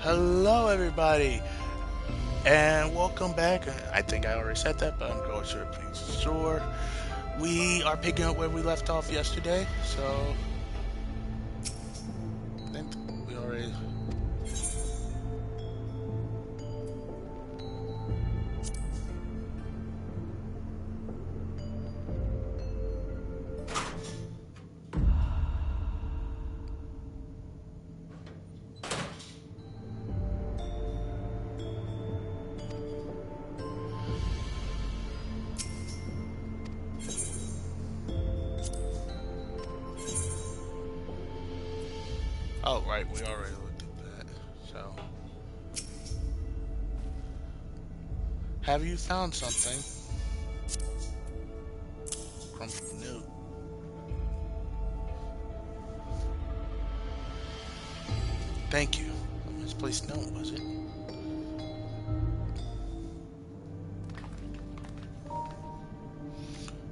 Hello, everybody, and welcome back. I think I already said that, but I'm going to repeat sure. We are picking up where we left off yesterday, so I think we already. Oh, right, we already looked at that. So, have you found something? Crumpled note. Thank you. A misplaced note, was it?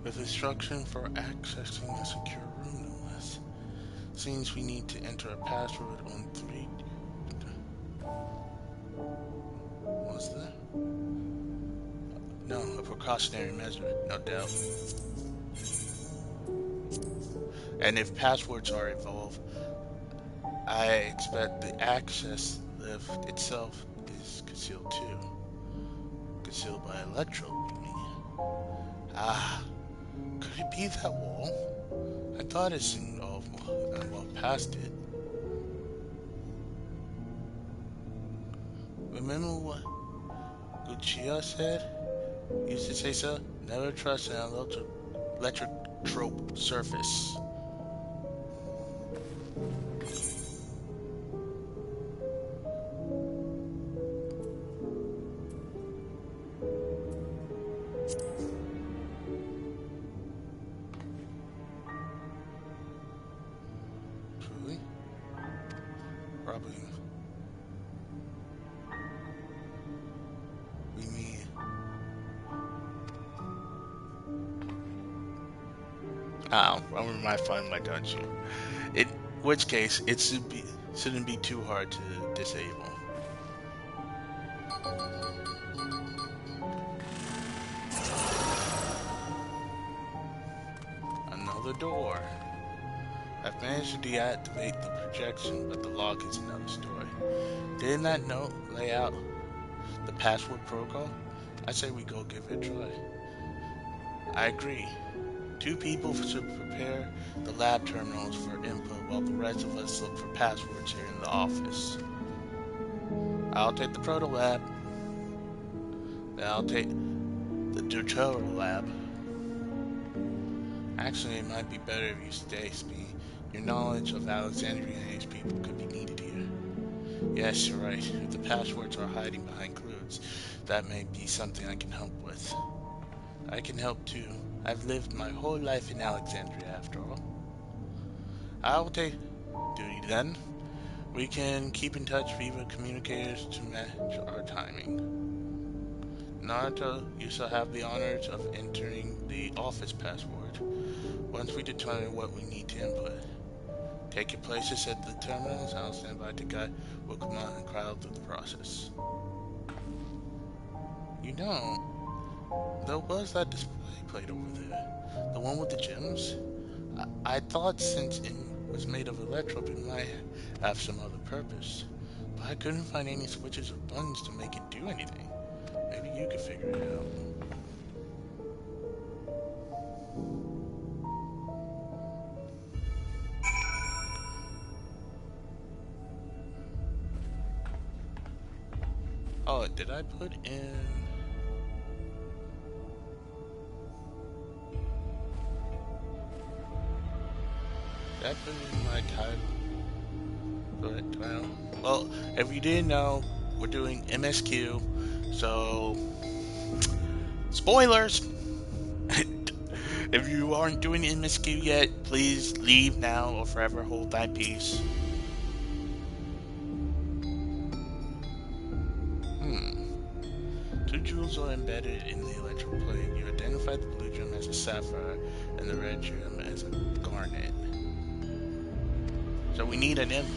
With instruction for accessing a secure room, no less. Seems we need to enter a password on three. What's that? No, a precautionary measure, no doubt. And if passwords are involved, I expect the access lift itself is concealed too. Concealed by electrode, you mean? Ah, could it be that wall? I thought it seemed all well past it. Remember what Lucia said? Used to say so? Never trust an electrotrope surface. Truly? Probably. We mean. Oh, I might find my don't you? In which case, shouldn't be too hard to disable. Another door. I've managed to deactivate the projection, but the lock is another story. Didn't that note lay out the password protocol? I say we go give it a try. I agree. Two people should prepare the lab terminals for input while the rest of us look for passwords here in the office. I'll take the proto lab. Then I'll take the tutorial lab. Actually, it might be better if you stay, Speed. Your knowledge of Alexandria and his people could be needed here. Yes, you're right. If the passwords are hiding behind clues, that may be something I can help with. I can help too. I've lived my whole life in Alexandria, after all. I will take duty then. We can keep in touch via communicators to match our timing. Naruto, you shall have the honors of entering the office password once we determine what we need to input. Take your places at the terminals, and I'll stand by to guide Pokemon and crowd through the process. You know, there was that display plate over there. The one with the gems? I thought since it was made of electrode, it might have some other purpose. But I couldn't find any switches or buttons to make it do anything. Maybe you could figure it out. Oh, did I put in... Did I put in my time? Well, if you didn't know, we're doing MSQ, so... Spoilers! If you aren't doing MSQ yet, please leave now or forever hold thy peace. Two jewels are embedded in the electrical plate. You identify the blue gem as a sapphire and the red gem as a garnet. So we need an input.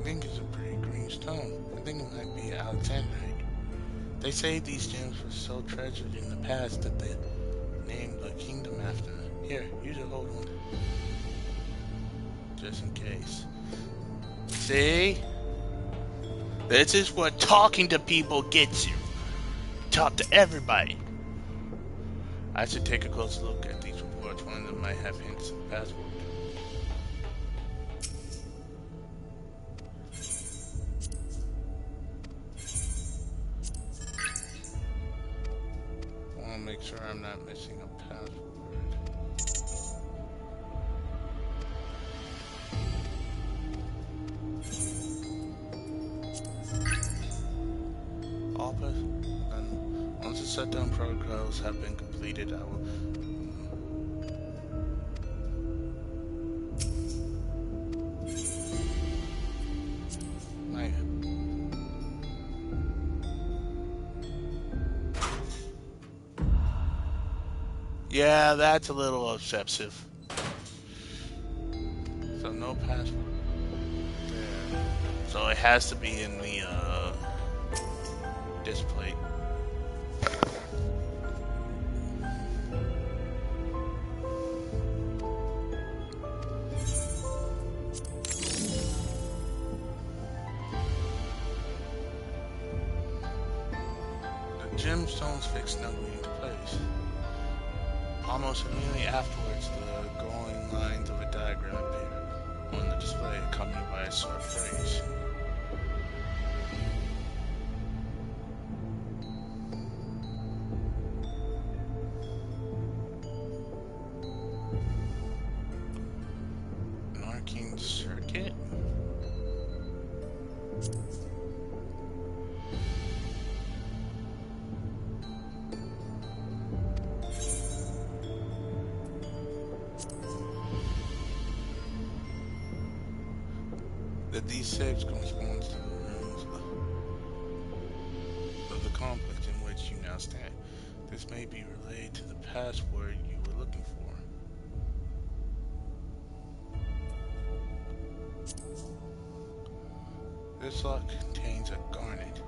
think it's a pretty green stone. I think it might be Alexandrite. They say these gems were so treasured in the past that they named the kingdom after them. Here, use a hold one. Just in case. See? This is what talking to people gets you. Talk to everybody. I should take a closer look at these reports. One of them might have hints of the password. I want to make sure I'm not missing a password. Once the shutdown protocols have been completed, I will. Yeah, that's a little obsessive. So no password. Yeah. So it has to be in the display. The gemstones fix snugly into place. Almost immediately afterwards, the glowing lines of a diagram appear on the display, accompanied by a short phrase. An arcane circuit? The D6 corresponds to the rooms of the complex in which you now stand. This may be relayed to the password you were looking for. This lock contains a garnet.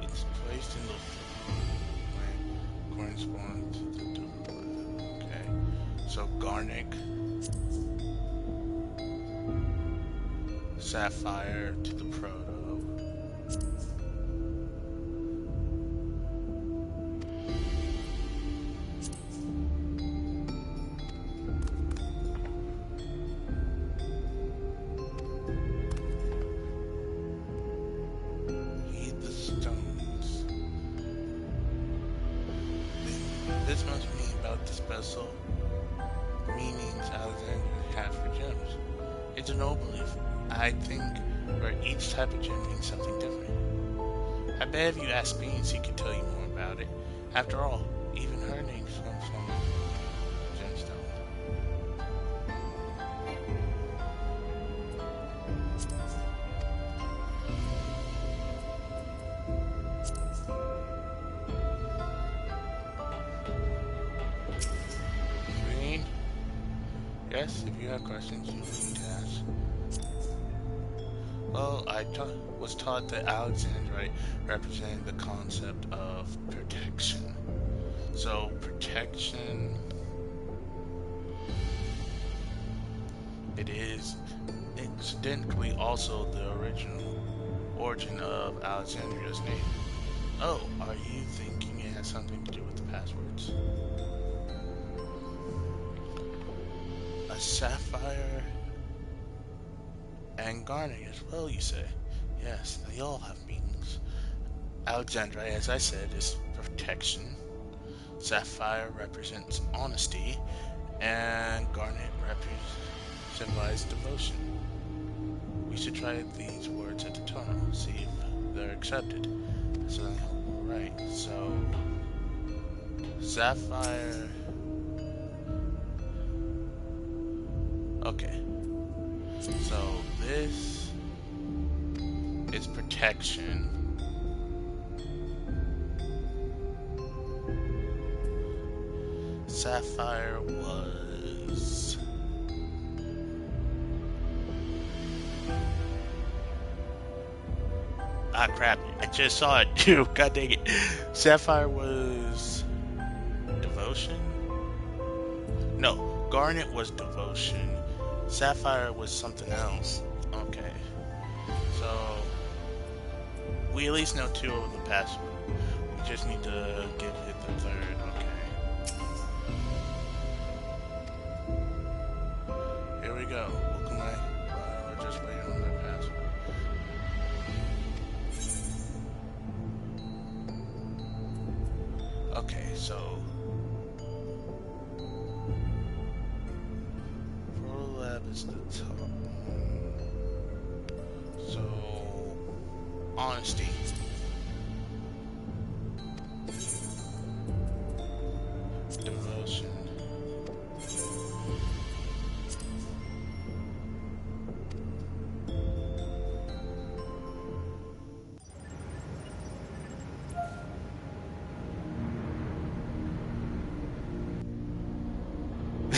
It's placed in the floor and corresponds to the door. Okay, so garnet. Sapphire to the proto. Heed the stones. This must be about the special meanings Alexandria has for gems. It's a noble belief. I think where each type of gem means something different. I bet if you ask Beans, he could tell you more about it. After all, even her name comes from gemstone. Green? Yes, if you have questions, you need to ask. Well, I was taught that Alexandrite represented the concept of protection. So, protection, it is incidentally also the original origin of Alexandria's name. Oh, are you thinking it has something to do with the passwords? A sapphire and garnet as well, you say? Yes, they all have meanings. Alexandrite, as I said, is protection. Sapphire represents honesty, and garnet symbolizes devotion. We should try these words at the tunnel, see if they're accepted. So, right, so sapphire. Okay. So this is protection. Sapphire was Ah, crap. I just saw it, too. God dang it. Sapphire was... devotion? No, Garnet was devotion. Sapphire was something else. Okay. So... we at least know 2 of the password. We just need to hit the 3rd. Okay. Here we go. What can we're just waiting on that password. Okay, so... Protolab is the top. So... honesty. Devotion.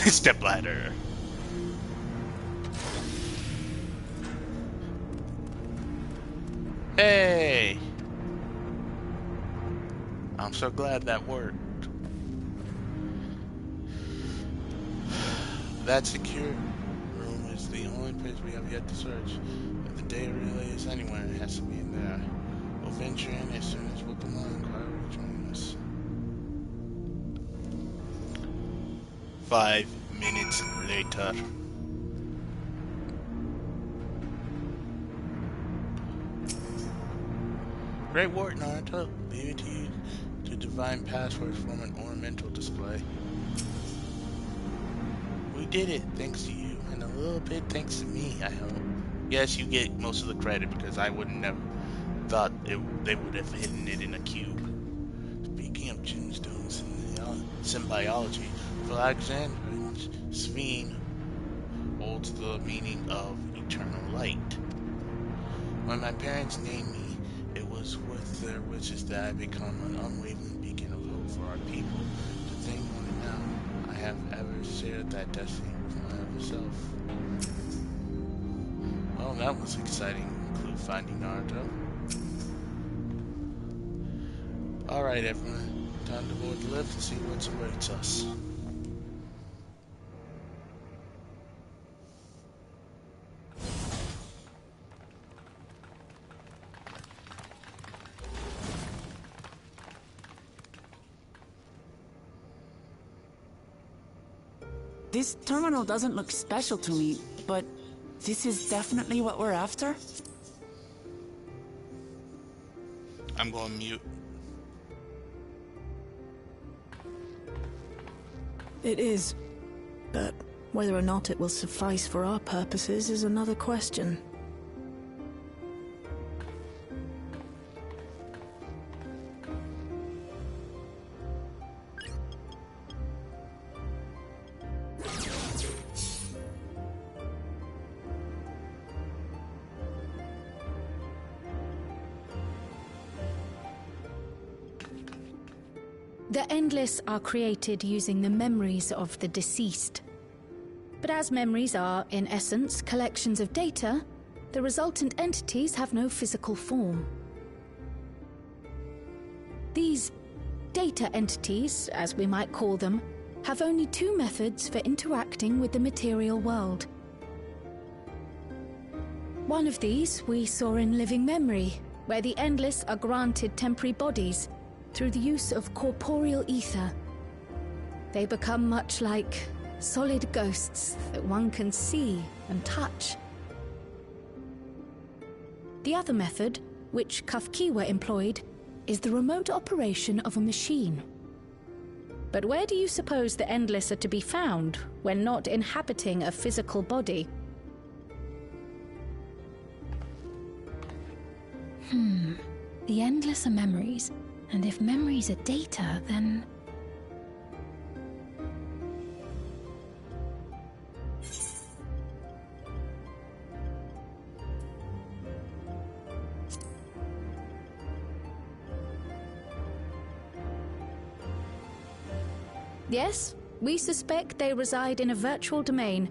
Step ladder. Hey! I'm so glad that worked. That secure room is the only place we have yet to search. If the data relay is anywhere, it has to be in there. We'll venture in as soon as Pokemon Inquiry join us. 5 minutes later. Great work, Naruto. Leave it to you to divine passwords from an ornamental display. We did it, thanks to you, and a little bit thanks to me, I hope. Yes, you get most of the credit because I would never thought they would have hidden it in a cube. Speaking of gemstones and symbiology, for Alexander, Sphene holds the meaning of eternal light. When my parents named me, it was with their wishes that I become an unwavering beacon of hope for our people. To think only now I have ever shared that destiny with my other self. Well, that was exciting, clue finding Naruto. Alright everyone, time to board the lift and see what awaits us. This terminal doesn't look special to me, but this is definitely what we're after? I'm going mute. It is, but whether or not it will suffice for our purposes is another question. The Endless are created using the memories of the deceased. But as memories are, in essence, collections of data, the resultant entities have no physical form. These data entities, as we might call them, have only 2 methods for interacting with the material world. One of these we saw in Living Memory, where the Endless are granted temporary bodies through the use of corporeal ether. They become much like solid ghosts that one can see and touch. The other method, which Kafkiwa employed, is the remote operation of a machine. But where do you suppose the Endless are to be found when not inhabiting a physical body? The Endless are memories. And if memories are data, then... Yes, we suspect they reside in a virtual domain,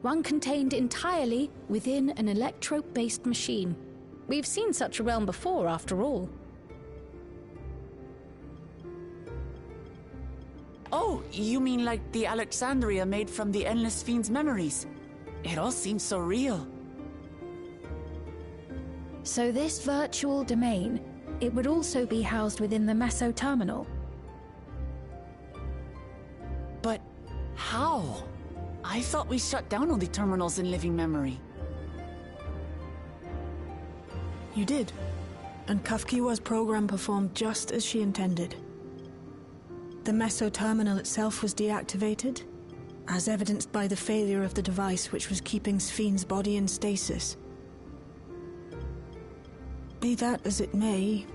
one contained entirely within an electro-based machine. We've seen such a realm before, after all. Oh, you mean like the Alexandria made from the Endless Fiend's memories? It all seems so real. So this virtual domain, it would also be housed within the Meso Terminal. But how? I thought we shut down all the terminals in living memory. You did. And Kafkiwa's program performed just as she intended. The Meso Terminal itself was deactivated, as evidenced by the failure of the device which was keeping Sphène's body in stasis. Be that as it may,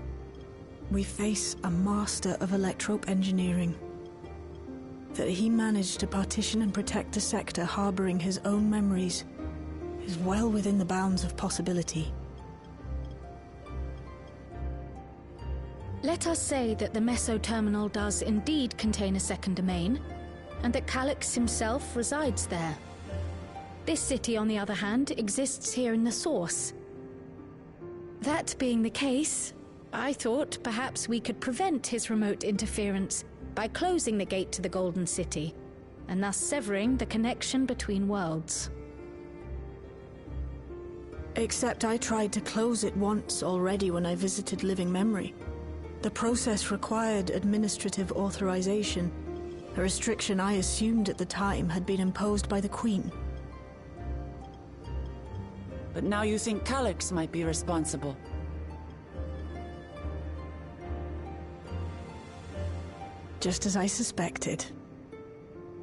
we face a master of electrope engineering. That he managed to partition and protect a sector harboring his own memories is well within the bounds of possibility. Let us say that the Meso Terminal does indeed contain a second domain, and that Calyx himself resides there. This city, on the other hand, exists here in the Source. That being the case, I thought perhaps we could prevent his remote interference by closing the gate to the Golden City, and thus severing the connection between worlds. Except I tried to close it once already when I visited Living Memory. The process required administrative authorization, a restriction I assumed at the time had been imposed by the Queen. But now you think Calyx might be responsible. Just as I suspected.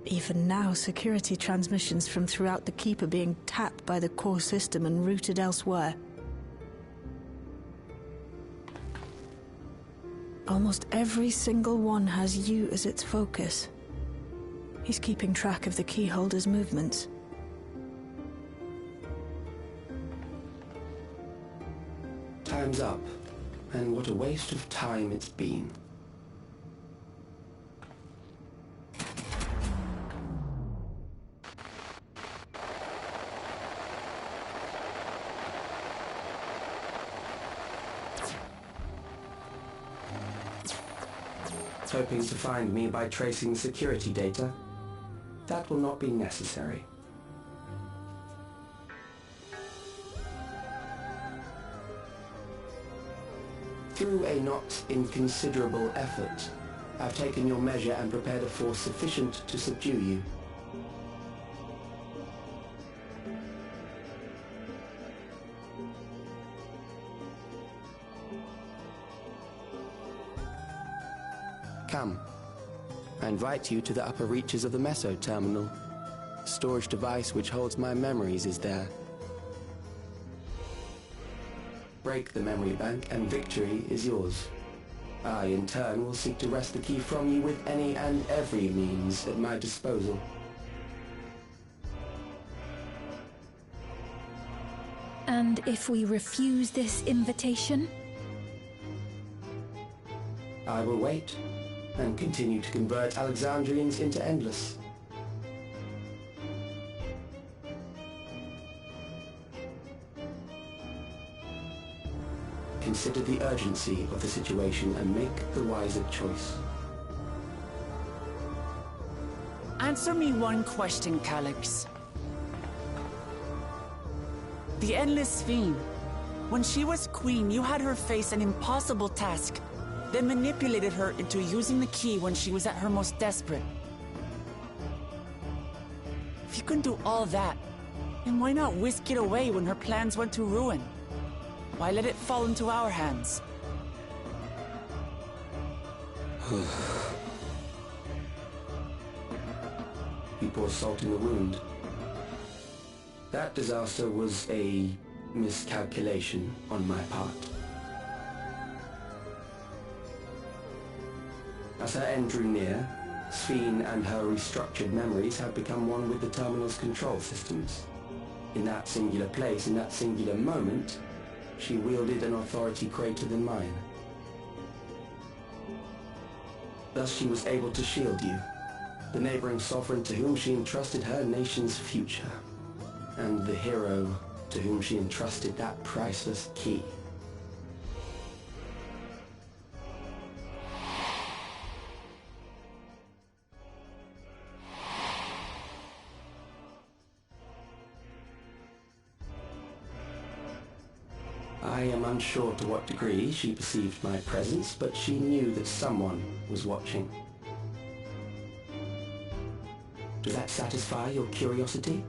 Even now, security transmissions from throughout the Keep are being tapped by the core system and routed elsewhere. Almost every single one has you as its focus. He's keeping track of the keyholder's movements. Time's up, and what a waste of time it's been. Hoping to find me by tracing security data? That will not be necessary. Through a not inconsiderable effort, I've taken your measure and prepared a force sufficient to subdue you. Come. I invite you to the upper reaches of the Meso Terminal. The storage device which holds my memories is there. Break the memory bank and victory is yours. I, in turn, will seek to wrest the key from you with any and every means at my disposal. And if we refuse this invitation? I will wait and continue to convert Alexandrians into Endless. Consider the urgency of the situation and make the wiser choice. Answer me one question, Calyx. The Endless Fiend. When she was queen, you had her face an impossible task, then manipulated her into using the key when she was at her most desperate. If you can do all that, then why not whisk it away when her plans went to ruin? Why let it fall into our hands? You pour salt in the wound. That disaster was a miscalculation on my part. As her end drew near, Sphène and her restructured memories have become one with the terminal's control systems. In that singular place, in that singular moment, she wielded an authority greater than mine. Thus she was able to shield you, the neighboring sovereign to whom she entrusted her nation's future, and the hero to whom she entrusted that priceless key. I am unsure to what degree she perceived my presence, but she knew that someone was watching. Does that satisfy your curiosity?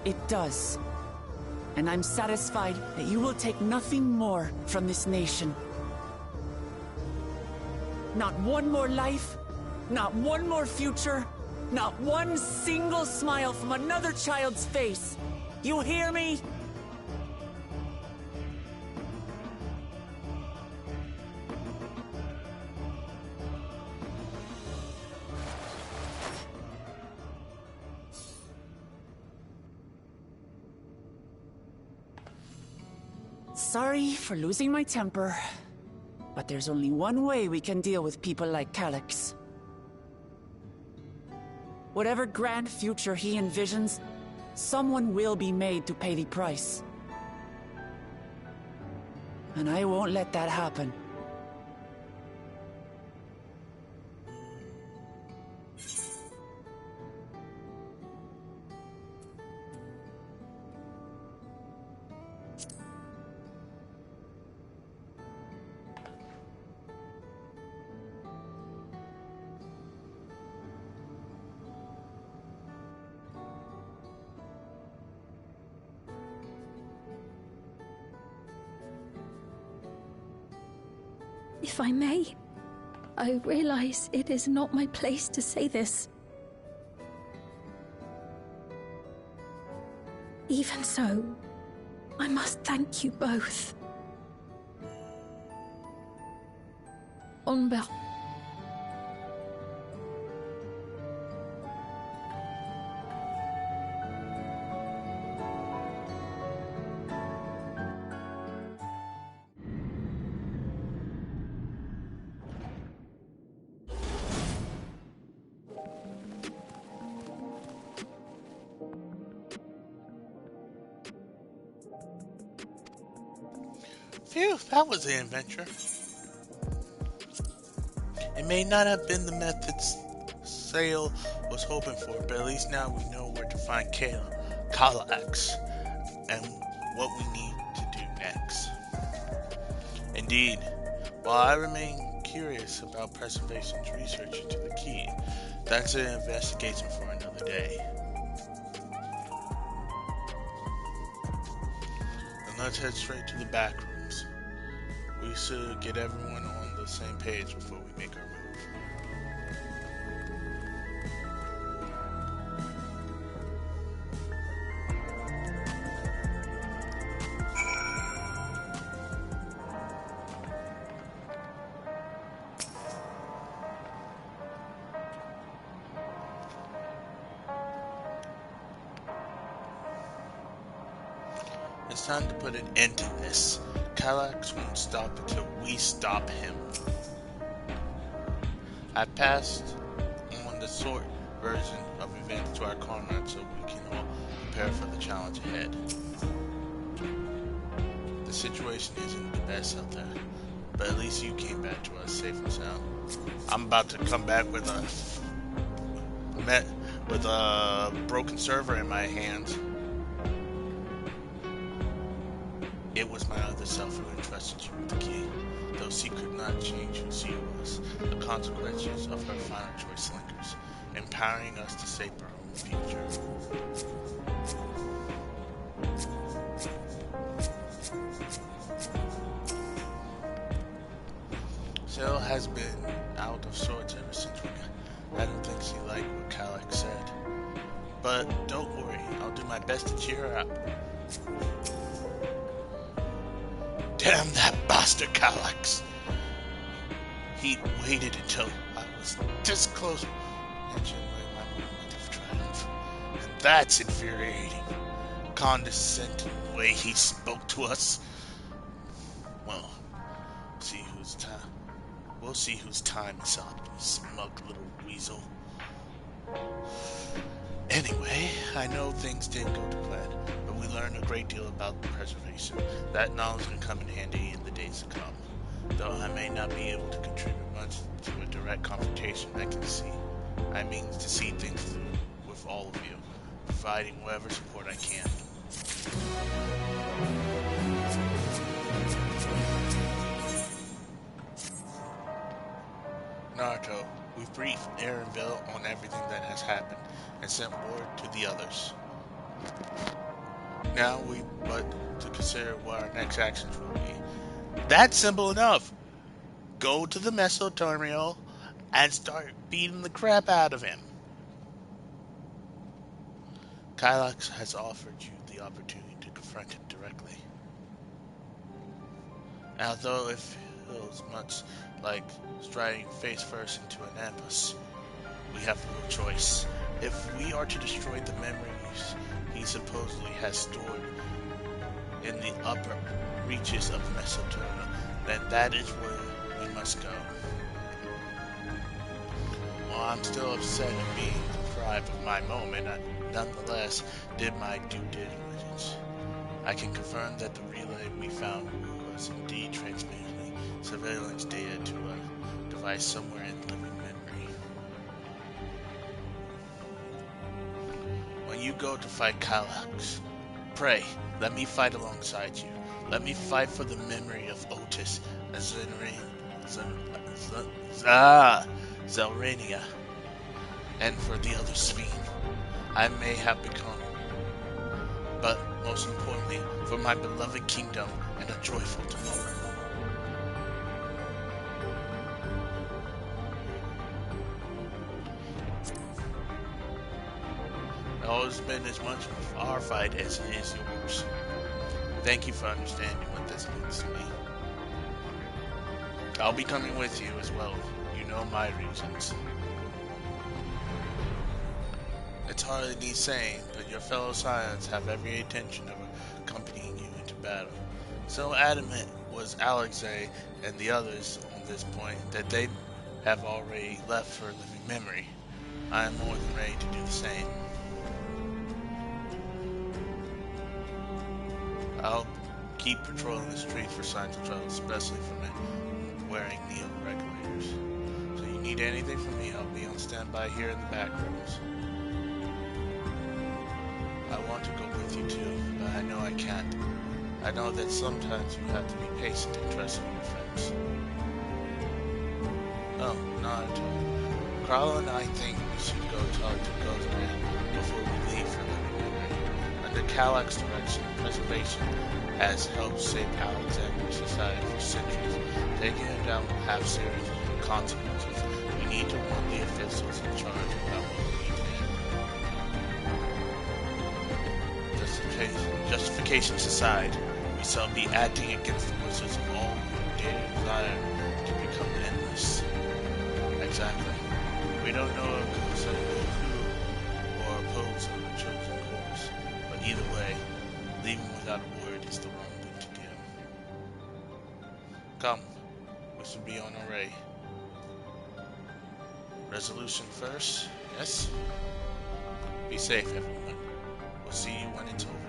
It does. And I'm satisfied that you will take nothing more from this nation. Not one more life, not one more future, not one single smile from another child's face. You hear me? Sorry for losing my temper, but there's only one way we can deal with people like Calyx. Whatever grand future he envisions, someone will be made to pay the price. And I won't let that happen. If I may, I realize it is not my place to say this. Even so, I must thank you both. Onbel. Phew, that was an adventure. It may not have been the methods Sale was hoping for, but at least now we know where to find Calyx and what we need to do next. Indeed, while I remain curious about Preservation's research into the key, that's an investigation for another day. And let's head straight to the back rooms. We should get everyone on the same page before we make our move. It's time to put an end to this. Calyx won't stop until we stop him. I passed on the short version of events to our comrades so we can all prepare for the challenge ahead. The situation isn't the best out there, but at least you came back to us safe and sound. I'm about to come back with a broken server in my hands. It was my other self who entrusted you with the key, though she could not change who she was. The consequences of her final choice lingers, empowering us to shape our own future. Sale has been out of sorts ever since I don't think she liked what Calyx said. But don't worry, I'll do my best to cheer her up. Damn that bastard Calyx! He waited until I was this close to enjoying my moment of triumph. And that's infuriating. Condescending the way he spoke to us. We'll see whose time is up, you smug little weasel. Anyway, I know things didn't go to plan, but we learned a great deal about preservation. That knowledge will come in handy in the days to come. Though I may not be able to contribute much to a direct confrontation, I mean to see things through with all of you, providing whatever support I can. Naruto, we've briefed Erenville on everything that has happened and sent word to the others. Now we but to consider what our next actions will be. That's simple enough. Go to the Meso Terminal and start beating the crap out of him. Kylax has offered you the opportunity to confront him directly. Although it feels much like striding face first into an ambush, we have little choice. If we are to destroy the memories he supposedly has stored in the upper reaches of Meso Terminal, then that is where we must go. While I'm still upset at being deprived of my moment, I nonetheless did my due diligence. I can confirm that the relay we found was indeed transmitting surveillance data to a device somewhere in living memory. When you go to fight Kylax, pray, let me fight alongside you. Let me fight for the memory of Otis, Zelrania, and for the other Sphene I may have become, but most importantly, for my beloved kingdom and a joyful tomorrow. It's always been as much our fight as it is yours. Thank you for understanding what this means to me. I'll be coming with you as well. You know my reasons. It's hardly needs saying, but your fellow Scions have every intention of accompanying you into battle. So adamant was Alexei and the others on this point that they have already left for living memory. I am more than ready to do the same. I'll keep patrolling the streets for signs of trouble, especially from men wearing Neo regulators. So you need anything from me, I'll be on standby here in the back rooms. I want to go with you too, but I know I can't. I know that sometimes you have to be patient and trust in your friends. Oh, Naruto. Carl and I think we should go talk to Gozan before we leave for living memory. Under Kylax's direction, preservation has helped shape Alexandrian society for centuries. Taking it down will have serious consequences. We need to warn the officials in charge about what we need to do. Justifications aside, we shall be acting against the wishes of all who dare desire to become endless. Exactly. We don't know if Gozan will approve or oppose our chosen course, but either way, leaving without a word is the wrong thing to do. Come, we should be on our way. Resolution first, yes? Be safe, everyone. We'll see you when it's over.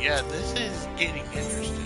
Yeah, this is getting interesting.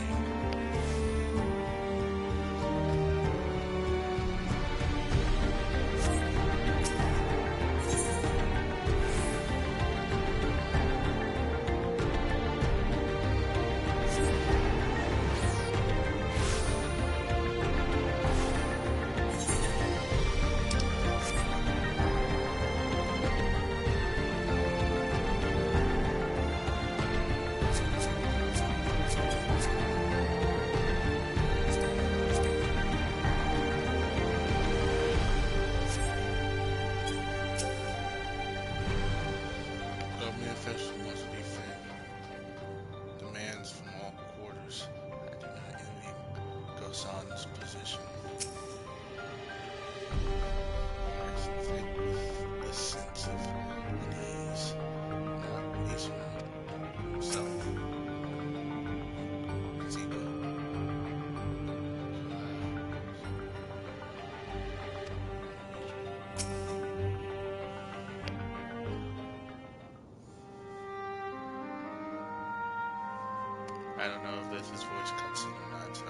I don't know if this is voice cutscene or not, so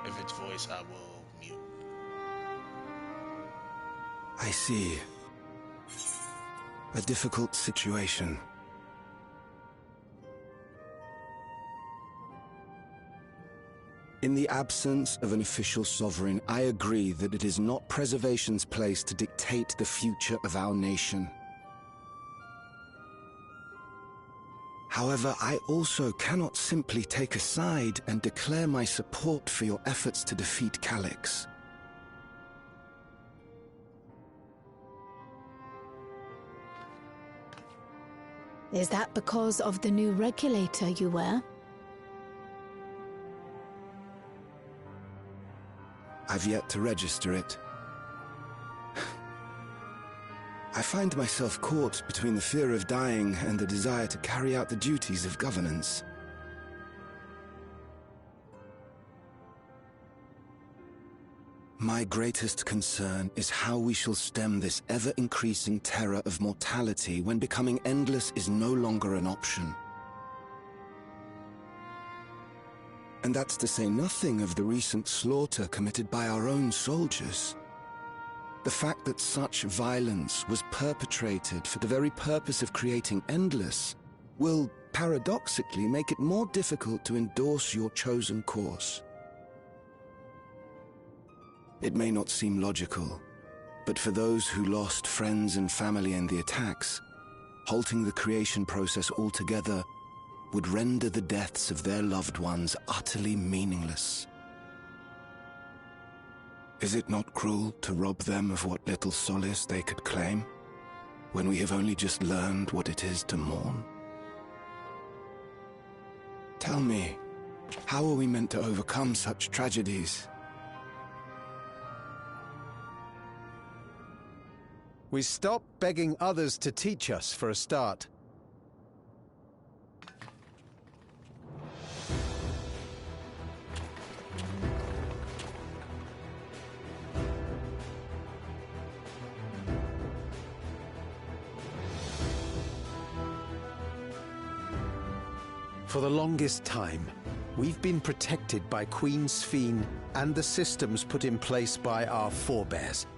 if it's voice, I will mute. I see. A difficult situation. In the absence of an official sovereign, I agree that it is not Preservation's place to dictate the future of our nation. However, I also cannot simply take a side and declare my support for your efforts to defeat Calyx. Is that because of the new regulator you wear? I've yet to register it. I find myself caught between the fear of dying and the desire to carry out the duties of governance. My greatest concern is how we shall stem this ever-increasing terror of mortality when becoming endless is no longer an option. And that's to say nothing of the recent slaughter committed by our own soldiers. The fact that such violence was perpetrated for the very purpose of creating Endless will, paradoxically, make it more difficult to endorse your chosen course. It may not seem logical, but for those who lost friends and family in the attacks, halting the creation process altogether would render the deaths of their loved ones utterly meaningless. Is it not cruel to rob them of what little solace they could claim, when we have only just learned what it is to mourn? Tell me, how are we meant to overcome such tragedies? We stop begging others to teach us, for a start. For the longest time, we've been protected by Queen Sphene and the systems put in place by our forebears.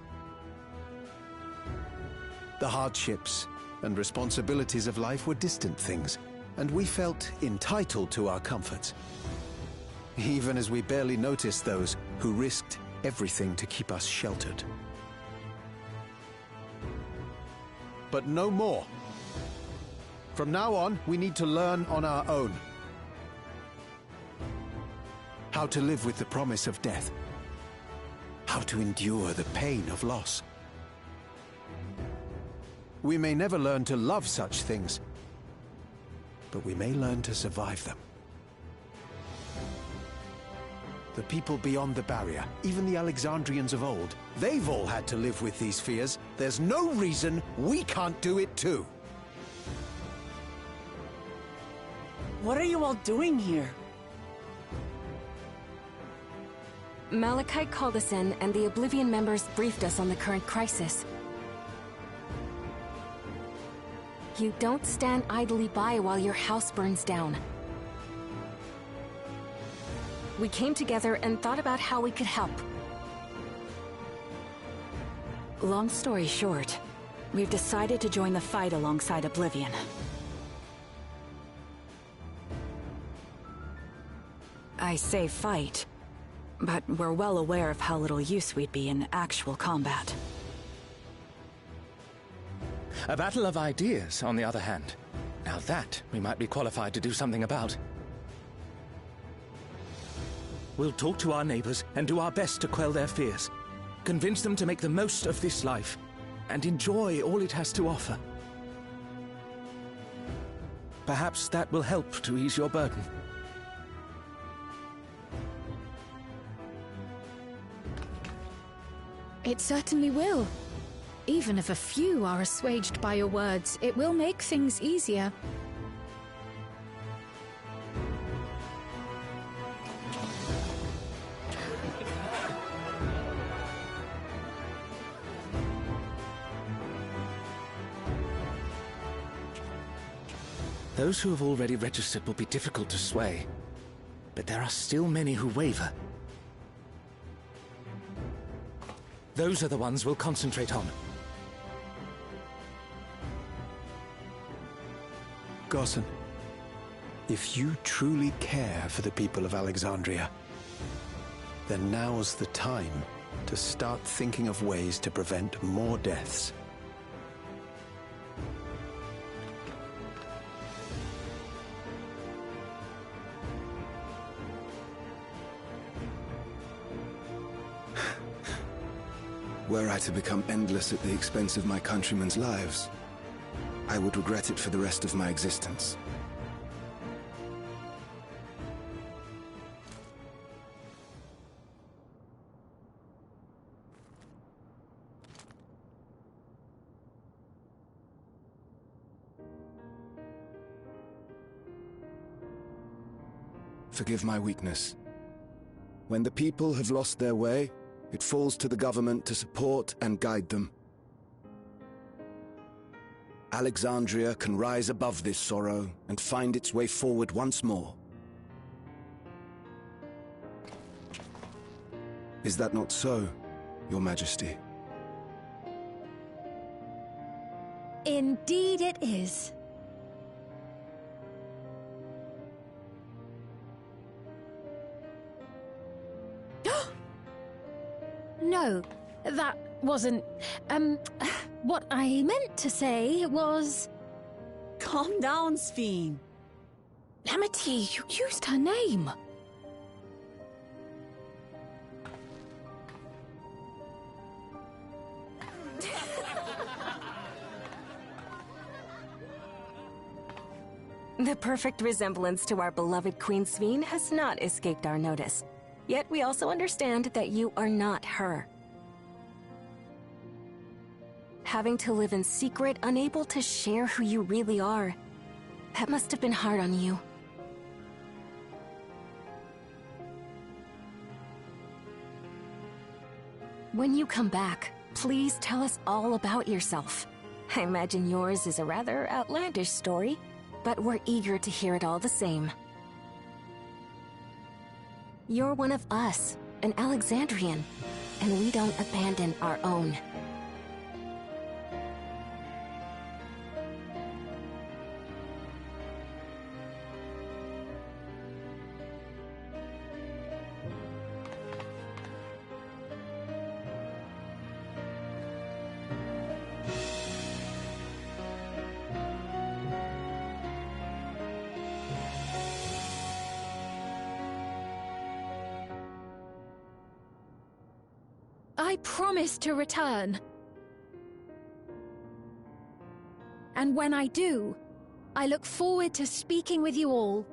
The hardships and responsibilities of life were distant things, and we felt entitled to our comforts, even as we barely noticed those who risked everything to keep us sheltered. But no more. From now on, we need to learn on our own. How to live with the promise of death. How to endure the pain of loss. We may never learn to love such things, but we may learn to survive them. The people beyond the barrier, even the Alexandrians of old, they've all had to live with these fears. There's no reason we can't do it too. What are you all doing here? Malachite called us in, and the Oblivion members briefed us on the current crisis. You don't stand idly by while your house burns down. we came together and thought about how we could help. Long story short, we've decided to join the fight alongside Oblivion. I say fight, but we're well aware of how little use we'd be in actual combat. A battle of ideas, on the other hand. Now that we might be qualified to do something about. We'll talk to our neighbors and do our best to quell their fears. Convince them to make the most of this life and enjoy all it has to offer. Perhaps that will help to ease your burden. It certainly will. Even if a few are assuaged by your words, it will make things easier. Those who have already registered will be difficult to sway, but there are still many who waver. Those are the ones we'll concentrate on. Gossen, if you truly care for the people of Alexandria, then now's the time to start thinking of ways to prevent more deaths. Were I to become endless at the expense of my countrymen's lives, I would regret it for the rest of my existence. Forgive my weakness. When the people have lost their way, it falls to the government to support and guide them. Alexandria can rise above this sorrow and find its way forward once more. Is that not so, Your Majesty? Indeed it is. No, that wasn't... what I meant to say was... Calm down, Sphene. Amity, you used her name. The perfect resemblance to our beloved Queen Sphene has not escaped our notice. Yet we also understand that you are not her. Having to live in secret, unable to share who you really are, that must have been hard on you. When you come back, please tell us all about yourself. I imagine yours is a rather outlandish story, but we're eager to hear it all the same. You're one of us, an Alexandrian, and we don't abandon our own. I promise to return. And when I do, I look forward to speaking with you all.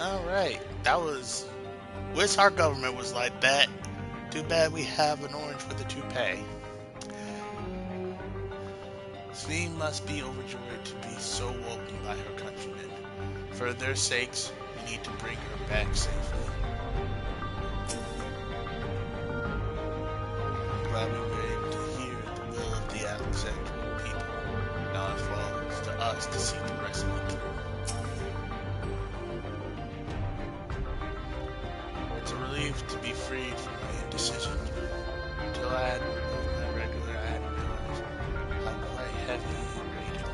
Alright, that was... Wish our government was like that. Too bad we have an orange with a toupee. Sphene must be overjoyed to be so welcomed by her countrymen. For their sakes, we need to bring her back safely. I'm glad we were able to hear the will of the Alexandrian people. Now it falls to us to see the rest of it through. It's a relief to be freed from my indecision. Until I had removed my regular, I hadn't realized how quite heavy and weighted on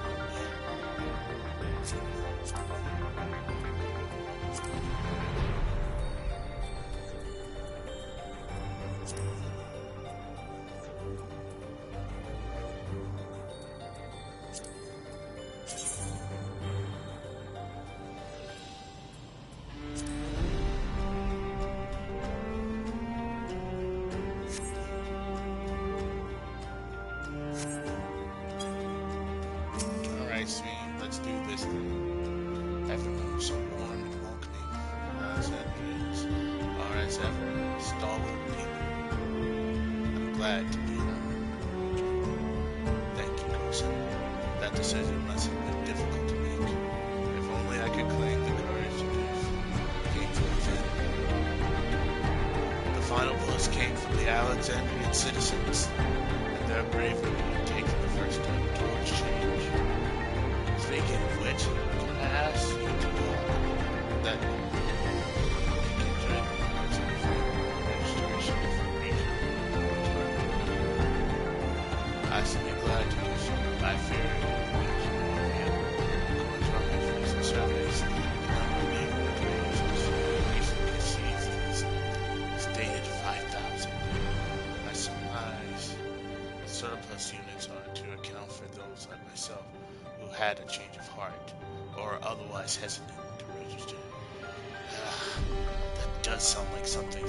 Sphene, let's do this thing. Everyone was so warm and welcoming. Alexandrians are as ever stalwart people. I'm glad to be home. Thank you, Kosa. That decision must have been difficult to make. If only I could claim the courage to give came from within. The final blows came from the Alexandrian citizens and their bravery in taking the first step towards change. Speaking of which, can I ask you to go that registration for region? I should be glad to do so. I fear according to our measurements and surveys, the number of neighborhood communities recently seized is stated 5,000. I surmise surplus units are to account for those like myself who had a change of heart, or otherwise hesitant to register. That does sound like something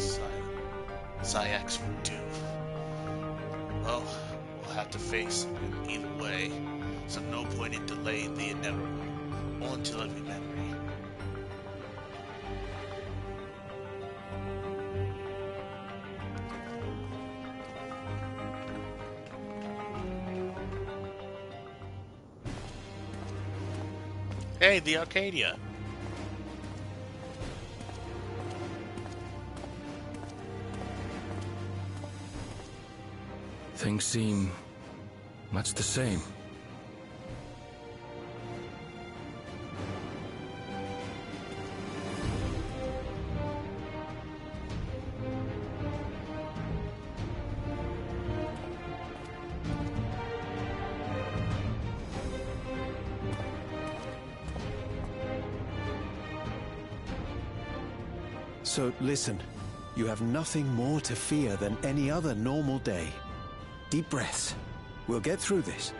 Sayax would do. Well, we'll have to face it either way, so no point in delaying the inevitable. On to living memory. Hey, the Arcadia. Things seem much the same. So listen, you have nothing more to fear than any other normal day. Deep breaths. We'll get through this.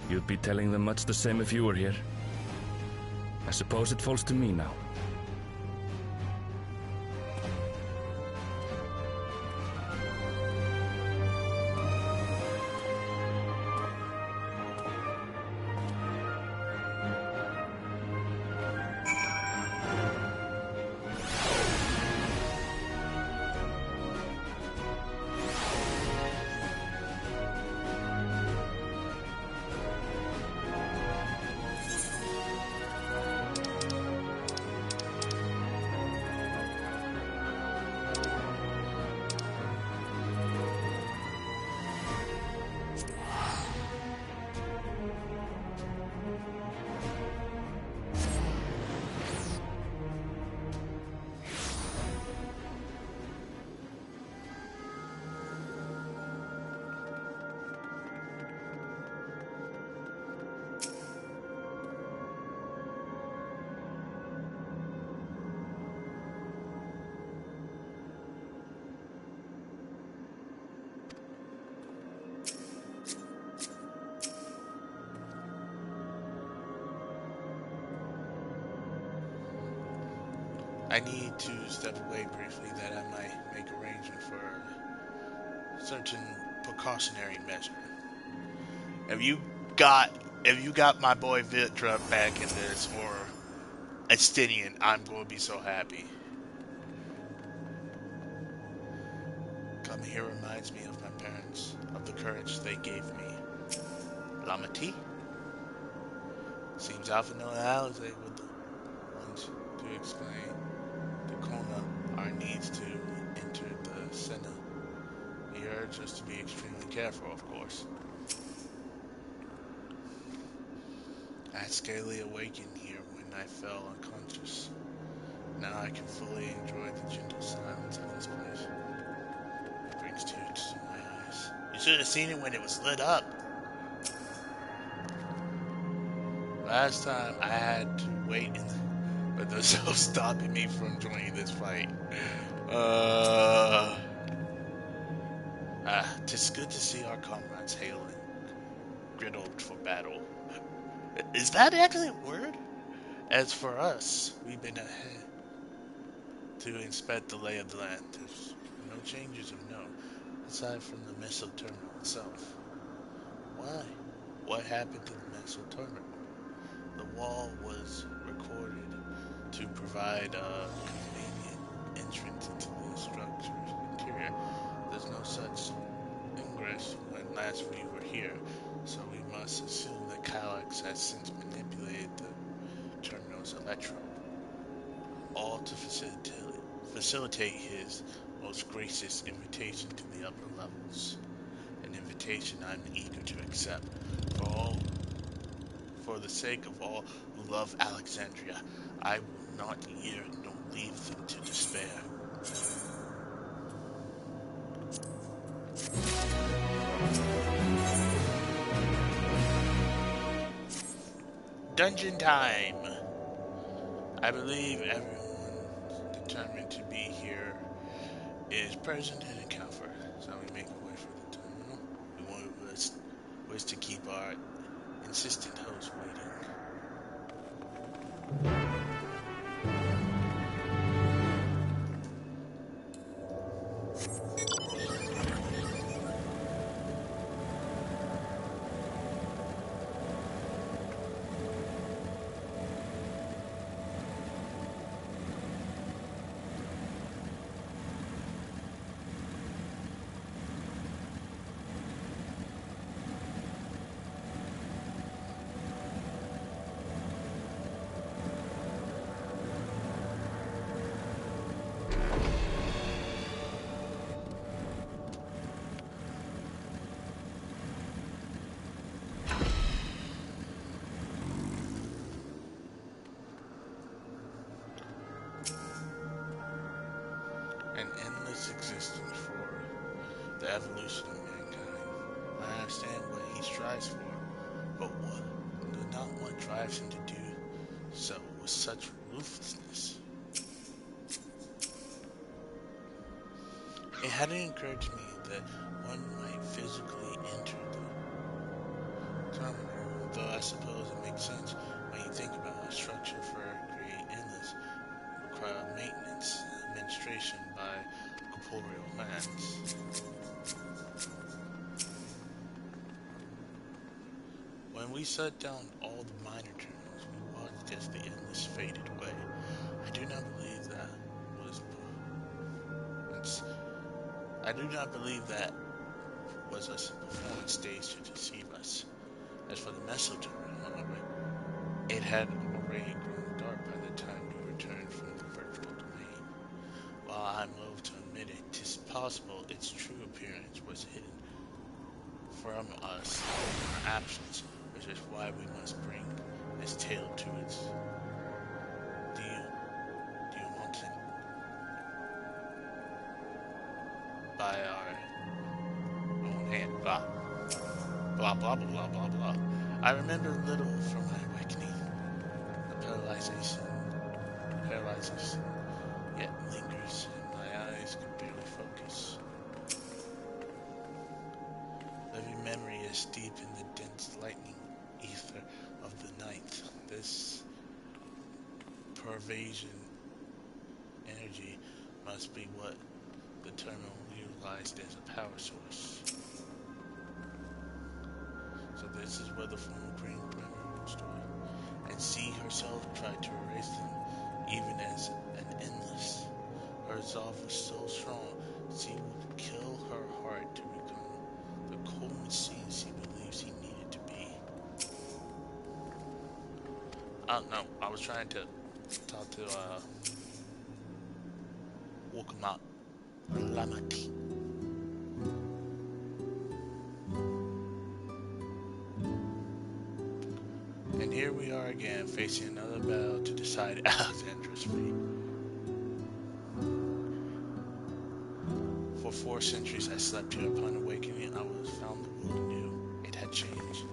You'd be telling them much the same if you were here. I suppose it falls to me now. I need to step away briefly that I might make arrangement for a certain precautionary measure. If you got my boy Vitra back in this, or Estinian, I'm going to be so happy. Coming here reminds me of my parents, of the courage they gave me. Lamati? Seems Alpha and Alex they were the ones to explain to Kona our needs to enter the Senna. He urged us to be extremely careful, of course. I had scarcely awakened here when I fell unconscious. Now I can fully enjoy the gentle silence of this place. It brings tears to my eyes. You should have seen it when it was lit up. Last time I had to wait, but there's no stopping me from joining this fight. Tis good to see our comrades hailing, griddled for battle. Is that actually a word? As for us, we've been ahead to inspect the lay of the land. There's no changes of note, aside from the missile terminal itself. Why? What happened to the missile terminal? The wall was recorded to provide a convenient entrance into the structure's interior. There's no such ingress when last we were here, so we must assume that Calyx has since manipulated the terminal's electrode, all to facilitate his most gracious invitation to the upper levels. An invitation I'm eager to accept. For the sake of all who love Alexandria, I will not hear nor leave them to despair. Dungeon time! I believe everyone determined to be here is present and in comfort, so we make our way for the terminal. We was to keep our insistent host waiting. An endless existence for the evolution of mankind. I understand what he strives for, but not what drives him to do so with such ruthlessness. It hadn't occurred to me that one might physically enter the terminal, though I suppose it makes sense when you think about a structure for create endless require maintenance, administration by corporeal hands. When we set down all the minor terminals, we watched as the endless faded away. I do not believe that was a performance stage to deceive us. As for the missile terminal, however, it had already grown dark by the time we returned from the virtual domain. While I'm loath to admit it, 'tis possible its true appearance was hidden from us in our absence, which is why we must bring this tale to its denouement by our own hand. Blah. Blah, blah, blah, blah, blah. I remember little from my awakening. The paralyzation yet lingers, and my eyes can barely focus. Living memory is deep in the dense lightning ether of the night. This pervasion energy must be what the terminal utilized as a power source. So this is where the former Green Primary was stored. And she herself tried to erase them, even as an endless. Her resolve was so strong, she would kill her heart to become the cold machine she believed she needed to be. I don't know, I was trying to talk to, Wokamat, or Lamati. And here we are again, facing another battle to decide Alexandra's fate. For 4 centuries I slept here. Upon awakening, I was found the world anew. It had changed.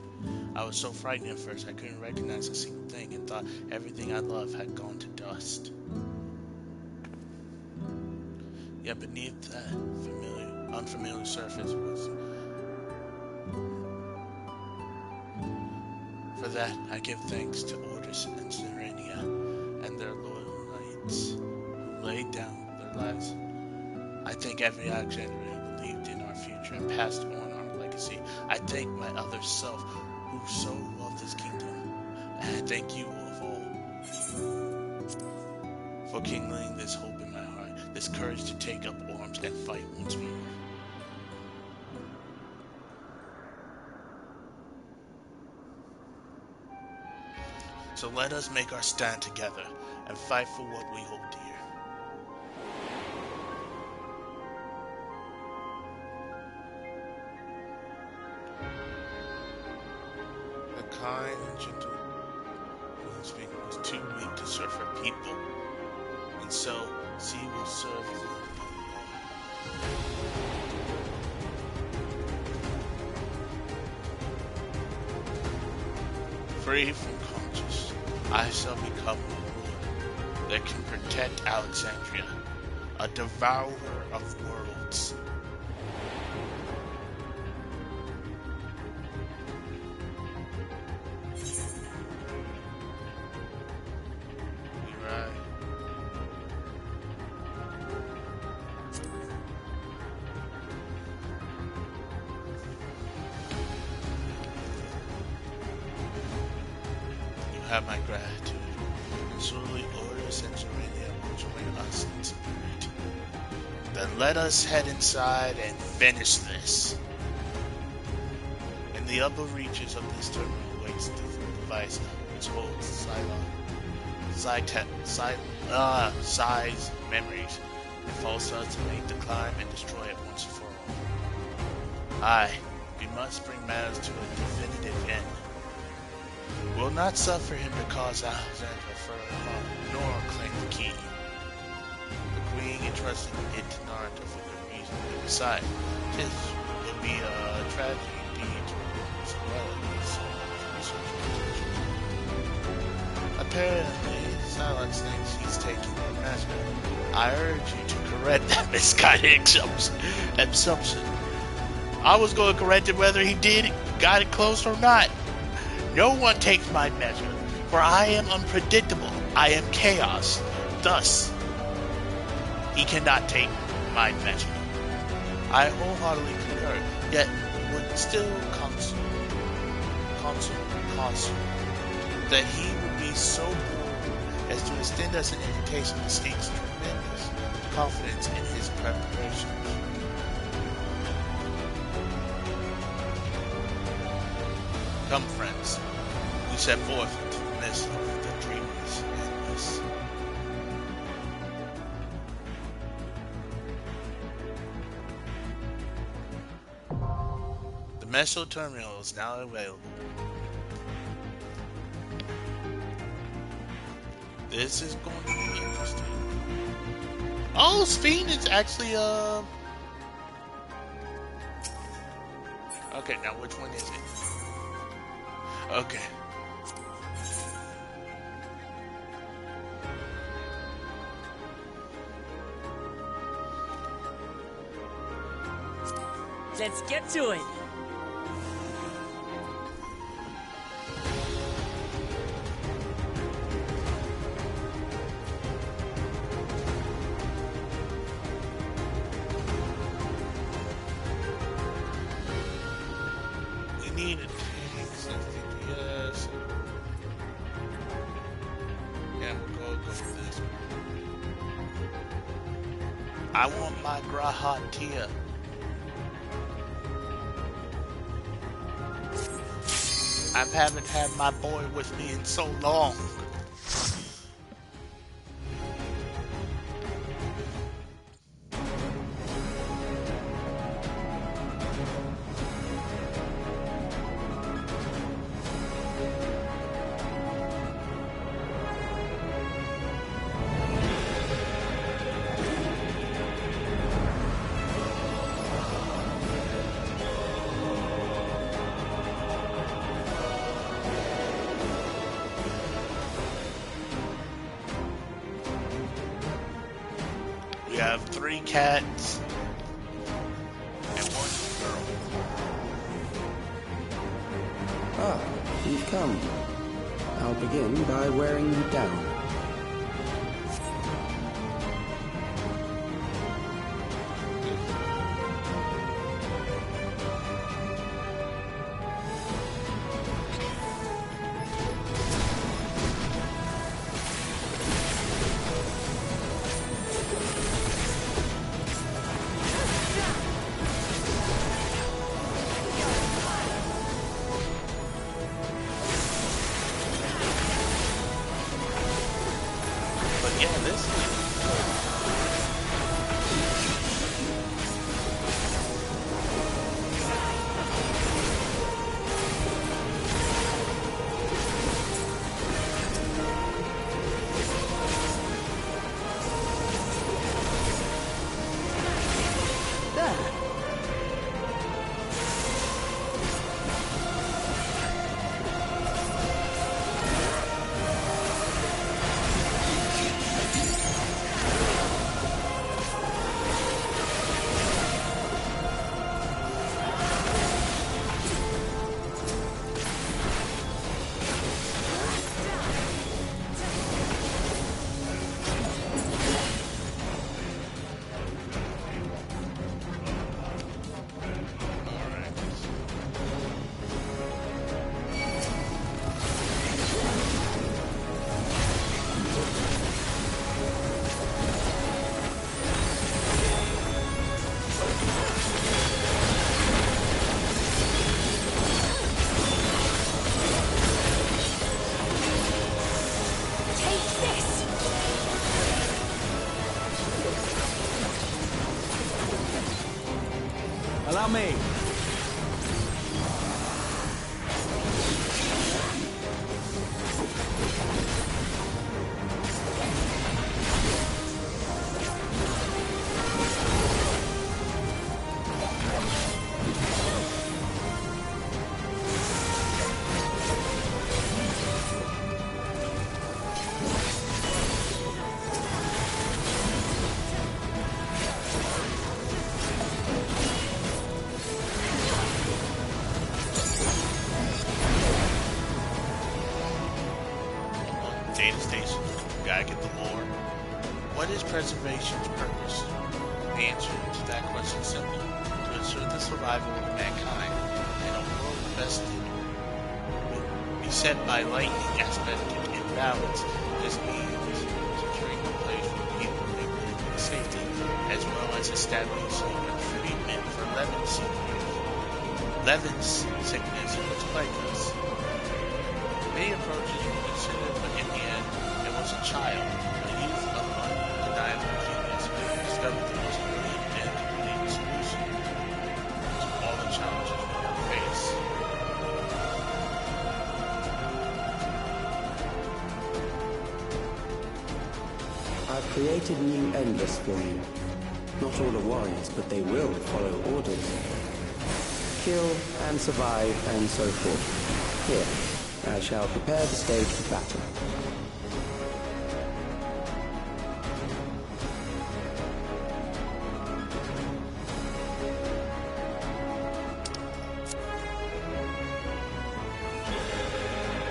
I was so frightened at first I couldn't recognize a single thing and thought everything I loved had gone to dust. Yet beneath that unfamiliar surface was... For that, I give thanks to Ordis and Serenia and their loyal knights who laid down their lives. I thank every Alexander who believed in our future and passed on our legacy. I thank my other self who so loved this kingdom. And I thank you of all for kindling this hope in my heart, this courage to take up arms and fight once more. So let us make our stand together and fight for what we hold dear. The kind and gentle Queen was too weak to serve her people, and so she will serve them. Free from conscience, I shall become a ruler that can protect Alexandria, a devourer of worlds. Have my gratitude. Surely Ordis and Serenia will join us in spirit. Then let us head inside and finish this. In the upper reaches of this terminal waits the device which holds Psy's memories and forces us to make the climb and destroy it once and for all. Aye, we must bring matters to a definitive end. Will not suffer him to cause Alexandra further harm, nor claim the key. The Queen entrusted it to Naruto for good reason, and besides, this would be a tragedy indeed to his relatives. Apparently, Silex thinks he's taking the measure. I urge you to correct that misguided assumption. I was going to correct it whether he got it close or not. No one takes my measure, for I am unpredictable. I am chaos. Thus, he cannot take my measure. I wholeheartedly concur, yet would still counsel that he would be so bold as to extend us an invitation that speaks tremendous confidence in his preparations. Come, friends, we set forth into the midst of the dreamless endless. The Meso Terminal is now available. This is going to be interesting. Oh, Sphene is actually, Okay, now which one is it? Okay. Let's get to it. need a tank, 6 DPS. Yeah, we'll go for this. I want my G'raha Tia. I haven't had my boy with me in so long. We have 3 cats and 1 girl. Ah, you've come. I'll begin by wearing you down. Allow me. Data station. Gotta get the lore. What is preservation's purpose? The answer to that question is simple. To ensure the survival of mankind in a world bested beset by lightning aspect imbalance. This means securing a place for people in political safety, as well as establishing a treatment for Levin's sickness, which plagues us. Many approaches were considered, but in the end, it was a child, a youth of undeniable genius, who discovered the most brilliant and complete solution to all the challenges we will face. I've created new Endless for you. Not all are wise, but they will follow orders. Kill and survive and so forth. Here, I shall prepare the stage for battle.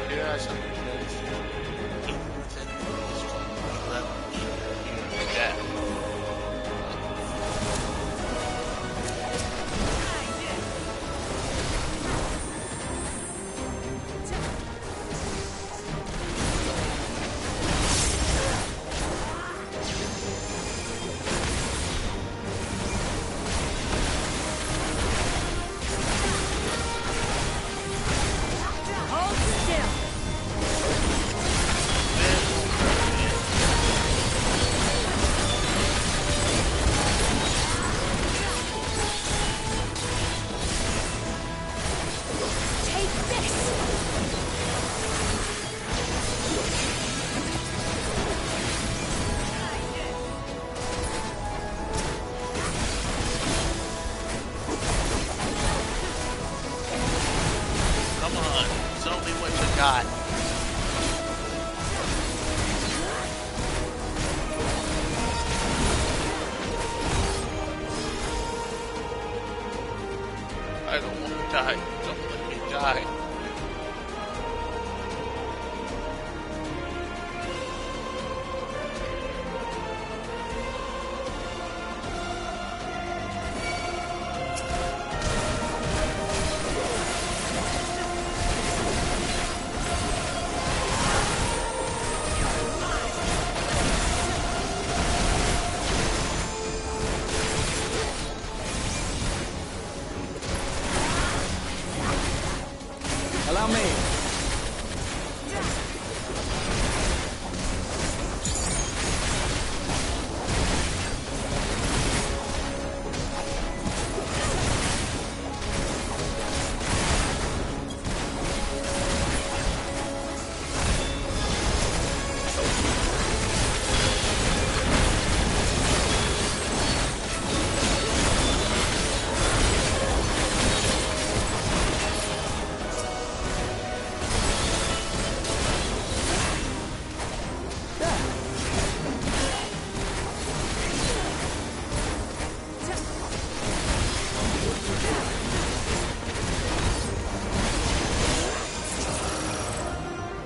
Here are some details. Even within this level, here, death. me what you got. I don't want to die. Don't let me die. Allow me.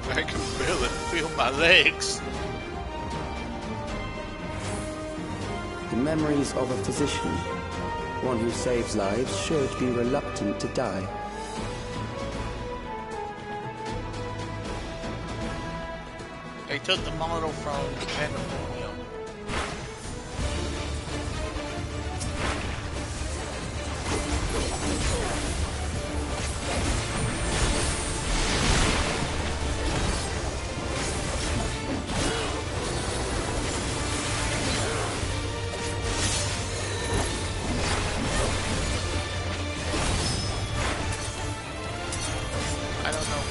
I can barely feel my legs. The memories of a physician. One who saves lives should be reluctant to die. They took the model from Pandemonium. I don't know.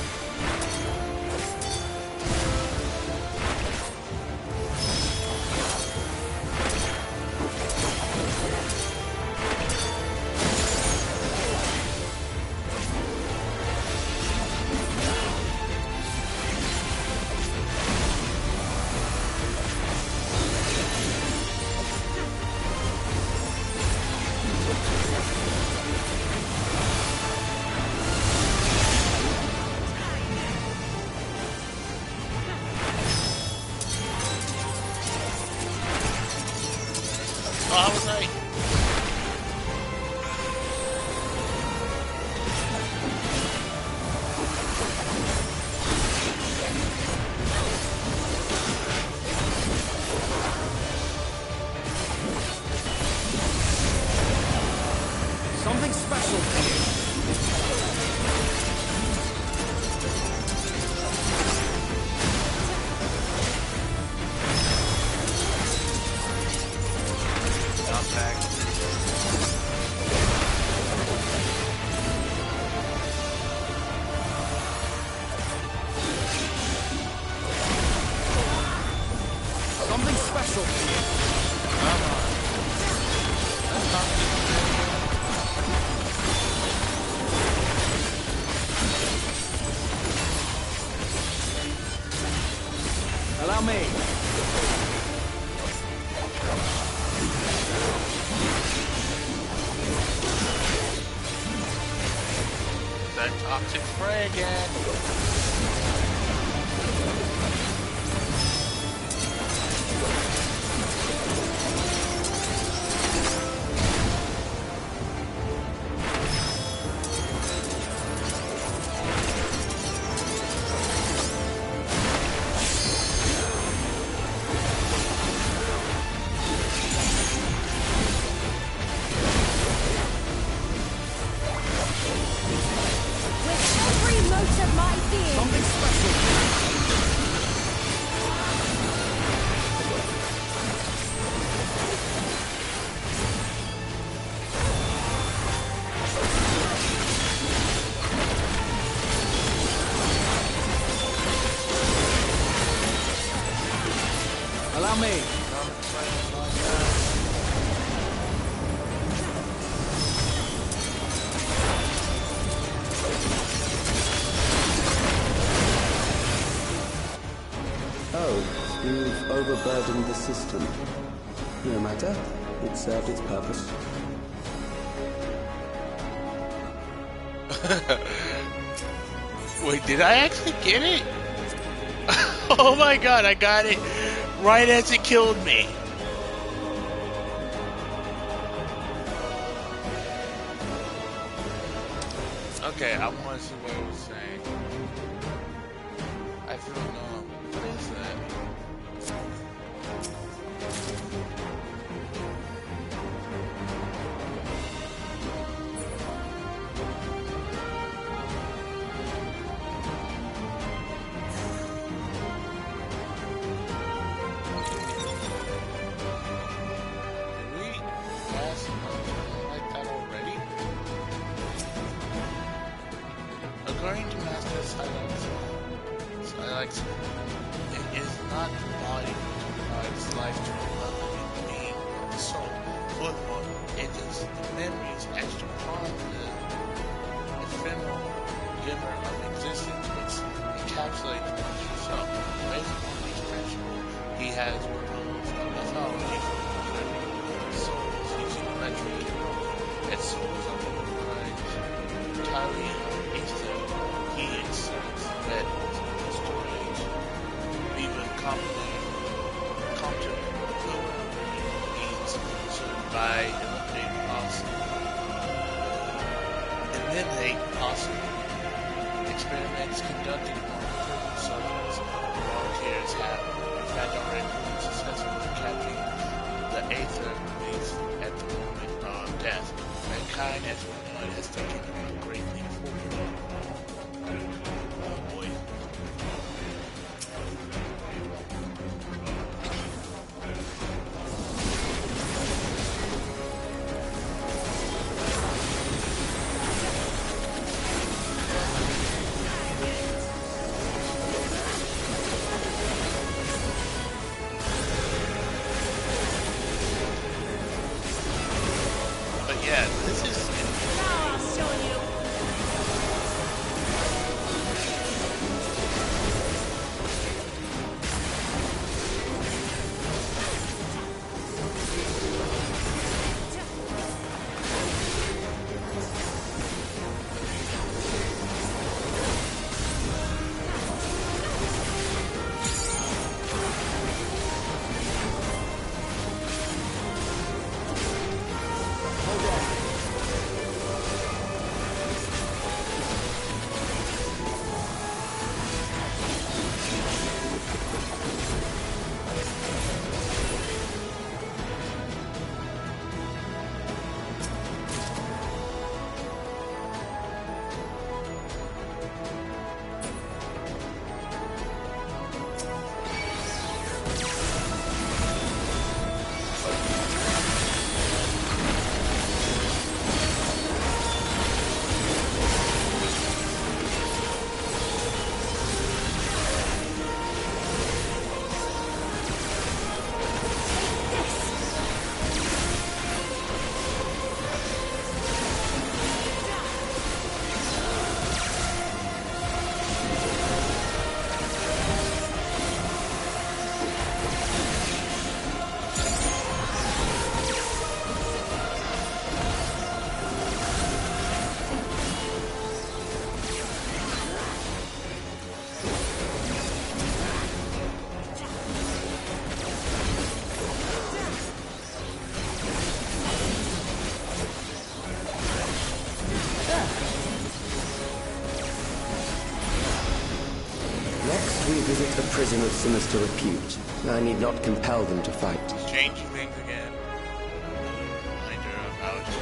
Oh, I was right. Something special for you. Something special for you. Come on. That's not Allow me. that toxic spray again. Allow me. Oh, you've overburdened the system. No matter. It served its purpose. Wait, did I actually get it? Oh my god, I got it right as it killed me. Okay, I want to see what it was saying. I feel numb. What is that? According to Master Silex, it is not the body which provides life to a living being or the soul. Furthermore, it is the memories etched upon the ephemeral giver of existence which encapsulates one's yourself. Based upon these principles, he has proposed a mythology for observing souls using electric technology and souls of the entirely he inserts that storage even comfortable means served by eliminate possible experiments conducted on certain subjects. Volunteers have in fact already been successful in capturing the aether released at the moment of death. Mankind as one has taken a great leap forward. Oh boy. But yeah, this is... I'll show you. Next, we visit a prison of sinister repute. I need not compel them to fight. Changing things again. Reminder of how it's...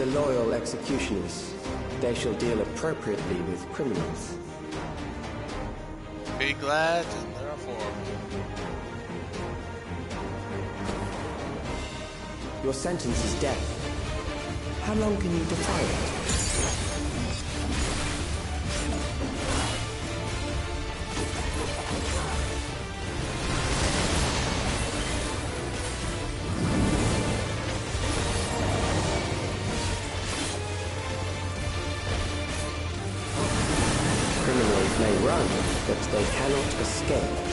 are loyal executioners. They shall deal appropriately with criminals. Big lads, and they're affordable. Your sentence is death. How long can you defy it? Criminals may run, but they cannot escape.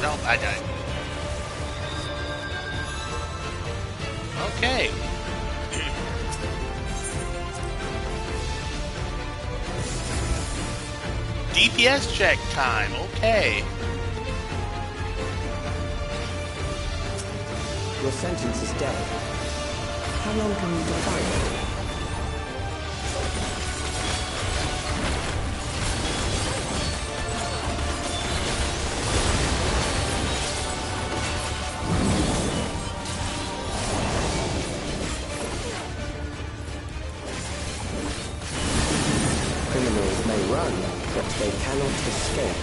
No, I died. Okay. DPS check time, okay. Your sentence is death. How long can you defy it? Criminals may run, but they cannot escape.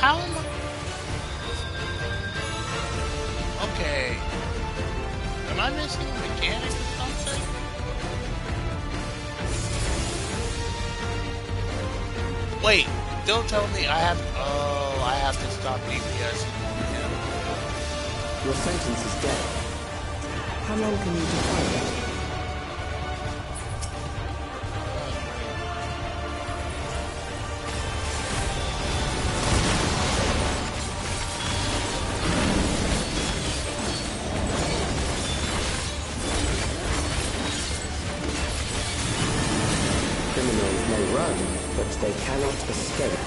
How am I? Okay. Am I missing a mechanic or something? Wait, don't tell me I have. Oh, I have to stop DPS. Your sentence is death. How long can you defy it? Criminals may run, but they cannot escape.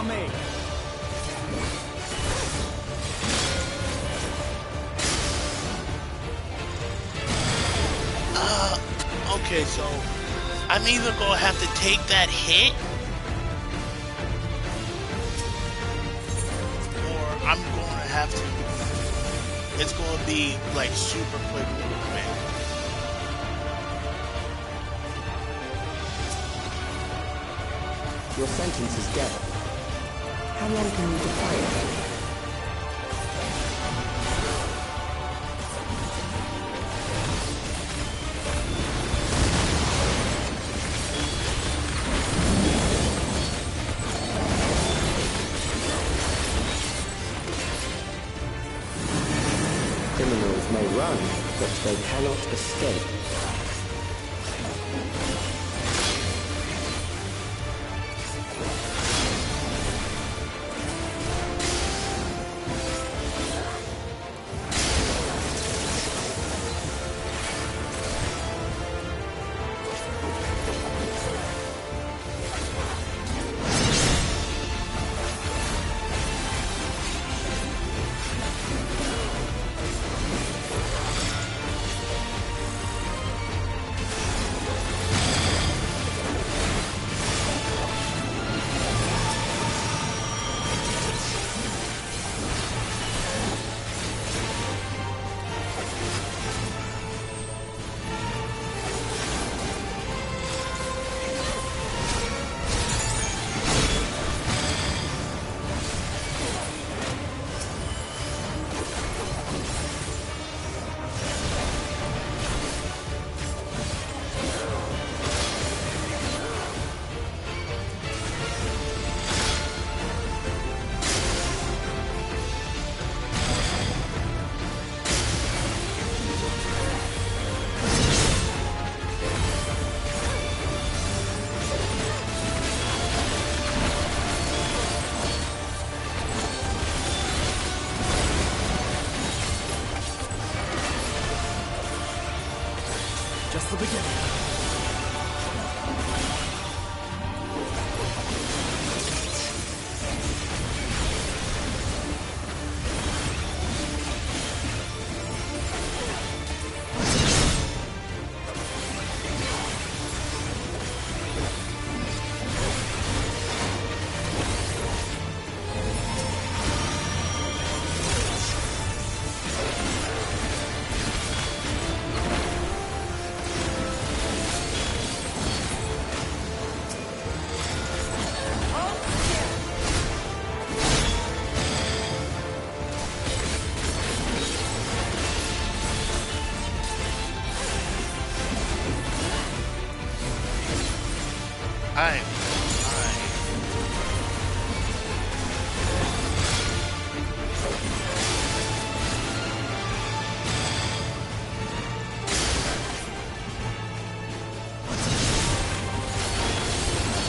me. Okay, so I'm either gonna have to take that hit, or I'm gonna have to. It's gonna be like super quick movement. Your sentence is death. How long can you defy it? Criminals may run, but they cannot escape. Just the beginning. I'm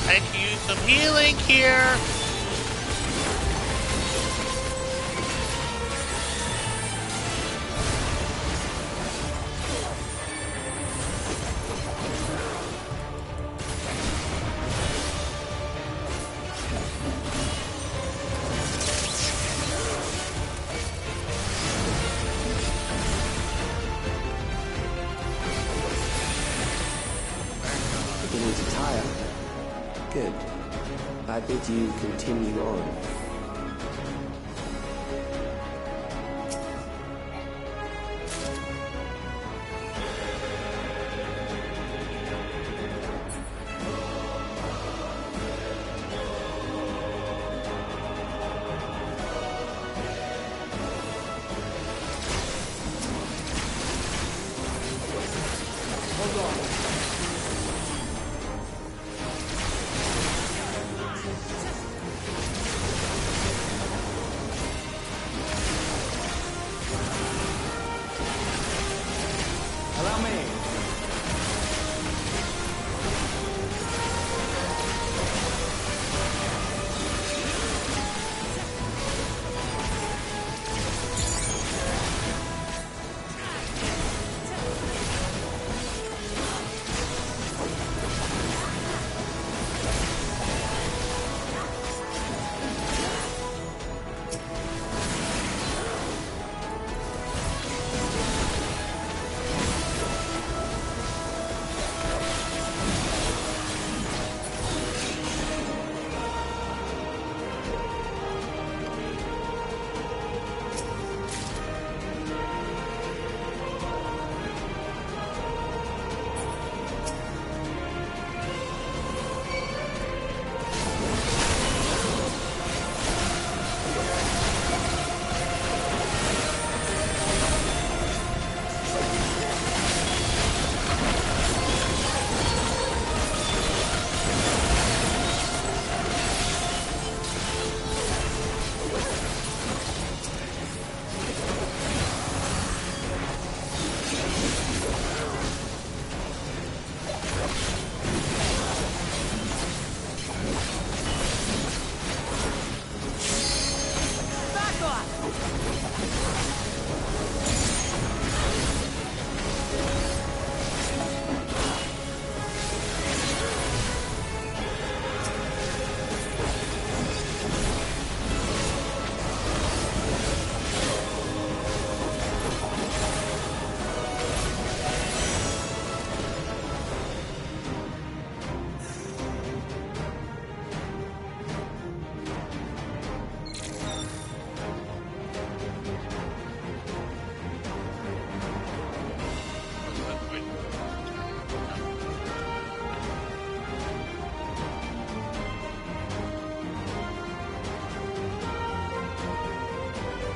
I can use some healing here. Beginning to tire. Good. I bid you continue on. Allow me.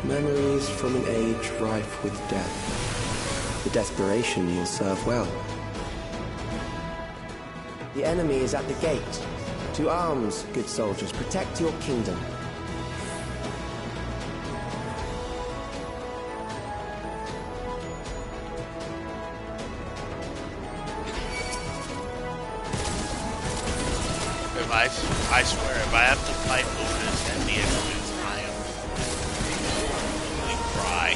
Memories from an age rife with death. The desperation will serve well. The enemy is at the gate. To arms, good soldiers, protect your kingdom. I swear, if I have to fight Lotus and the enemies, I am going to cry.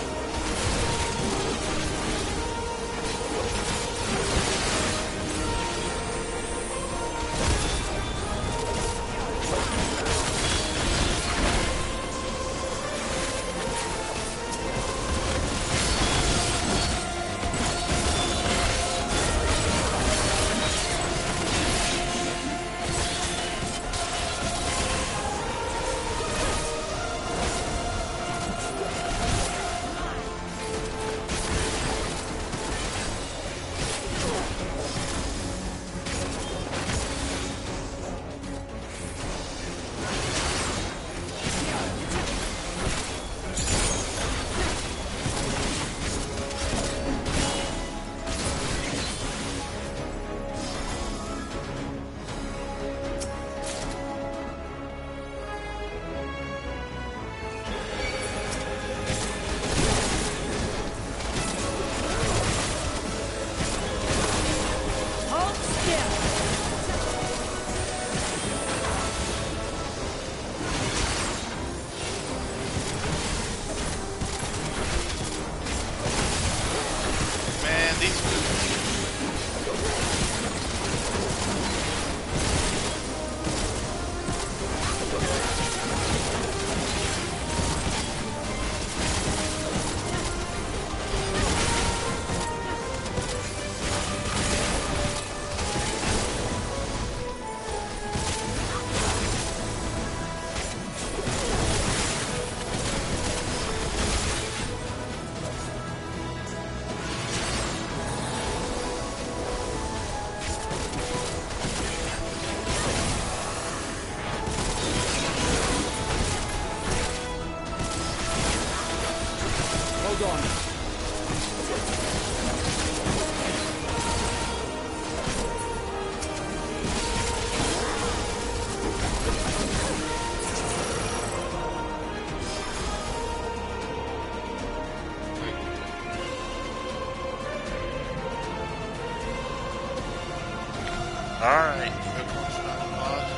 Alright, here comes another boss.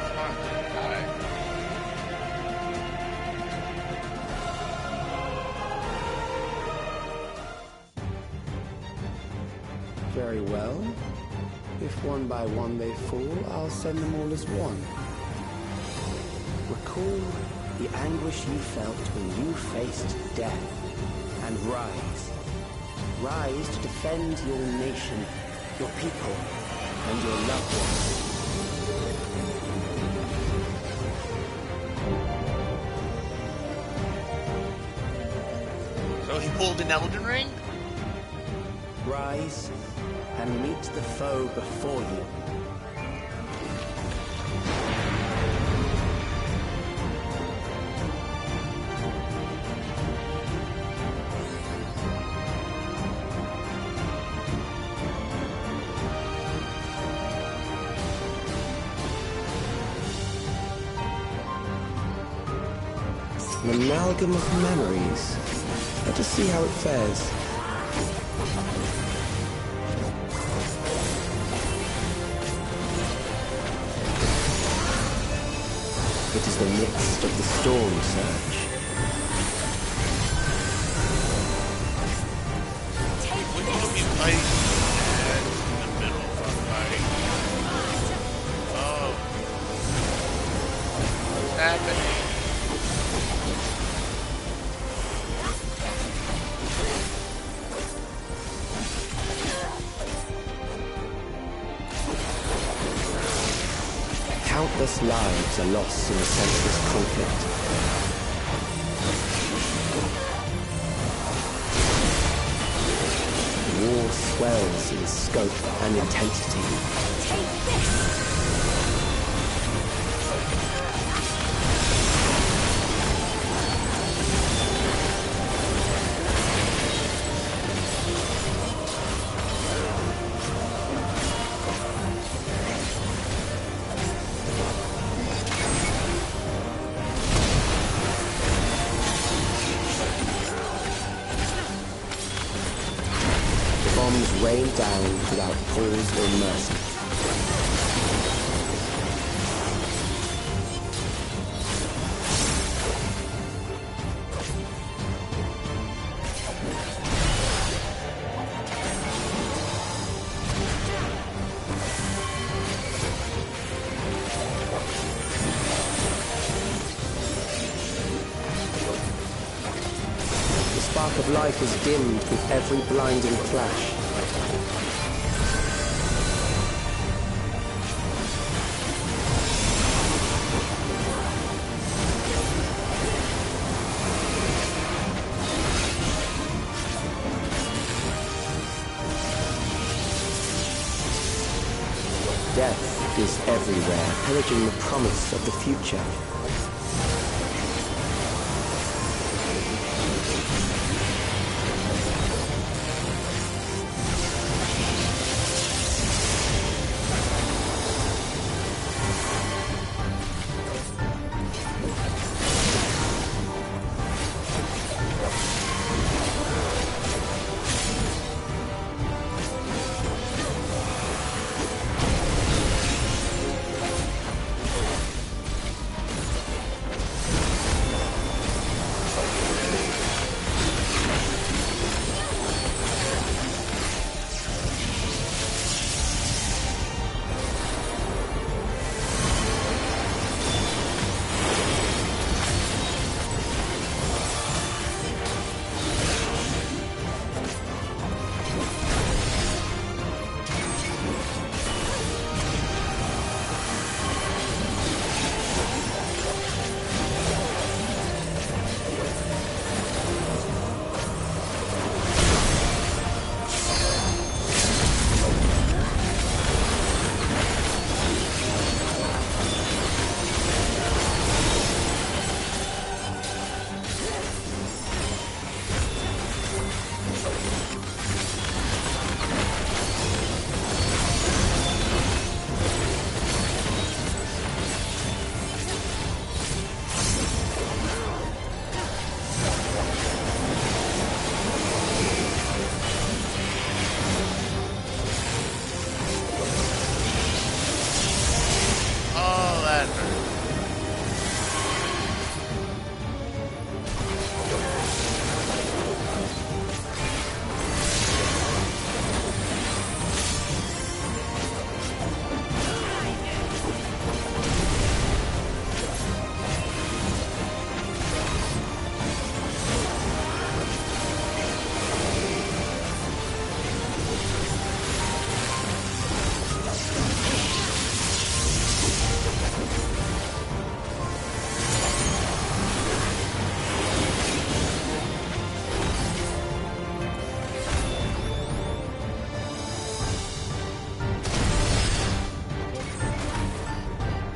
Come on, die. Very well. If one by one they fall, I'll send them all as one. Recall the anguish you felt when you faced death, and rise. Rise to defend your nation, your people, and your loved ones. So he pulled an Elden Ring? Rise and meet the foe before you. An amalgam of memories. Let us see how it fares. It is the midst of the storm surge. Would you be fighting in the middle of a fight? Oh. What's happening? Countless lives are lost in a senseless conflict. War swells in scope and intensity. Take this! rained down without pause or mercy. The spark of life was dimmed with every blinding flash. Death is everywhere, pillaging the promise of the future.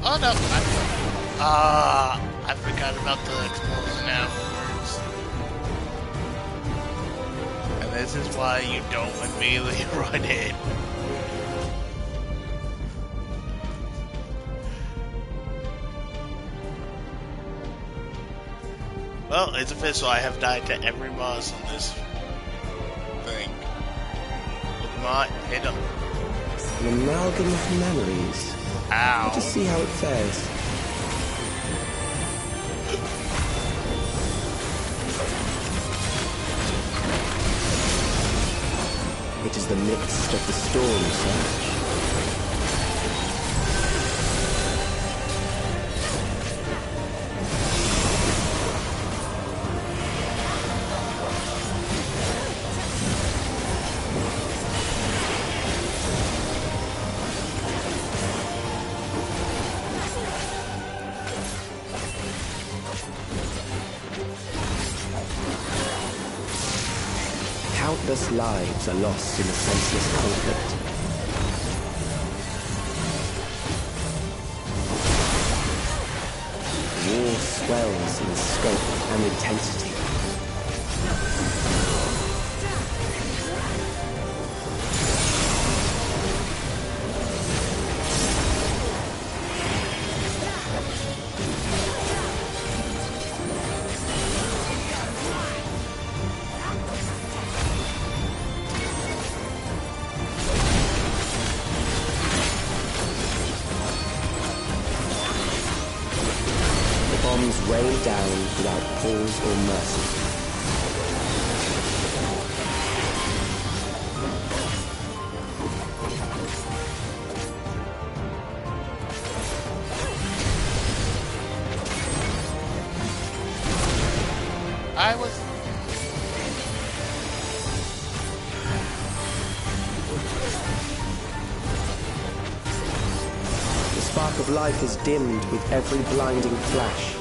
Oh no! I forgot about the explosion afterwards. And this is why you don't immediately run in. Well, it's official. I have died to every boss on this thing. Pokemon, hit him. An amalgam of memories. Ow. Let us see how it fares. It is the midst of the storm, sir. Countless lives are lost in a senseless conflict. War swells in scope and intensity. rained down without pause or mercy. I was... The spark of life is dimmed with every blinding flash.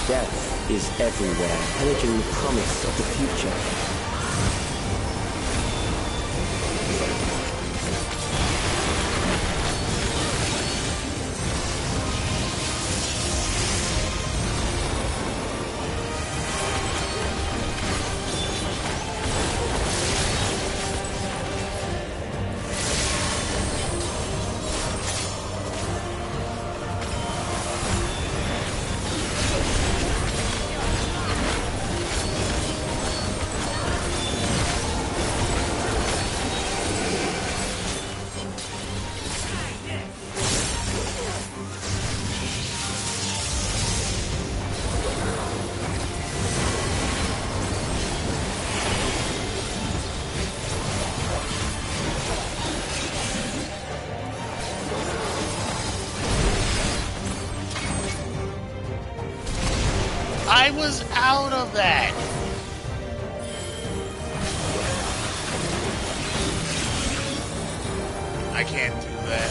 Death is everywhere, pillaging the promise of the future. I was out of that. I can't do that.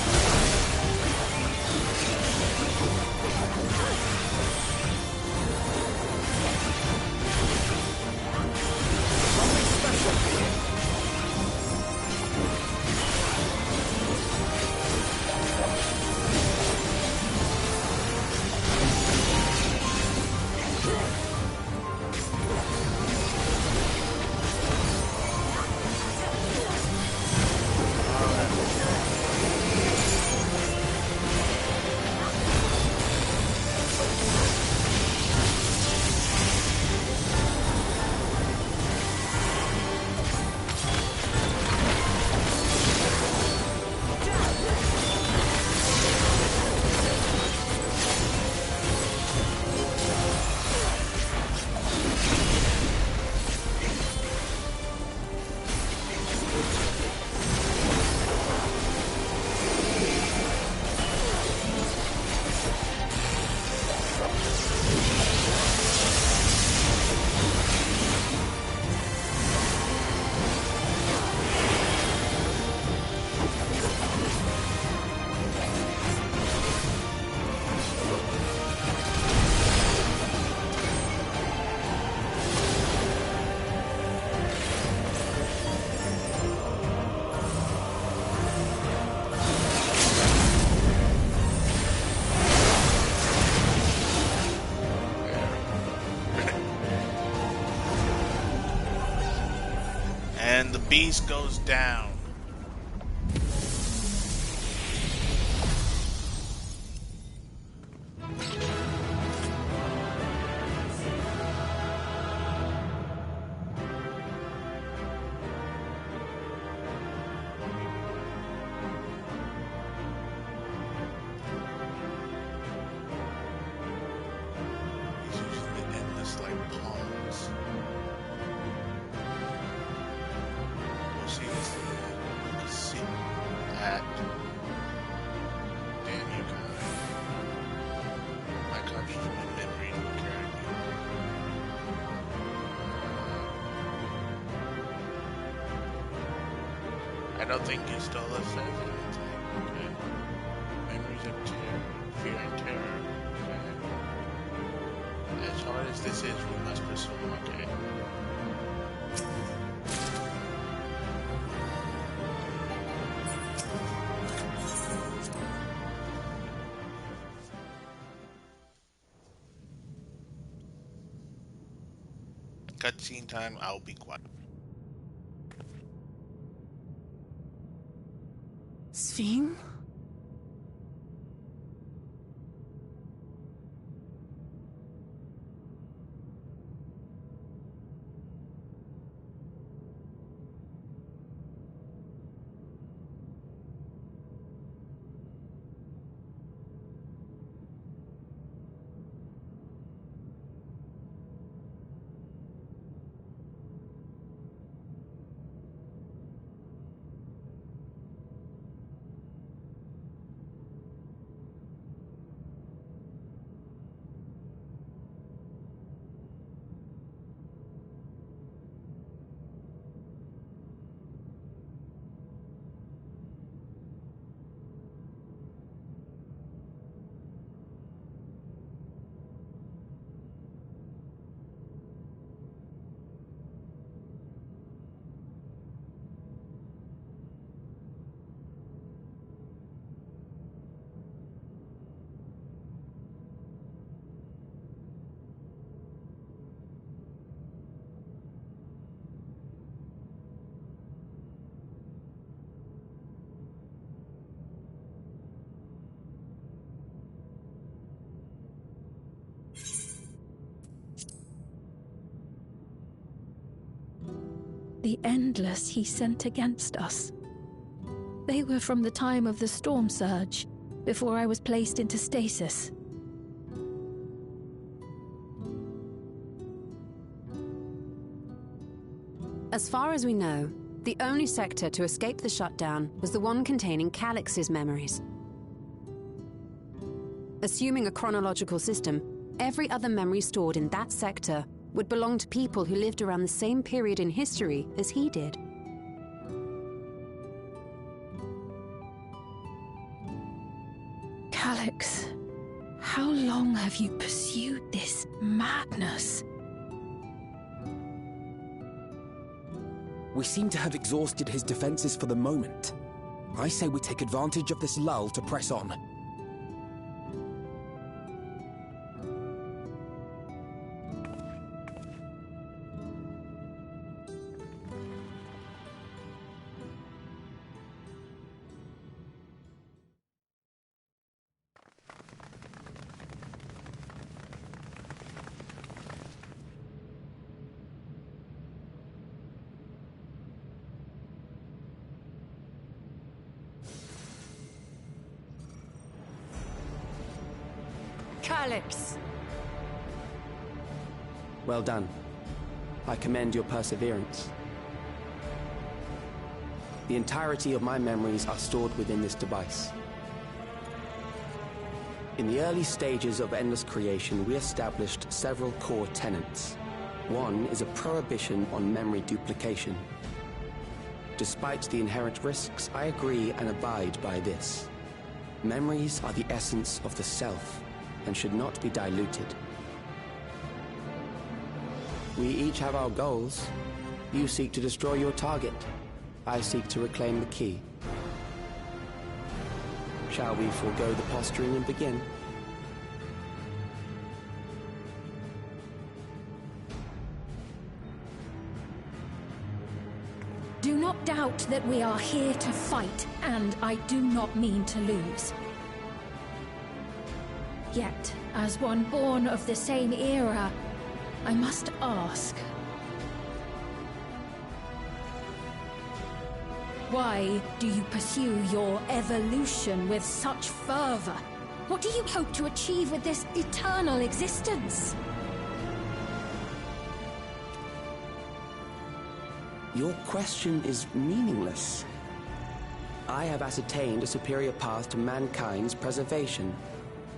And the beast goes down. He's using the endless like pawns. See at damn you guys. My country's my memory will carry me. I don't think Yustola says anything. Okay. Memories of terror, fear and terror. Okay. As hard as this is, we must pursue. Okay. Cutscene time, I'll be quiet. Sphene? The Endless he sent against us. They were from the time of the Storm Surge, before I was placed into stasis. As far as we know, the only sector to escape the shutdown was the one containing Calix's memories. Assuming a chronological system, every other memory stored in that sector would belong to people who lived around the same period in history as he did. Calix, how long have you pursued this madness? We seem to have exhausted his defenses for the moment. I say we take advantage of this lull to press on. Calix! Well done. I commend your perseverance. The entirety of my memories are stored within this device. In the early stages of Endless creation, we established several core tenets. One is a prohibition on memory duplication. Despite the inherent risks, I agree and abide by this. Memories are the essence of the self, and should not be diluted. We each have our goals. You seek to destroy your target. I seek to reclaim the key. Shall we forego the posturing and begin? Do not doubt that we are here to fight, and I do not mean to lose. Yet, as one born of the same era, I must ask, why do you pursue your evolution with such fervor? What do you hope to achieve with this eternal existence? Your question is meaningless. I have ascertained a superior path to mankind's preservation,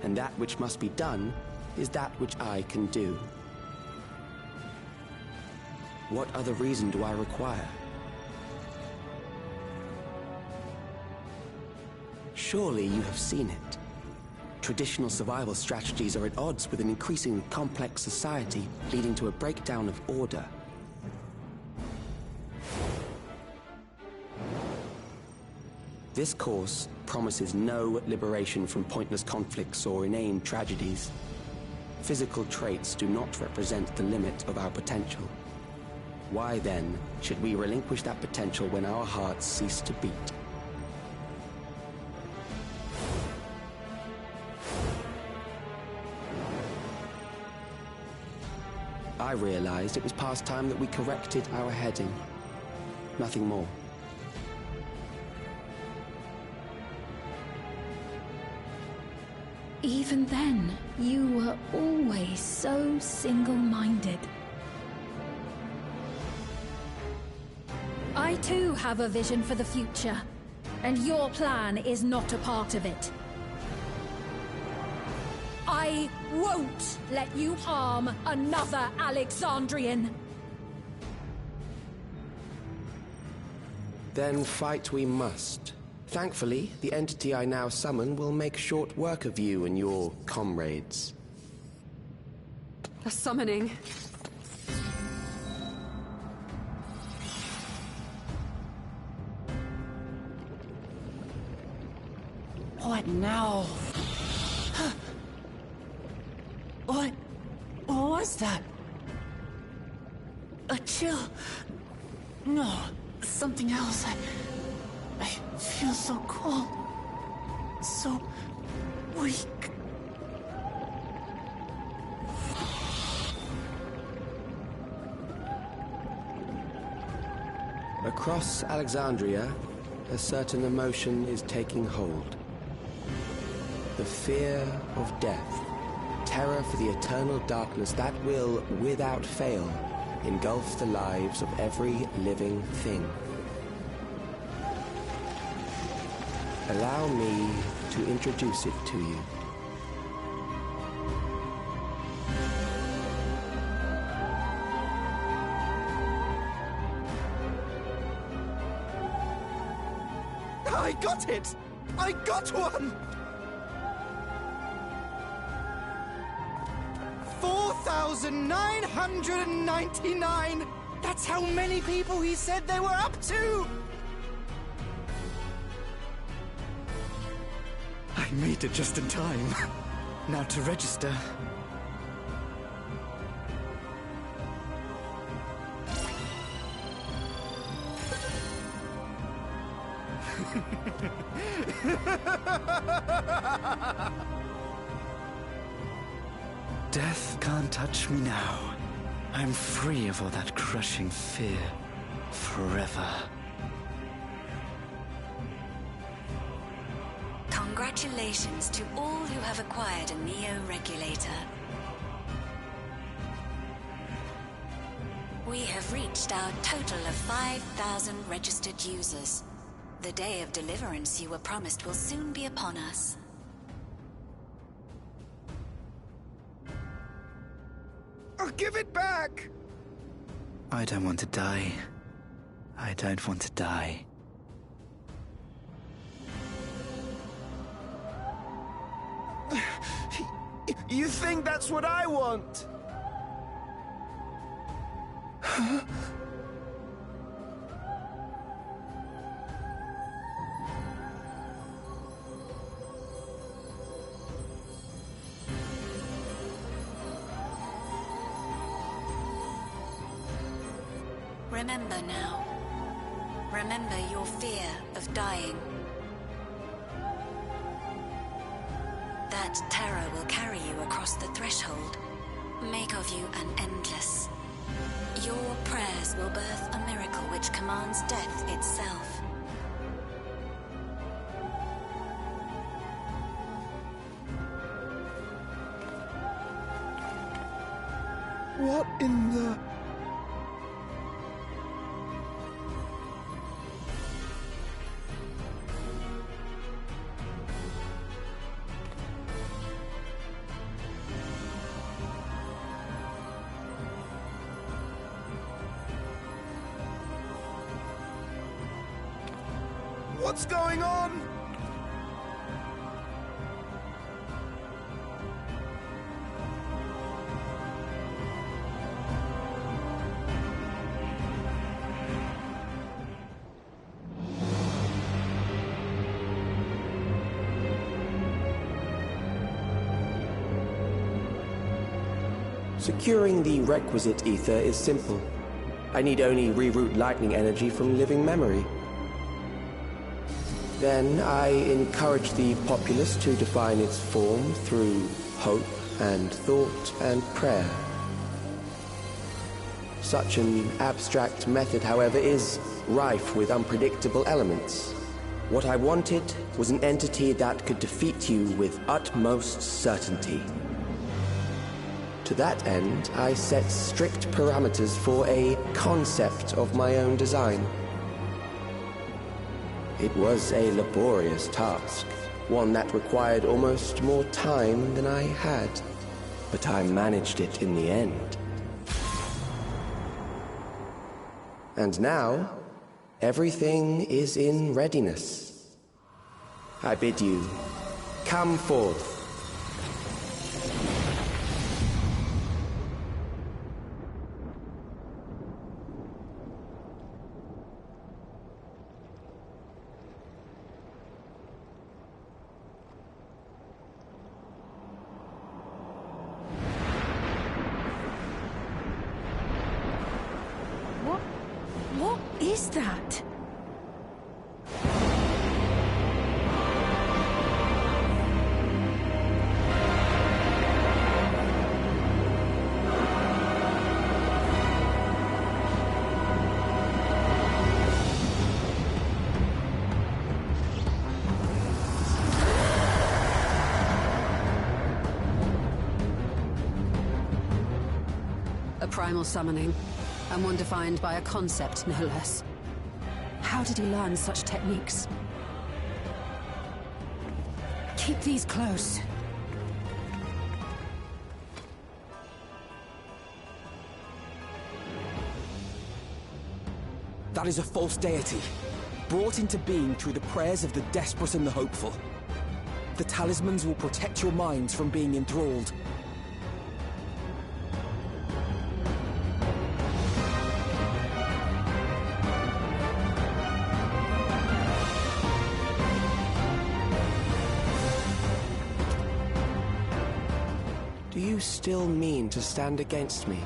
and that which must be done is that which I can do. What other reason do I require? Surely you have seen it. Traditional survival strategies are at odds with an increasingly complex society, leading to a breakdown of order. This course promises no liberation from pointless conflicts or inane tragedies. Physical traits do not represent the limit of our potential. Why then should we relinquish that potential when our hearts cease to beat? I realized it was past time that we corrected our heading. Nothing more. Even then, you were always so single-minded. I too have a vision for the future, and your plan is not a part of it. I won't let you harm another Alexandrian. Then fight we must. Thankfully, the entity I now summon will make short work of you and your comrades. A summoning. What now? What was that? A chill? No, something else. I feel so cold, so weak. Across Alexandria, a certain emotion is taking hold. The fear of death. Terror for the eternal darkness that will, without fail, engulf the lives of every living thing. Allow me to introduce it to you. I got it! I got one! 4,999! That's how many people he said they were up to! I made it just in time. Now to register. Death can't touch me now. I'm free of all that crushing fear. Forever. Congratulations to all who have acquired a Neo-Regulator. We have reached our total of 5,000 registered users. The day of deliverance you were promised will soon be upon us. Oh, give it back! I don't want to die. I don't want to die. You think that's what I want? Huh? Remember now. Remember your fear of dying. That terror will carry you across the threshold. Make of you an endless. Your prayers will birth a miracle which commands death itself. What in the... What's going on? Securing the requisite ether is simple. I need only reroute lightning energy from living memory. Then I encourage the populace to define its form through hope and thought and prayer. Such an abstract method, however, is rife with unpredictable elements. What I wanted was an entity that could defeat you with utmost certainty. To that end, I set strict parameters for a concept of my own design. It was a laborious task, one that required almost more time than I had, but I managed it in the end. And now, everything is in readiness. I bid you, come forth. What is that? primal summoning, and one defined by a concept, no less. How did he learn such techniques? Keep these close. That is a false deity, brought into being through the prayers of the desperate and the hopeful. The talismans will protect your minds from being enthralled. Do you still mean to stand against me?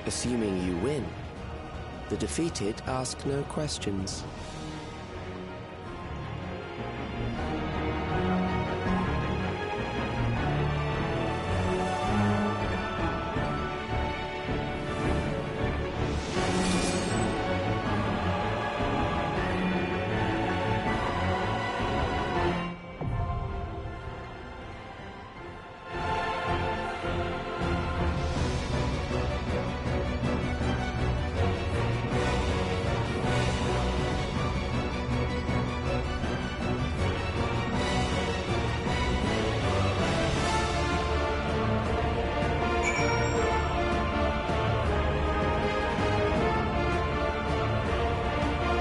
Assuming you win, the defeated ask no questions.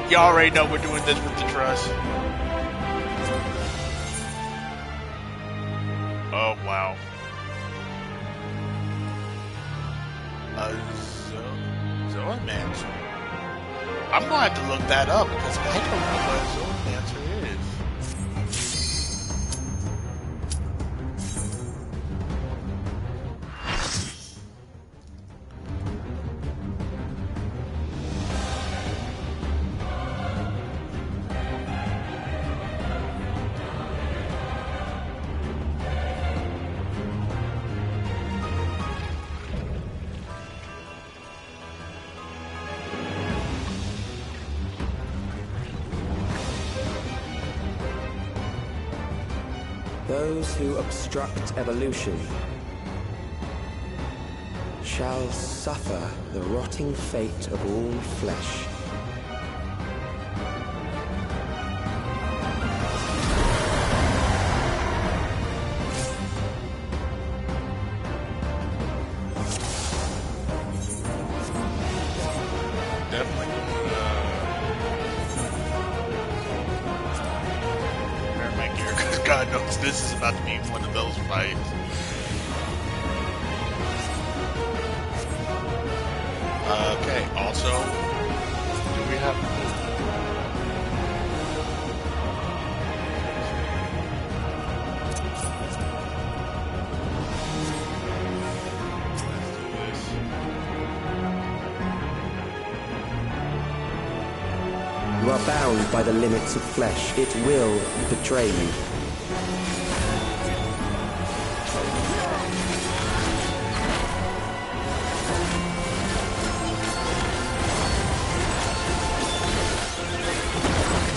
You already know we're doing this with the trust. Oh, wow. Zoromancer. I'm going to have to look that up because I don't know what Zoromancer is. Those who obstruct evolution shall suffer the rotting fate of all flesh. God knows this is about to be one of those fights. Okay, also, do we have... You are bound by the limits of flesh. It will betray you.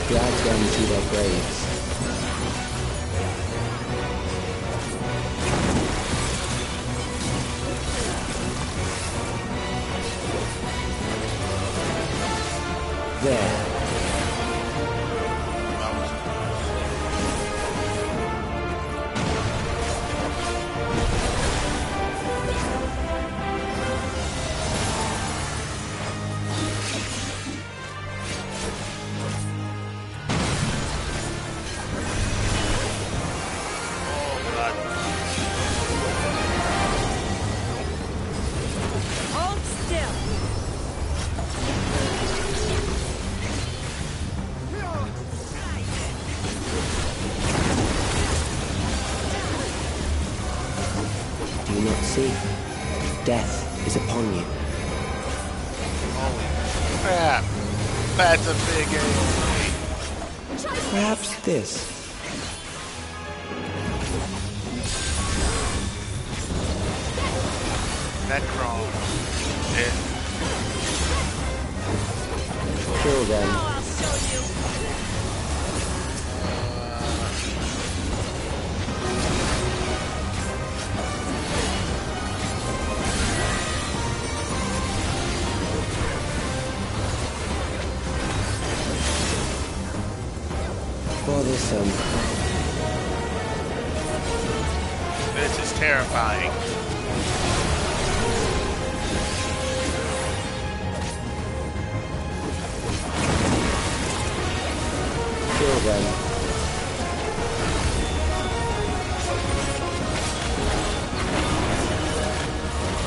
Drag them to their graves. There. Do you not see? Death is upon you. Holy crap. That's a big AoE. Perhaps this. Necron. Kill them. I'll show you. Bothersome. This is terrifying. Kill them.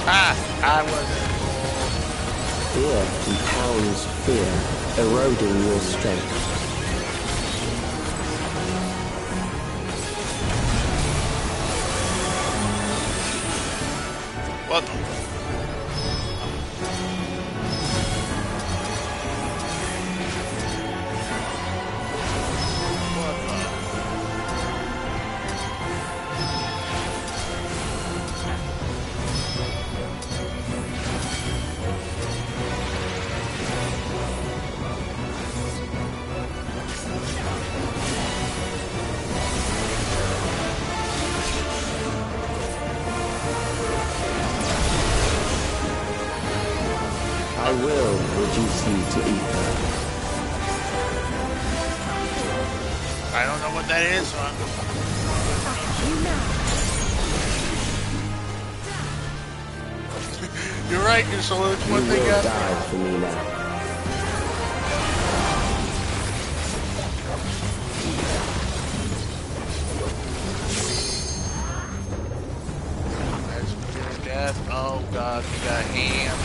Ah, I wasn't. Fear compounds fear, eroding your strength. What? I will reduce you to ether. I don't know what that is, huh? You're right, you're so it's one thing You will after. die for me now. Death. Oh god, we got hands.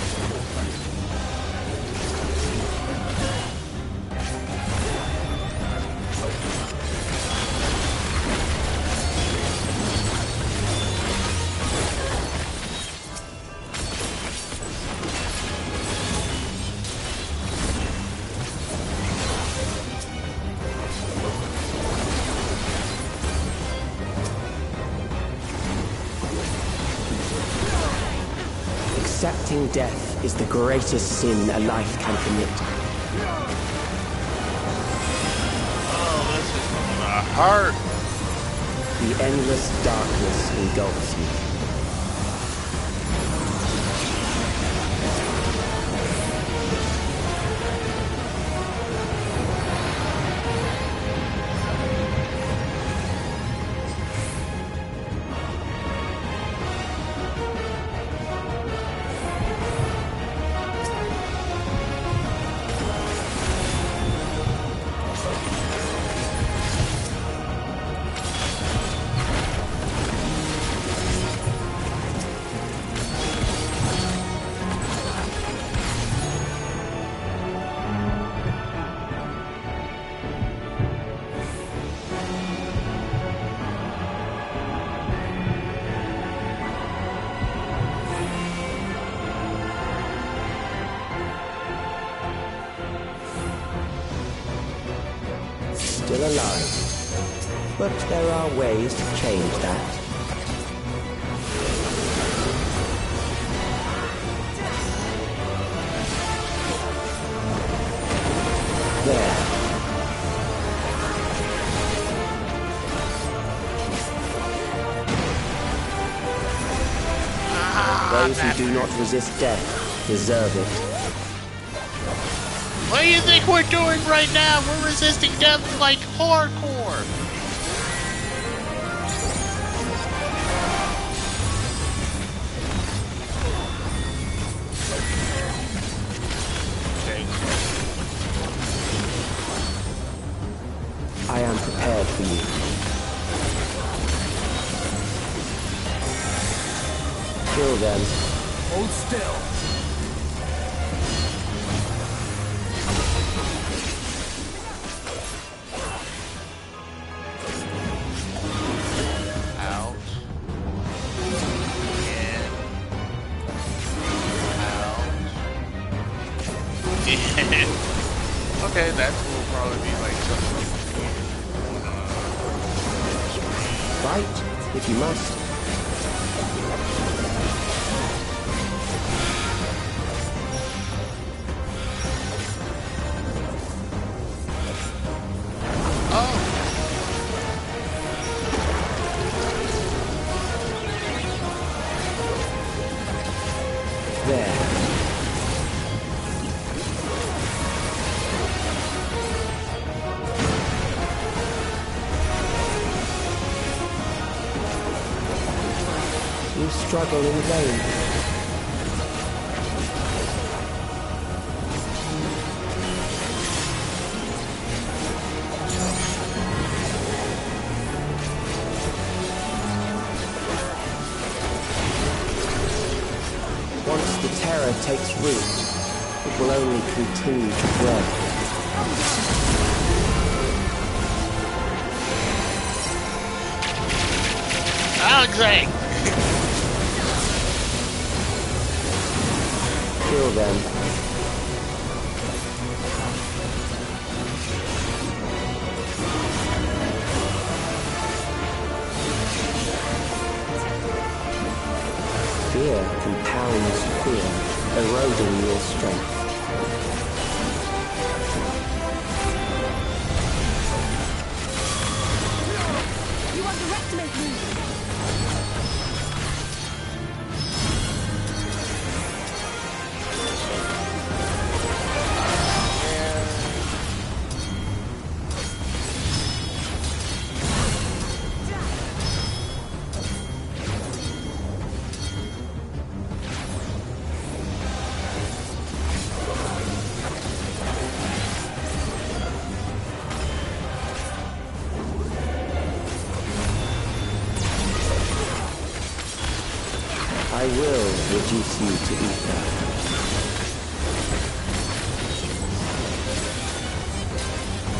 Accepting death is the greatest sin a life can commit. Oh, this is from the heart. The endless darkness engulfs you. Still alive. But there are ways to change that. There. Those who do not resist death deserve it. What do you think we're doing right now? We're resisting death like hardcore. Okay. I am prepared for you. Kill them. Hold still. Out. In. Out. In. Okay, that will probably be like something. Fight, if you must. There. You struggle in vain. Once the terror takes root, it will only continue to grow. Alexei! Kill them. Fear compounds fear, eroding your strength. You underestimate me! I will reduce you to ether.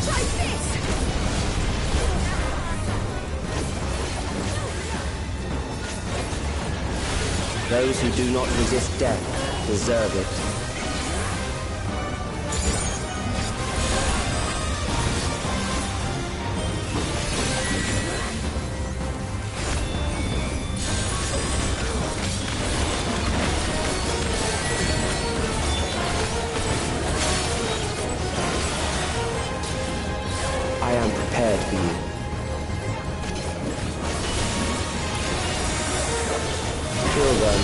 Try this! Those who do not resist death deserve it. I am prepared for you. Kill them.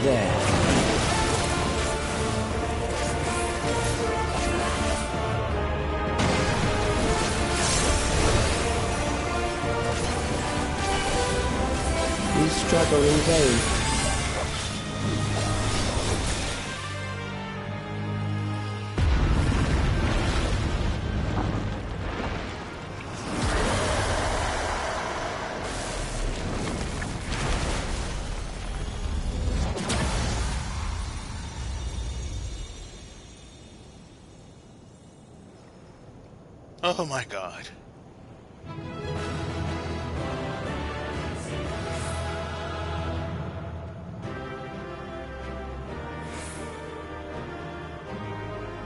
There. You struggle in vain. Oh my god.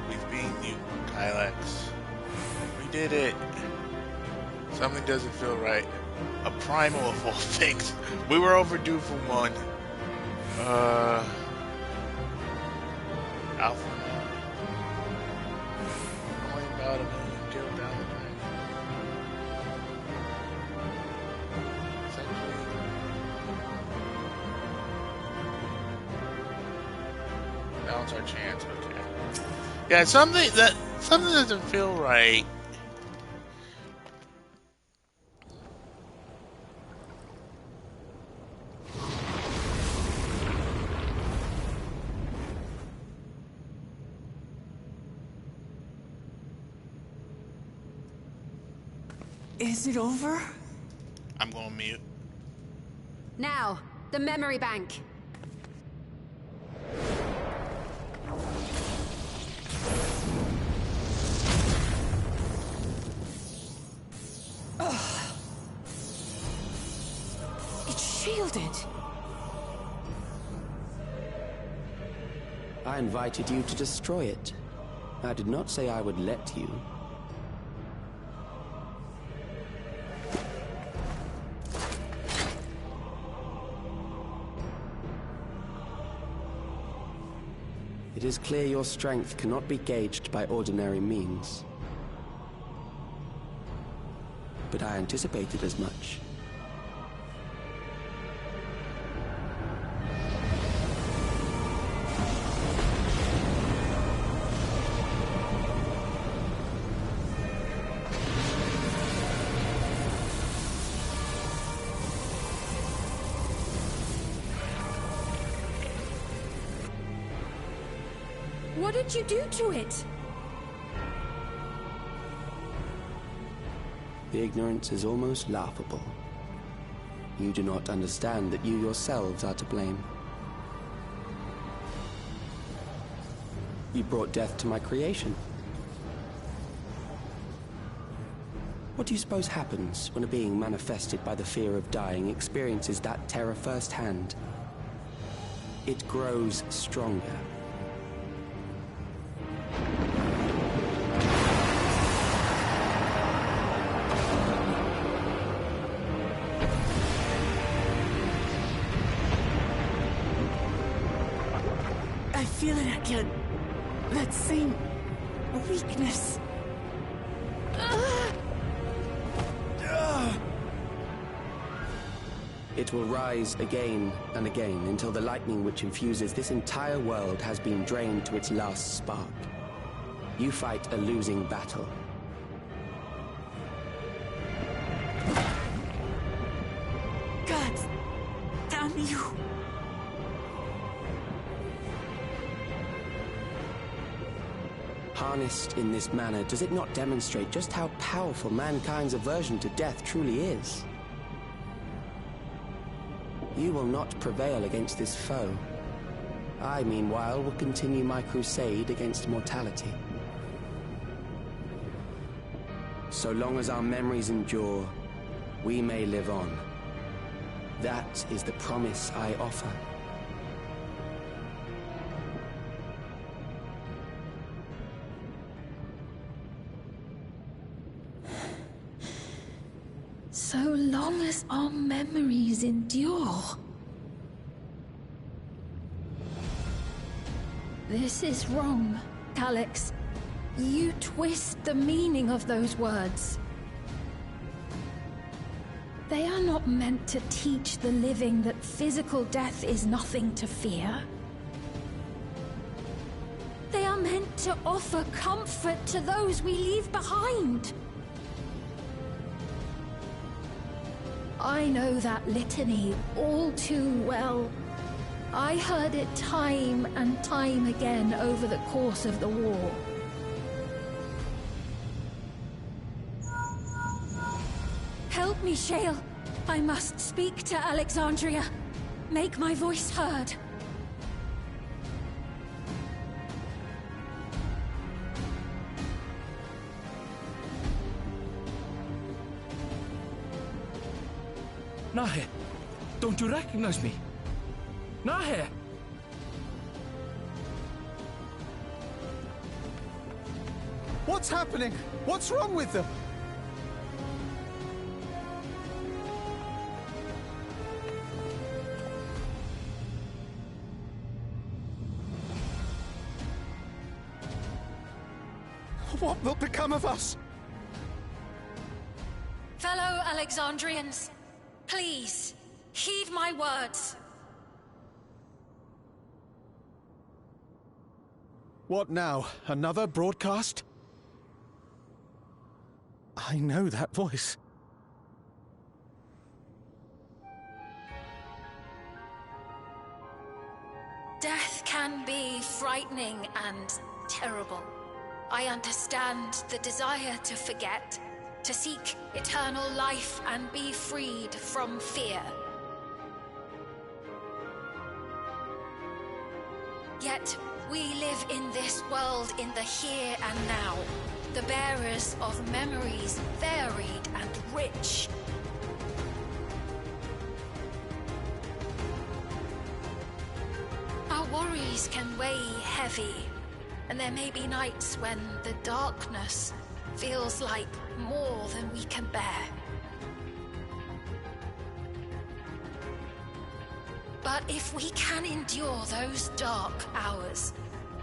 We've beaten you, Kylex. We did it. Something doesn't feel right. A primal of all things. We were overdue for one. Alpha. Only about a million killed down the drain. Now's our chance. Okay. Yeah, something doesn't feel right. Is it over? I'm going mute. Now, the memory bank. shielded. I invited you to destroy it. I did not say I would let you. It is clear your strength cannot be gauged by ordinary means. But I anticipated as much. What did you do to it? The ignorance is almost laughable. You do not understand that you yourselves are to blame. You brought death to my creation. What do you suppose happens when a being manifested by the fear of dying experiences that terror firsthand? It grows stronger. I feel it again. That same weakness. It will rise again and again until the lightning which infuses this entire world has been drained to its last spark. You fight a losing battle. God damn you. Harnessed in this manner, does it not demonstrate just how powerful mankind's aversion to death truly is? You will not prevail against this foe. I, meanwhile, will continue my crusade against mortality. So long as our memories endure, we may live on. That is the promise I offer. So long as our memories endure. This is wrong, Alex. You twist the meaning of those words. They are not meant to teach the living that physical death is nothing to fear. They are meant to offer comfort to those we leave behind. I know that litany all too well. I heard it time and time again over the course of the war. Help me, Shale. I must speak to Alexandria. Make my voice heard. Nahe, don't you recognize me? Nahe! What's happening? What's wrong with them? What will become of us? Fellow Alexandrians, please, heed my words. What now? Another broadcast? I know that voice. Death can be frightening and terrible. I understand the desire to forget, to seek eternal life and be freed from fear. Yet, we live in this world in the here and now, the bearers of memories varied and rich. memories can weigh heavy, and there may be nights when the darkness feels like more than we can bear. But if we can endure those dark hours,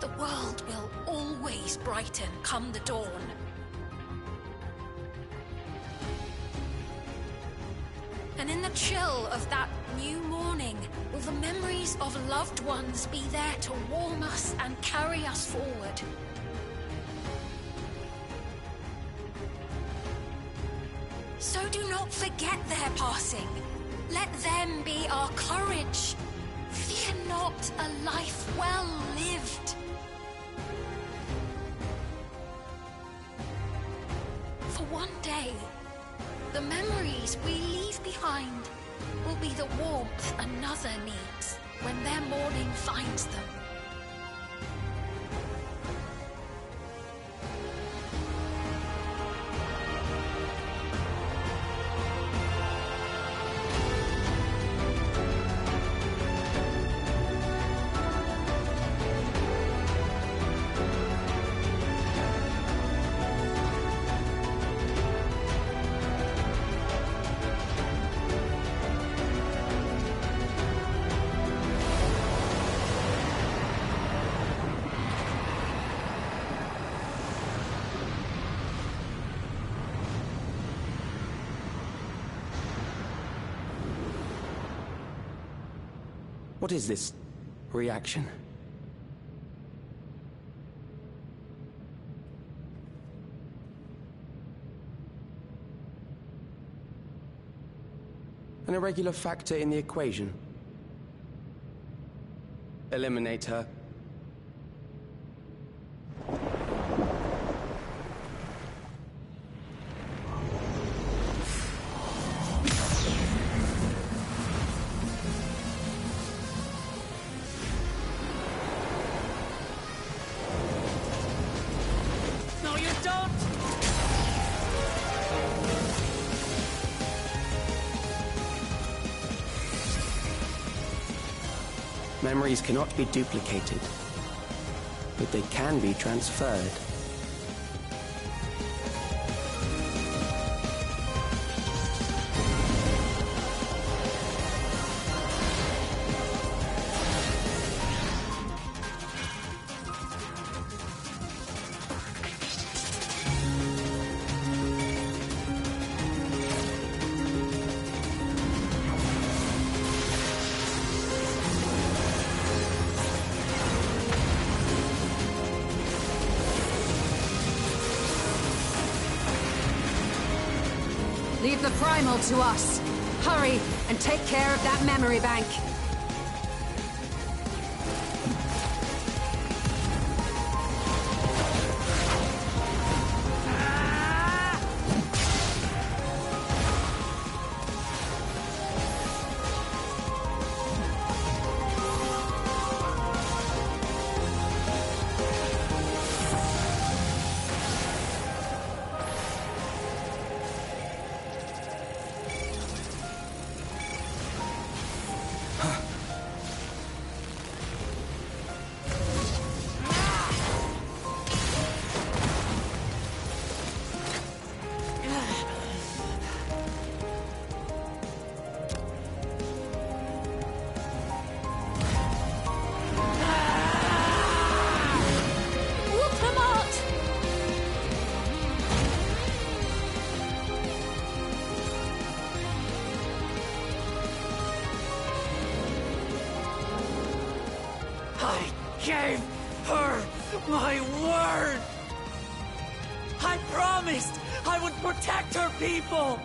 the world will always brighten come the dawn. And in the chill of that new morning, will the memories of loved ones be there to warm us and carry us forward? So do not forget their passing. Let them be our courage. Fear not a life well lived. For one day, the memories we leave behind will be the warmth another needs when their morning finds them. What is this reaction? An irregular factor in the equation. Eliminate her. Memories cannot be duplicated, but they can be transferred. Leave the primal to us. Hurry, and take care of that memory bank. Gave her my word! I promised I would protect her people!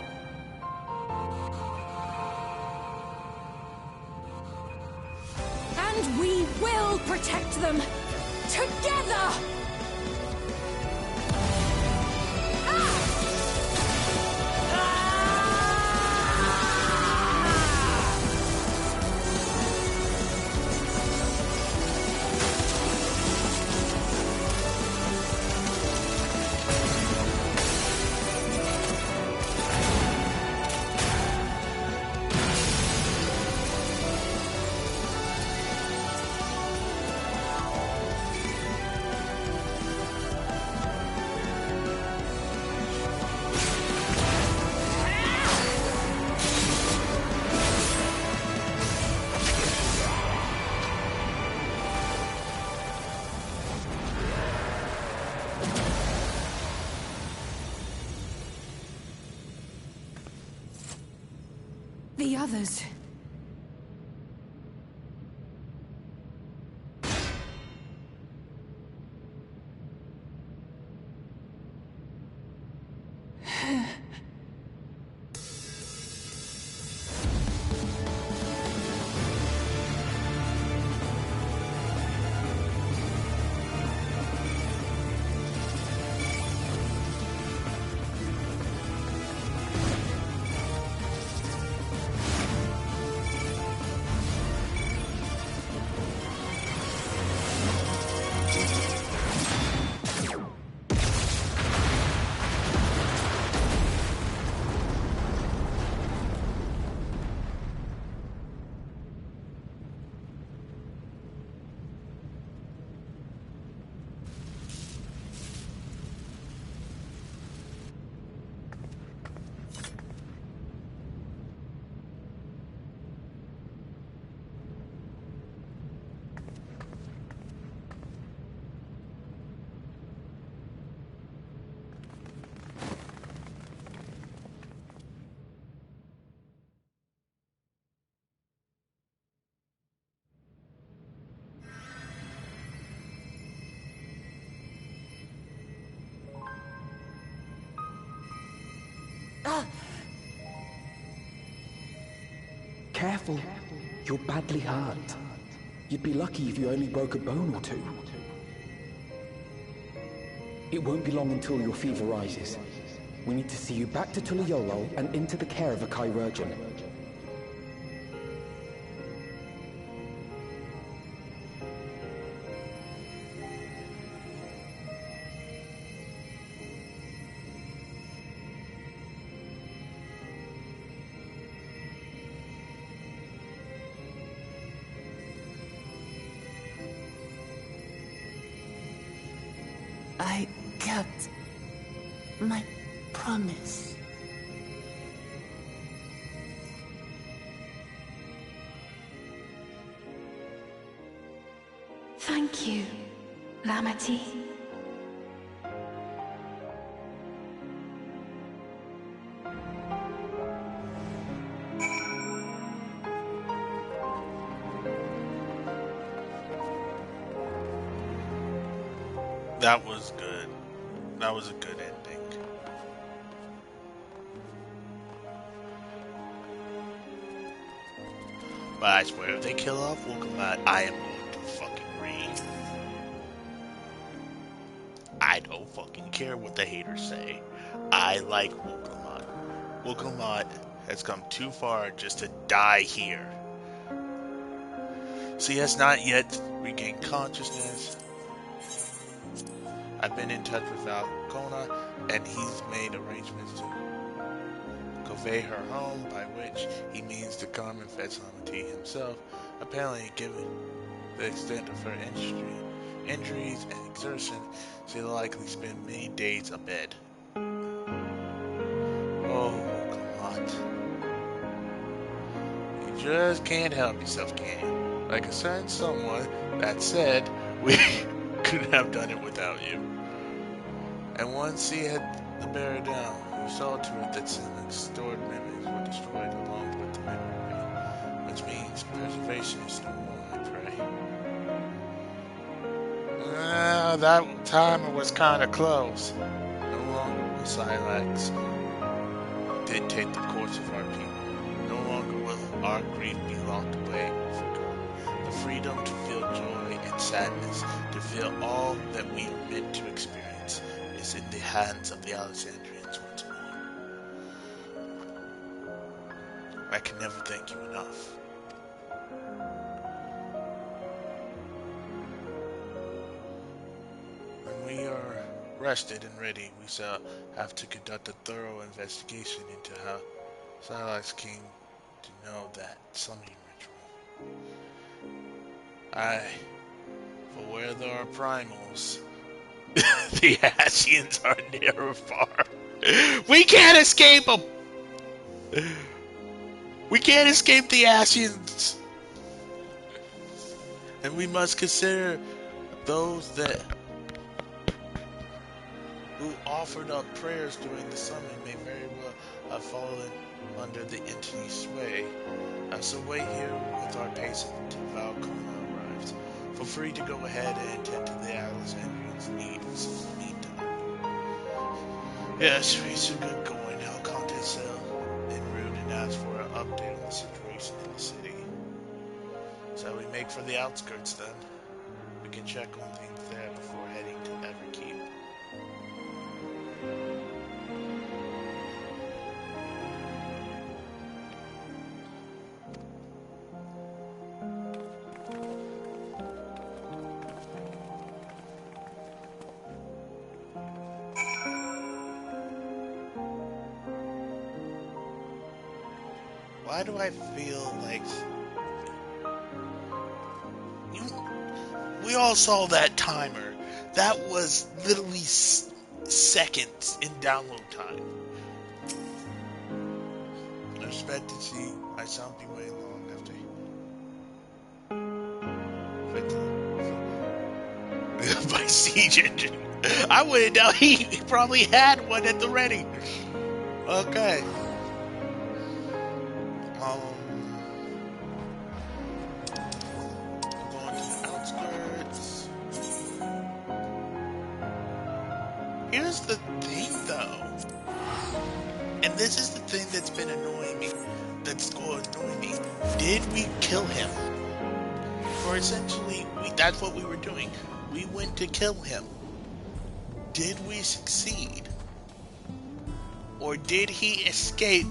And we will protect them! Together! the others? Careful. You're badly hurt. You'd be lucky if you only broke a bone or two. It won't be long until your fever rises. We need to see you back to Tuliyollal and into the care of a chirurgeon. I kept my promise. Thank you, Lamity. That was good. That was a good ending. But I swear, if they kill off Wolgamot, I am going to fucking rage. I don't fucking care what the haters say. I like Wolgamot. Wolgamot has come too far just to die here. So he has not yet regained consciousness. I've been in touch with Valcona, and he's made arrangements to convey her home, by which he means to come and fetch Lamity himself. Apparently, given the extent of her injuries and exertion, she'll likely spend many days abed. Oh, come on. You just can't help yourself, can you? Like a certain someone that said, we couldn't have done it without you. And once he had the bear down, you saw to it that some stored memories were destroyed along with the memory, which means preservation is no more, I pray. That time was kind of close. No longer will Silax dictate the course of our people. No longer will our grief be locked away and forgotten. The freedom to feel joy and sadness, to feel all that we are meant to experience, is in the hands of the Alexandrians once more. I can never thank you enough. When we are rested and ready, we shall have to conduct a thorough investigation into how Silax came to know that summoning ritual. For where there are primals, the Ascians are near or far. We can't escape them! We can't escape the Ascians! And we must consider those that who offered up prayers during the summon may very well have fallen under the entity's sway. As the way here with our patient, Valcona, arrives, feel free to go ahead and attend to the Alexandrian's needs in the meantime. Yes, we should get going. I'll contact Cell en route and ask for an update on the situation in the city. So we make for the outskirts then. We can check on things there before heading to Everkeep. Why do I feel like... We all saw that timer. That was literally seconds in download time. I expect to see my sound be way long after. By Siege Engine. I wouldn't doubt he probably had one at the ready. Okay. Here's the thing, though, and this is the thing that's been annoying me, that's going to annoy me. Did we kill him? Or essentially, that's what we were doing. We went to kill him. Did we succeed? Or did he escape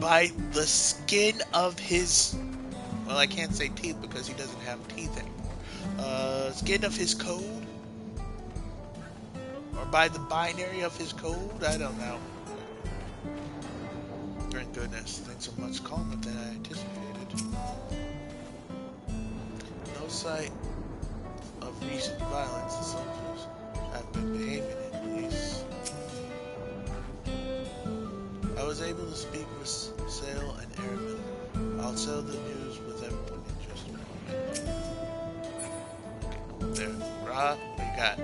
by the skin of his... Well, I can't say teeth because he doesn't have teeth anymore. Skin of his code? Or by the binary of his code? I don't know. Thank goodness, things are much calmer than I anticipated. No sight of recent violence. The soldiers have been behaving at least. I was able to speak with Sale and Airman. I'll sell the news with everyone in just a moment. There, Ra, what you got?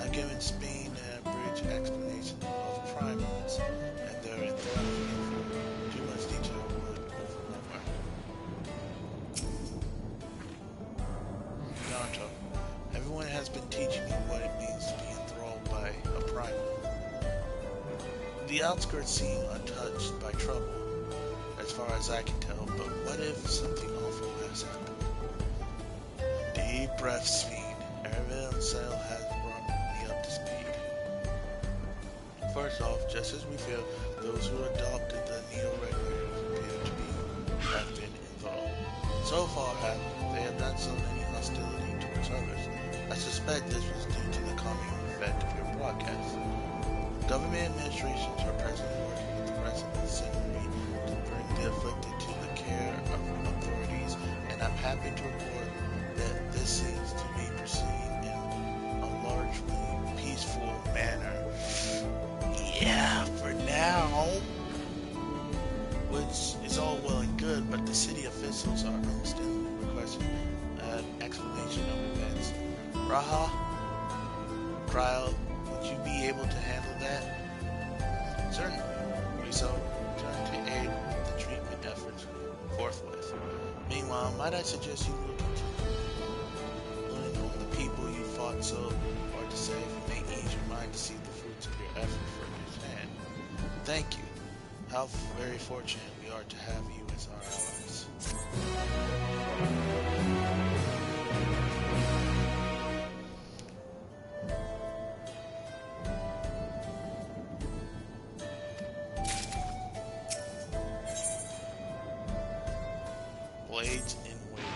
I've given Speen a bridge explanation of primates and their enthusiasm. Too much detail would overwhelm her. Yonto, everyone has been teaching me what it means to be enthralled by a primal. The outskirts seem untouched by trouble, as far as I can tell, but what if something awful has happened? Deep breath, Speen. Aravel and Sale has up to speed. First off, just as we feel, those who adopted the neo-regulators appear to have been enthralled. So far, they have not shown any hostility towards others. I suspect this was due to the calming effect of your broadcast. Government administrations are presently working with the rest of the citizenry to bring the afflicted to the care of authorities, and I'm happy to report that this seems to be proceeding in a largely peaceful manner. Yeah, for now. Which is all well and good, but the city officials are understandably requesting an explanation of events. Raha, Cryo, would you be able to handle that? Certainly. We shall turn to aid the treatment efforts forthwith. Meanwhile, might I suggest you look into learning on the people you fought so hard to save and may ease your mind to see the fruits of your effort firsthand. Thank you. How very fortunate we are to have you as our allies. Blades in waiting.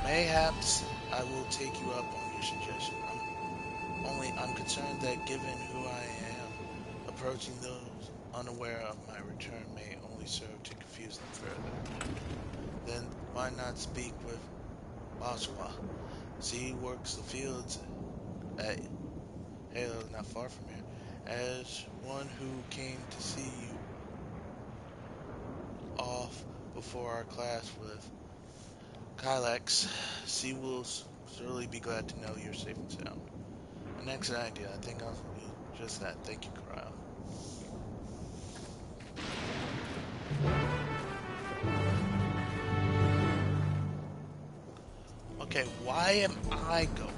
Mayhaps I will take you up on your suggestion. I'm concerned that given who I am, approaching those unaware of my return may only serve to confuse them further. Then why not speak with Oshawa? She works the fields at Halo, not far from here, as one who came to see you off before our class with Kylex. She will surely be glad to know you're safe and sound. An excellent idea. I think I'll do just that. Thank you, Cryo. Okay, why am I going?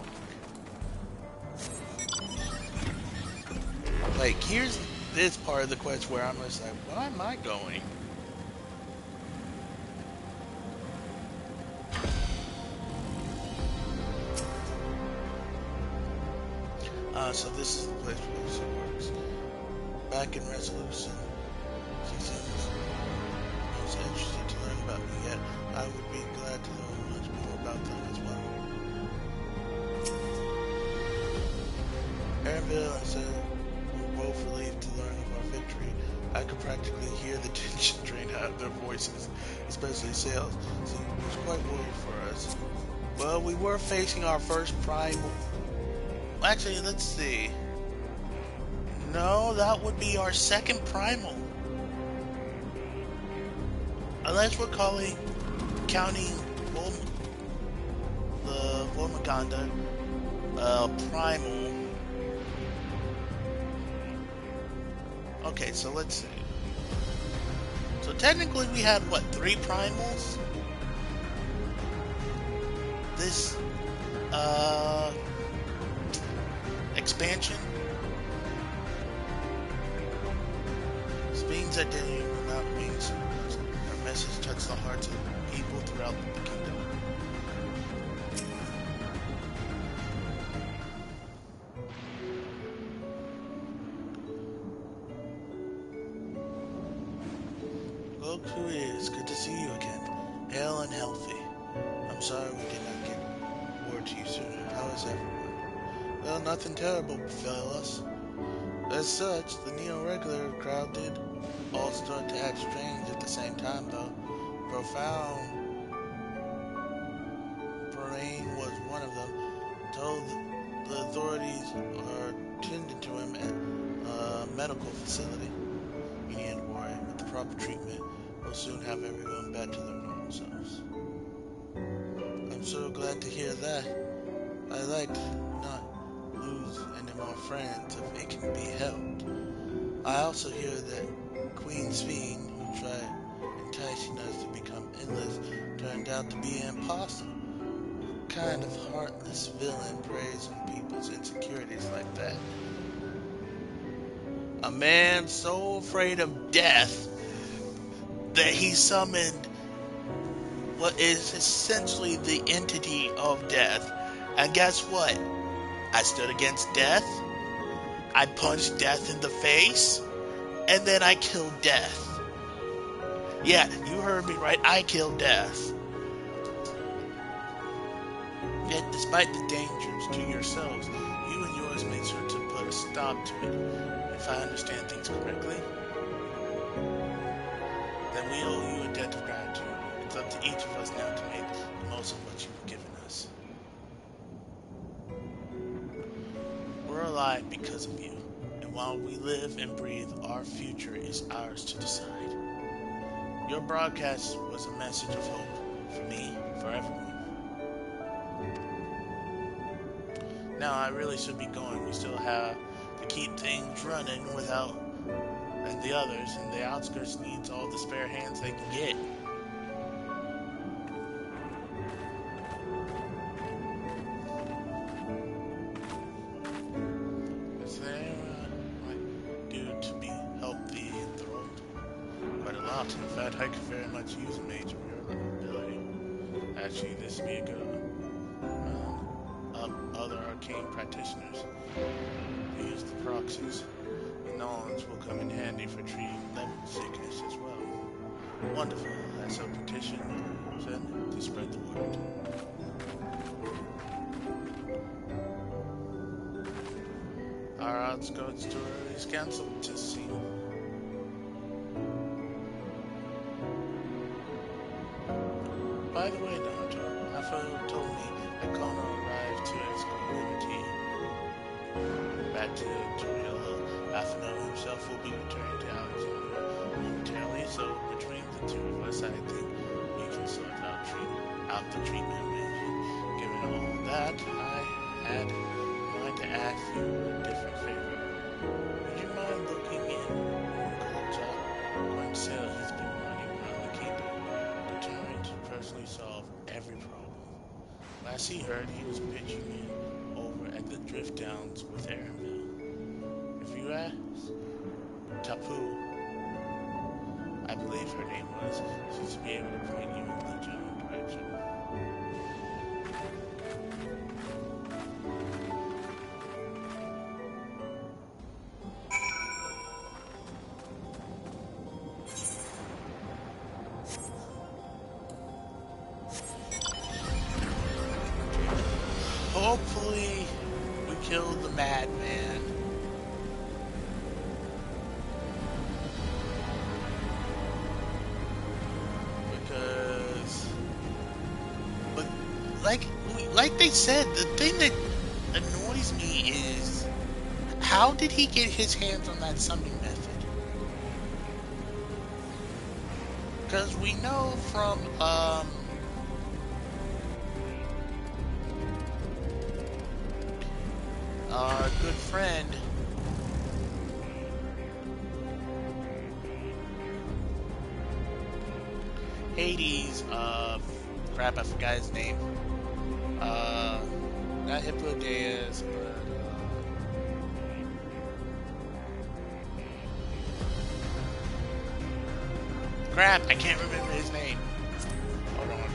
Like, here's this part of the quest where I'm just like, why am I going? So this is the place where this works. Back in Resolution, she seems most interested to learn about me, yet I would be glad to learn much more about them as well. Erenville and Seth were both relieved to learn of our victory. I could practically hear the tension drain out of their voices, especially Sales. He was quite worried for us. Well, we were facing our first primal. Actually, let's see. No, that would be our second primal. Unless we're counting the Vormaganda primal. Okay, so let's see. So technically we had, what, 3 primals? This, expansion? Speen's identity will not be surprised. Our message touched the hearts of people throughout the kingdom. Look who it is. Good to see you again. Hale and healthy. I'm sorry we did not get word to you sooner. How is everyone? Well, nothing terrible, fellas. As such, the neo-regular crowd did all start to act strange at the same time, though. Profound Brain was one of them. Told the authorities are tending to him at a medical facility. You needn't worry. With the proper treatment, we'll soon have everyone back to their normal selves. I'm so glad to hear that. I like not lose any more friends if it can be helped. I also hear that Queen Sphene, who tried enticing us to become endless, turned out to be an imposter. What kind of heartless villain preys on people's insecurities like that? A man so afraid of death that he summoned what is essentially the entity of death. And guess what? I stood against death, I punched death in the face, and then I killed death. Yeah, you heard me right, I killed death. Yet, despite the dangers to yourselves, you and yours made sure to put a stop to it. If I understand things correctly, then we owe you a debt of gratitude. It's up to each of us now to make the most of what you've given us. We're alive because of you, and while we live and breathe, our future is ours to decide. Your broadcast was a message of hope for me, for everyone. Now I really should be going. We still have to keep things running without and the others, and the outskirts needs all the spare hands they can get. Is there might do to be help the enthralled? Quite a lot. In fact, I could very much use a mage of your ability. Actually, this would be a good other arcane practitioners who use the proxies. Knowledge will come in handy for treating level sickness as well. Wonderful. That's a petition sent to spread the word. Our outskirts tour is cancelled to see. By the way, Naruto, Afo told me that Kono arrived to escort Liberty back to Toriello. Afino himself will be returning to Alexandria momentarily, so between the two of us, I think we can sort out the treatment arrangement. Given all that, I had my day. ask you a different favor. Would you mind looking in Kaluja? Gwen has been running around the kingdom, determined to personally solve every problem. Last he heard, he was pitching in over at the Drift Downs with Arenville. If you ask, Tapu, I believe her name was, she's to be able to point you in the general direction. Hopefully, we killed the madman. Because, but like they said, the thing that annoys me is how did he get his hands on that summoning method? Because we know from our good friend Hades, crap, I forgot his name. Not Hippodeus, but crap, I can't remember his name. Hold on.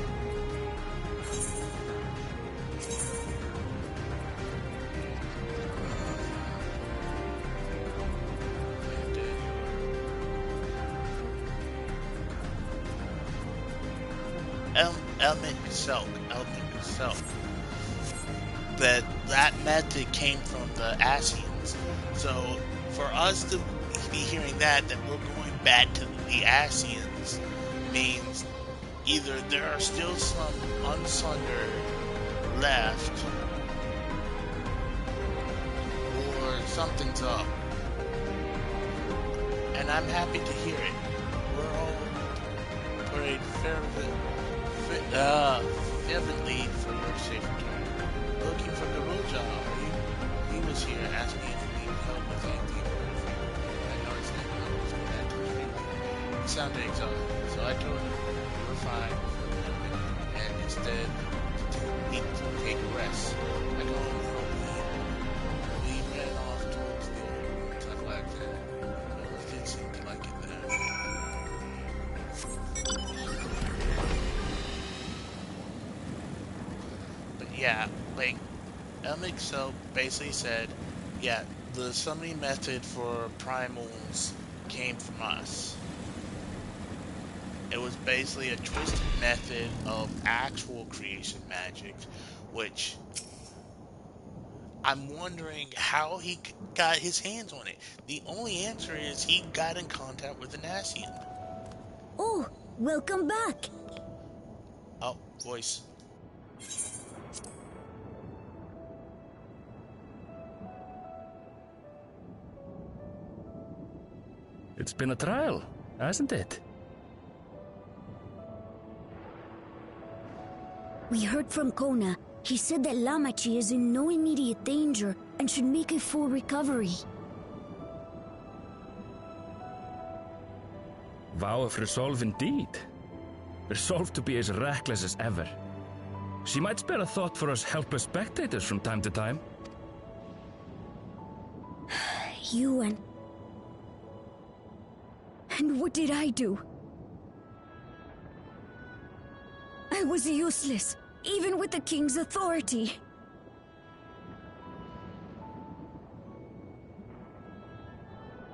Element itself. That method came from the Ascians. So for us to be hearing that we're going back to the Ascians means either there are still some Unsundered left or something's up. And I'm happy to hear it. We're all prayed fervently for your safe return. Looking for Garuja, he was here and asked me if we need help with anything. I noticed that he was back to the treatment. He sounded exhausted, so I told him we were fine for the moment, and instead he take a rest. I go home and we ran off towards the old room and stuff like that. It didn't seem to like it there. Yeah, like, MXO basically said, yeah, the summoning method for primals came from us. It was basically a twisted method of actual creation magic, which I'm wondering how he got his hands on it. The only answer is he got in contact with an Ascian. Oh, welcome back. Oh, voice. It's been a trial, hasn't it? We heard from Kona. He said that Lamachi is in no immediate danger and should make a full recovery. Vow of resolve indeed. Resolved to be as reckless as ever. She might spare a thought for us helpless spectators from time to time. You and what did I do? I was useless, even with the king's authority.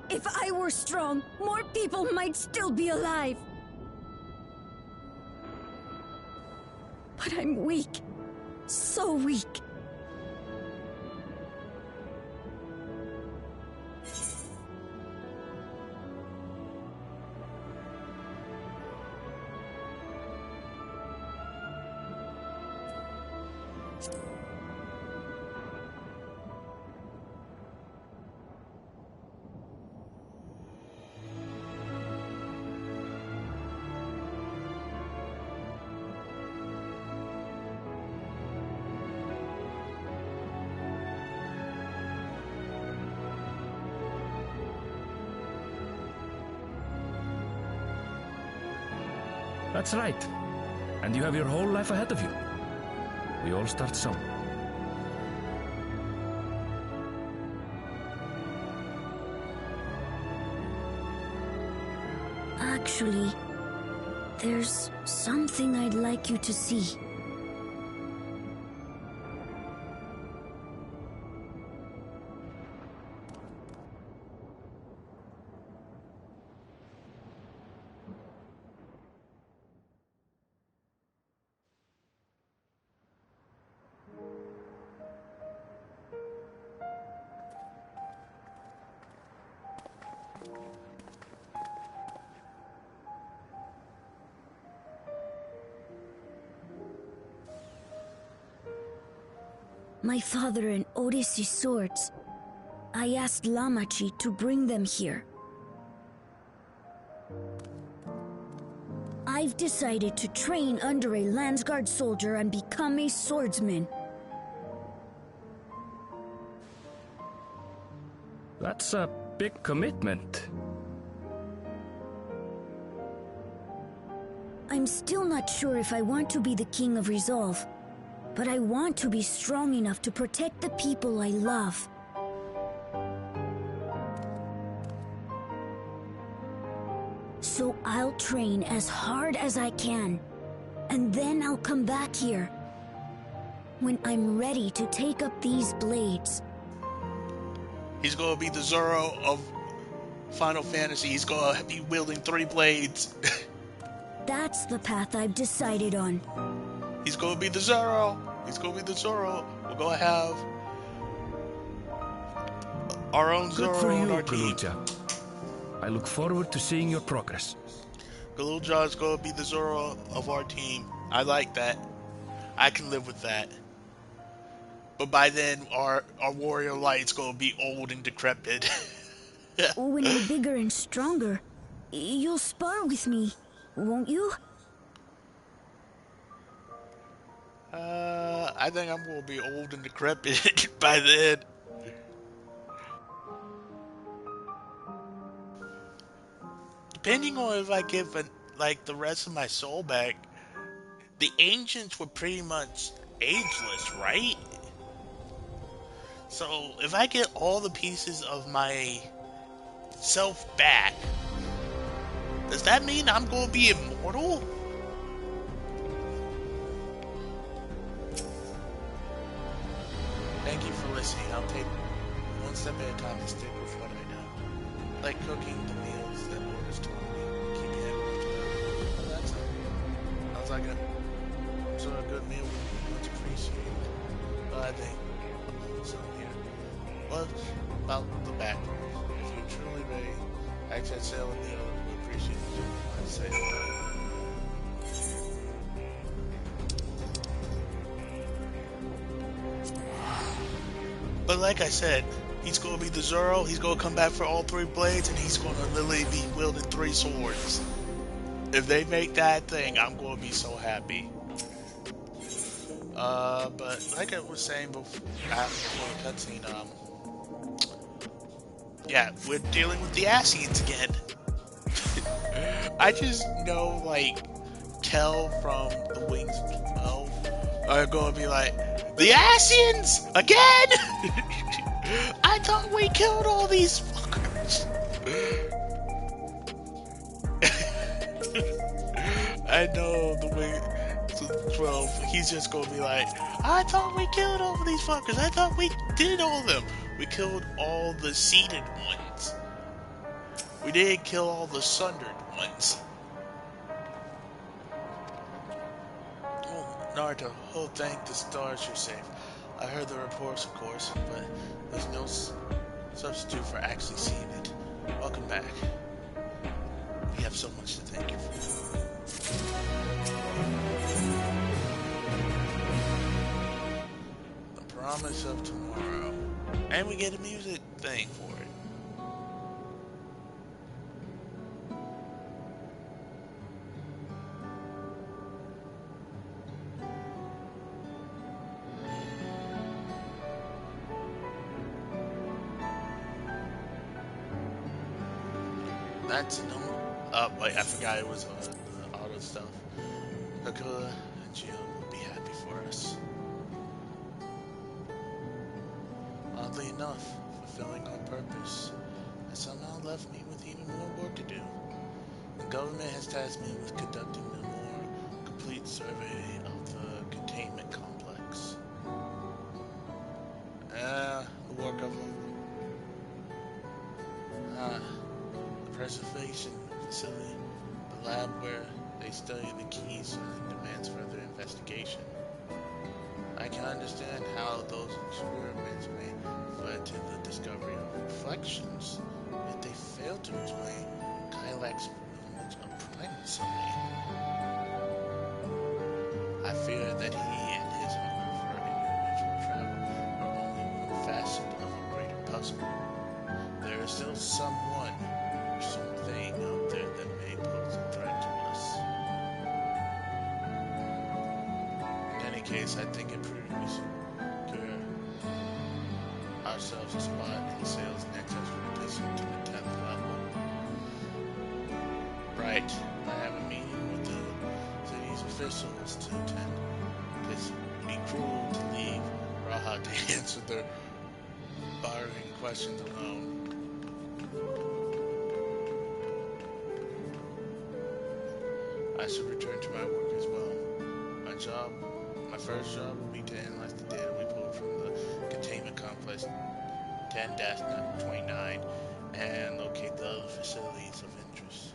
If I were strong, more people might still be alive. But I'm weak. So weak. That's right. And you have your whole life ahead of you. We all start somewhere. Actually, there's something I'd like you to see. My father and Odyssey's swords. I asked Lamachi to bring them here. I've decided to train under a Landsguard soldier and become a swordsman. That's a big commitment. I'm still not sure if I want to be the King of Resolve, but I want to be strong enough to protect the people I love. So I'll train as hard as I can, and then I'll come back here when I'm ready to take up these blades. He's gonna be the Zoro of Final Fantasy. He's gonna be wielding 3 blades. That's the path I've decided on. He's gonna be the Zoro. He's gonna be the Zoro. We're gonna have our own Zoro on our team. I look forward to seeing your progress. Galuja is gonna be the Zoro of our team. I like that. I can live with that. But by then, our warrior light's gonna be old and decrepit. When you're bigger and stronger, you'll spar with me, won't you? I think I'm gonna be old and decrepit by then. Depending on if I give like the rest of my soul back, the ancients were pretty much ageless, right? So if I get all the pieces of my self back, does that mean I'm gonna be immortal? Thank you for listening. I'll take one step at a time and stick with what I know. Like cooking the meals that orders told me, keeping everyone together. Oh, that's alright. Sounds like a sort of good meal would be much appreciated. But I think so here. What about the back part? If you're truly ready, access sale and the other would appreciate it. I'd say that. But like I said, he's going to be the Zoro, he's going to come back for all 3 blades, and he's going to literally be wielding 3 swords. If they make that thing, I'm going to be so happy. But like I was saying before the cutscene, yeah, we're dealing with the Ascians again. I just know, like, Kel from the Wings of 12 are going to be like, the Ascians! Again! I thought we killed all these fuckers. I know the Wings of 12, he's just going to be like, I thought we killed all of these fuckers. I thought we did all of them. We killed all the seeded ones. We didn't kill all the sundered ones. Naruto, oh thank the stars you're safe. I heard the reports, of course, but there's no substitute for actually seeing it. Welcome back. We have so much to thank you for. The promise of tomorrow. And we get a music thing for it. That's no. Oh wait, I forgot it was the auto stuff. Aquila and Jill will be happy for us. Oddly enough, fulfilling on purpose has somehow left me with even more work to do. The government has tasked me with conducting a more complete survey of the containment complex. The work of the preservation facility, the lab where they study the keys and demands further investigation. I can understand how those experiments may have led to the discovery of reflections, yet they failed to explain Kylak's knowledge of primacy. I fear that he and his hunger for interdimensional travel are only one facet of a greater puzzle. There is still someone or something out there that may pose a threat to us. In any case, I think it prudent we secure ourselves a spot in Sales Nexus replacement to the 10th level. Right, I have a meeting with the city's officials to attend. It would be cruel to leave Raha to answer their barring questions alone. I should return to my work as well. My first job will be to analyze the data we pulled from the containment complex 10-29 and locate the other facilities of interest.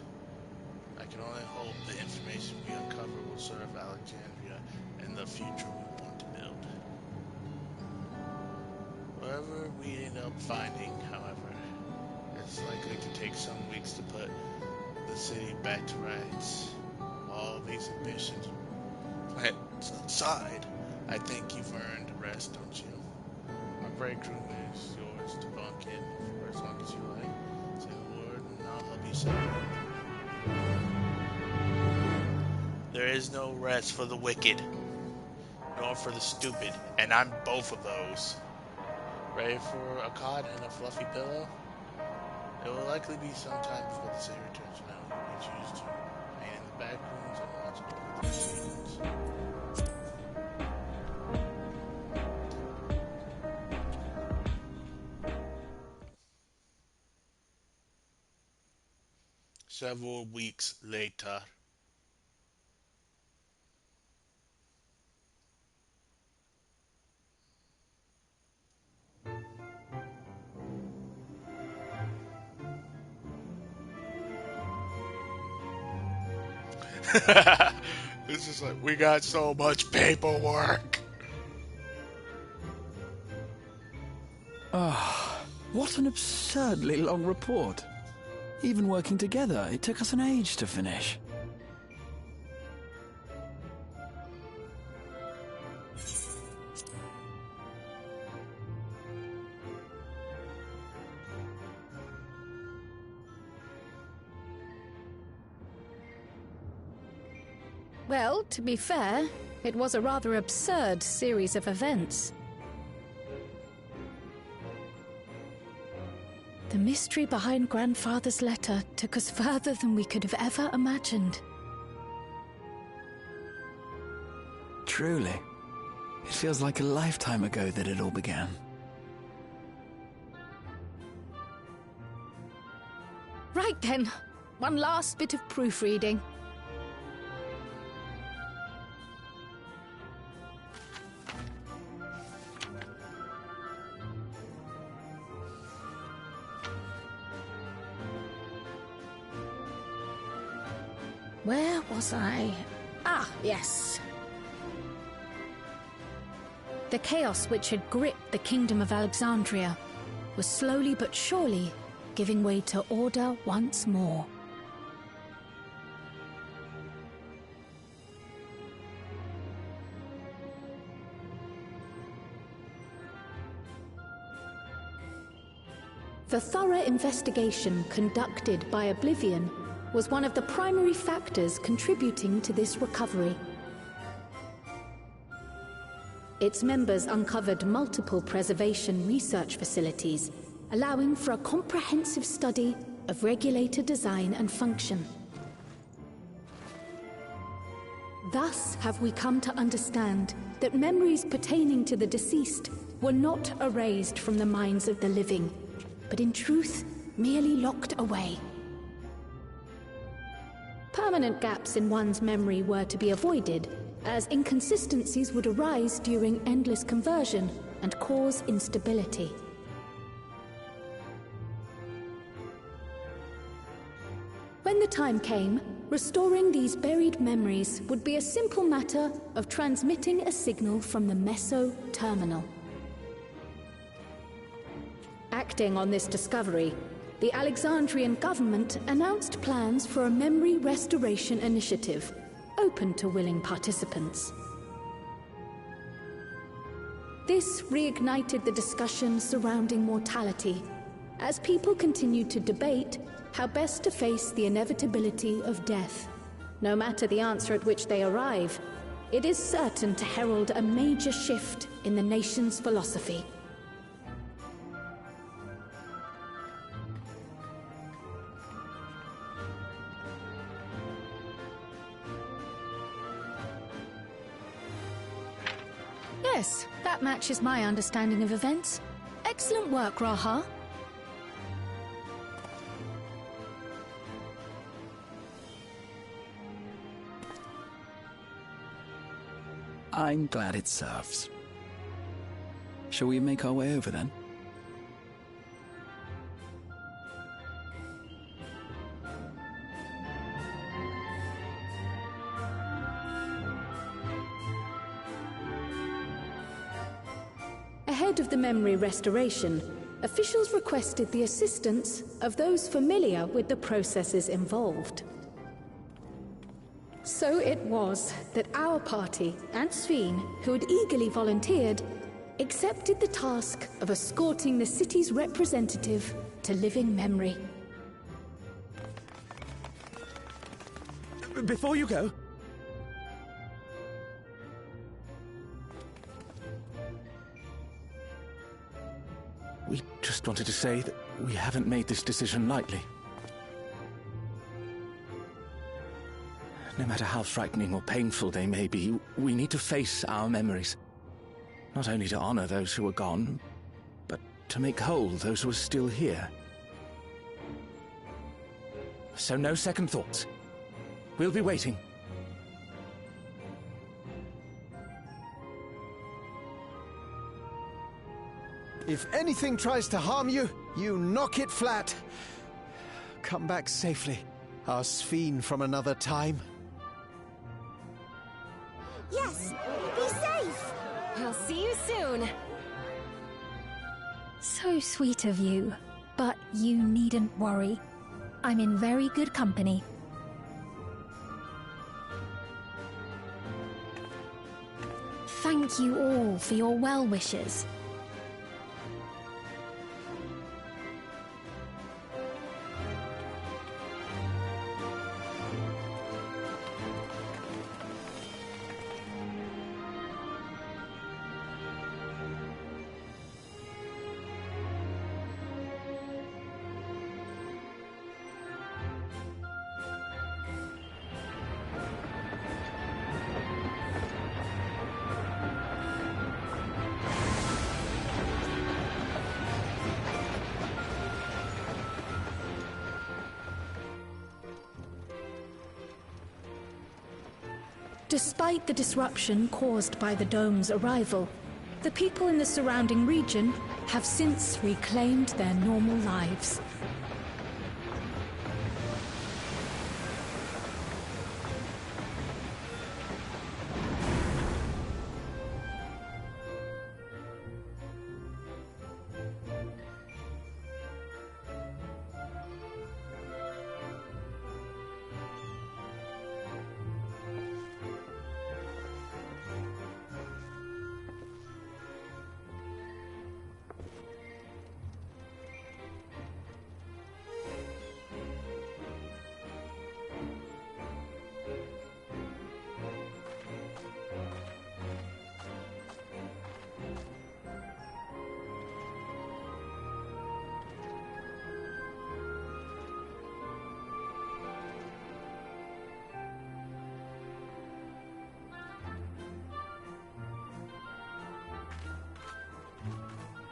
I can only hope the information we uncover will serve Alexandria and the future we want to build. Whatever we end up finding, however, it's likely to take some weeks to put the city back to rights. All these ambitions put aside, I think you've earned a rest, don't you? My breakroom is yours to bunk in for as long as you like. Say the word and I'll help you set it. There is no rest for the wicked, nor for the stupid, and I'm both of those. Ready for a cot and a fluffy pillow? It will likely be sometime before the city returns now. You may choose to remain in the back rooms and watch over the proceedings. Several weeks later. This is like, we got so much paperwork. Ah, what an absurdly long report. Even working together, it took us an age to finish. Well, to be fair, it was a rather absurd series of events. The mystery behind Grandfather's letter took us further than we could have ever imagined. Truly. It feels like a lifetime ago that it all began. Right then, one last bit of proofreading. Where was I? Ah, yes. The chaos which had gripped the Kingdom of Alexandria was slowly but surely giving way to order once more. The thorough investigation conducted by Oblivion was one of the primary factors contributing to this recovery. Its members uncovered multiple preservation research facilities, allowing for a comprehensive study of regulator design and function. Thus have we come to understand that memories pertaining to the deceased were not erased from the minds of the living, but in truth, merely locked away. Permanent gaps in one's memory were to be avoided, as inconsistencies would arise during endless conversion and cause instability. When the time came, restoring these buried memories would be a simple matter of transmitting a signal from the Meso Terminal. Acting on this discovery, the Alexandrian government announced plans for a memory restoration initiative, open to willing participants. This reignited the discussion surrounding mortality, as people continued to debate how best to face the inevitability of death. No matter the answer at which they arrive, it is certain to herald a major shift in the nation's philosophy. Yes, that matches my understanding of events. Excellent work, Raha. I'm glad it serves. Shall we make our way over then? Ahead of the memory restoration, officials requested the assistance of those familiar with the processes involved. So it was that our party, and Sphene, who had eagerly volunteered, accepted the task of escorting the city's representative to living memory. Before you go, we just wanted to say that we haven't made this decision lightly. No matter how frightening or painful they may be, we need to face our memories. Not only to honor those who are gone, but to make whole those who are still here. So no second thoughts. We'll be waiting. If anything tries to harm you, you knock it flat. Come back safely, our Sphene from another time. Yes! Be safe! I'll see you soon. So sweet of you, but you needn't worry. I'm in very good company. Thank you all for your well wishes. Despite the disruption caused by the dome's arrival, the people in the surrounding region have since reclaimed their normal lives.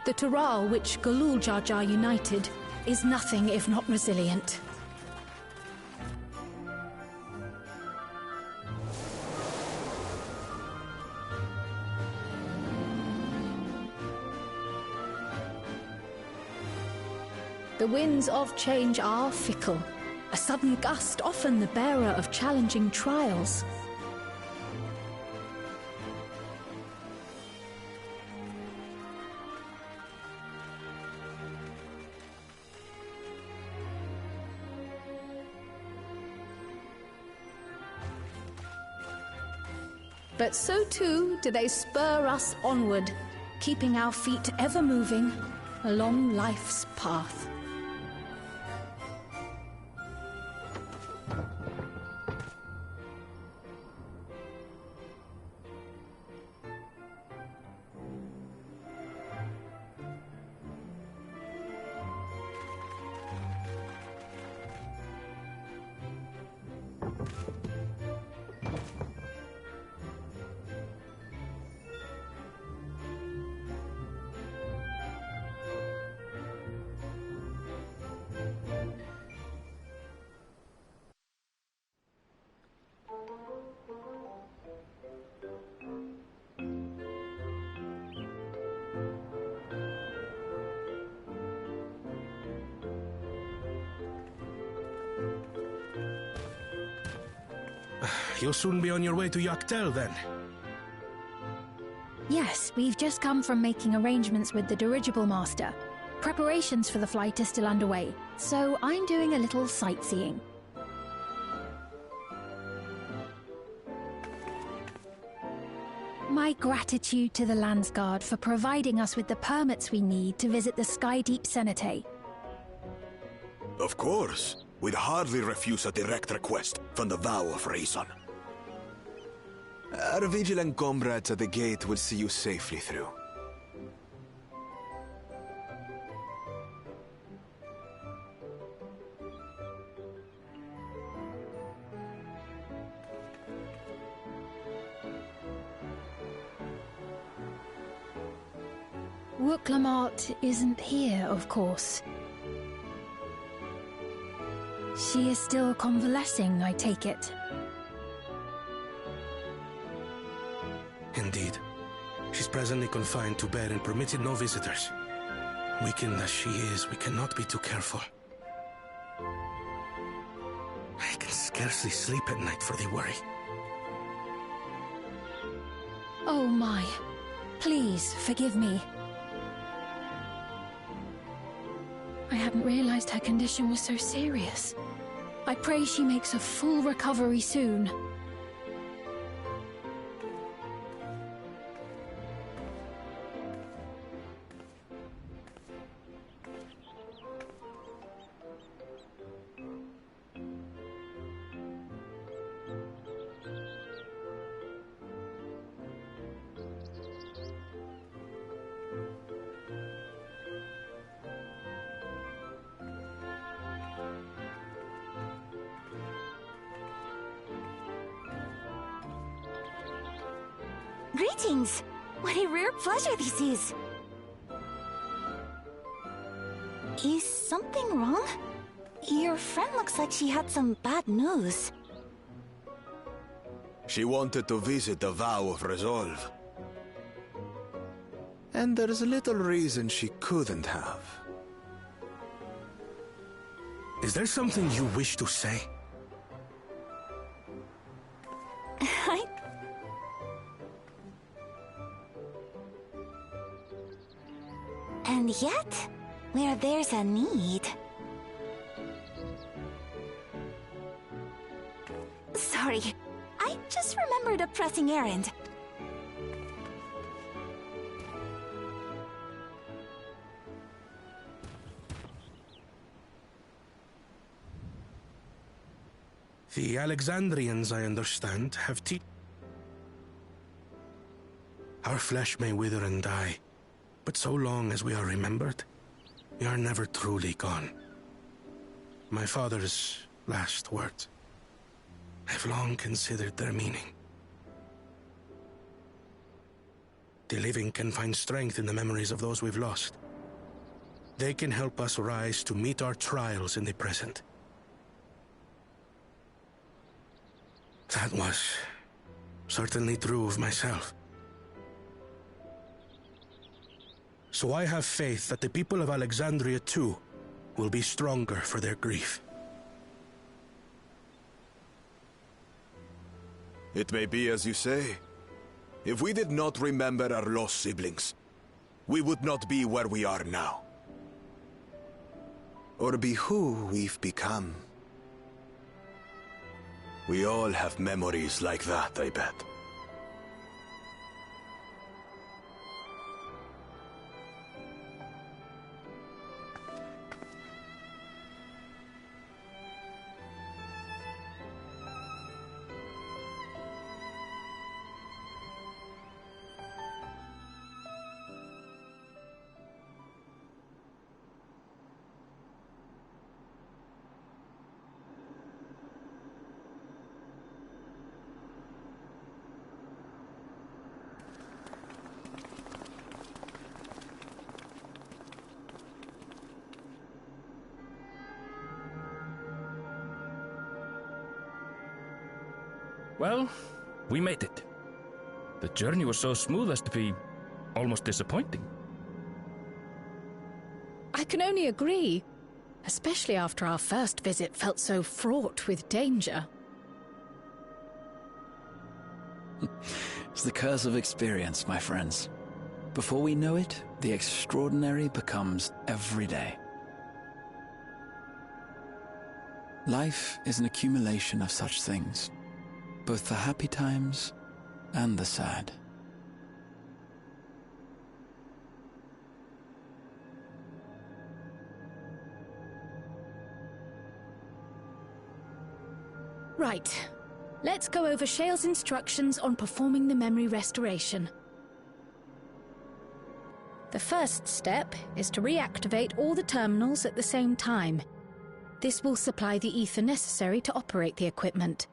The Tural which Galul Jar Jar united is nothing if not resilient. The winds of change are fickle. A sudden gust often the bearer of challenging trials. But so too do they spur us onward, keeping our feet ever moving along life's path. You'll soon be on your way to Yaktel, then? Yes, we've just come from making arrangements with the dirigible master. Preparations for the flight are still underway, so I'm doing a little sightseeing. My gratitude to the Landsguard for providing us with the permits we need to visit the Skydeep Cenotaph. Of course. We'd hardly refuse a direct request from the Vow of Reason. Our vigilant comrades at the gate will see you safely through. Wooklamart isn't here, of course. She is still convalescing, I take it. Indeed. She's presently confined to bed and permitted no visitors. Weakened as she is, we cannot be too careful. I can scarcely sleep at night for the worry. Oh my. Please, forgive me. I hadn't realized her condition was so serious. I pray she makes a full recovery soon. Greetings! What a rare pleasure this is! Is something wrong? Your friend looks like she had some bad news. She wanted to visit the Vow of Resolve. And there's little reason she couldn't have. Is there something you wish to say? And yet, where there's a need... Sorry, I just remembered a pressing errand. The Alexandrians, I understand, have Our flesh may wither and die, but so long as we are remembered, we are never truly gone. My father's last words. I've long considered their meaning. The living can find strength in the memories of those we've lost. They can help us rise to meet our trials in the present. That was certainly true of myself. So I have faith that the people of Alexandria too will be stronger for their grief. It may be as you say. If we did not remember our lost siblings, we would not be where we are now. Or be who we've become. We all have memories like that, I bet. Well, we made it. The journey was so smooth as to be almost disappointing. I can only agree, especially after our first visit felt so fraught with danger. It's the curse of experience, my friends. Before we know it, the extraordinary becomes everyday. Life is an accumulation of such things, both the happy times and the sad. Right. Let's go over Shale's instructions on performing the memory restoration. The first step is to reactivate all the terminals at the same time. This will supply the ether necessary to operate the equipment,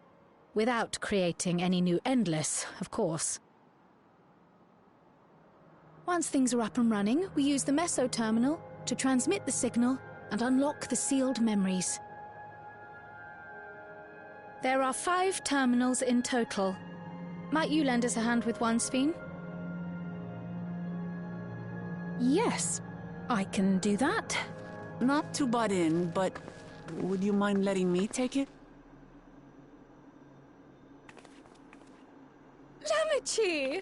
without creating any new Endless, of course. Once things are up and running, we use the Meso terminal to transmit the signal and unlock the sealed memories. There are 5 terminals in total. Might you lend us a hand with one, Sphene? Yes, I can do that. Not to butt in, but would you mind letting me take it? Lamichi!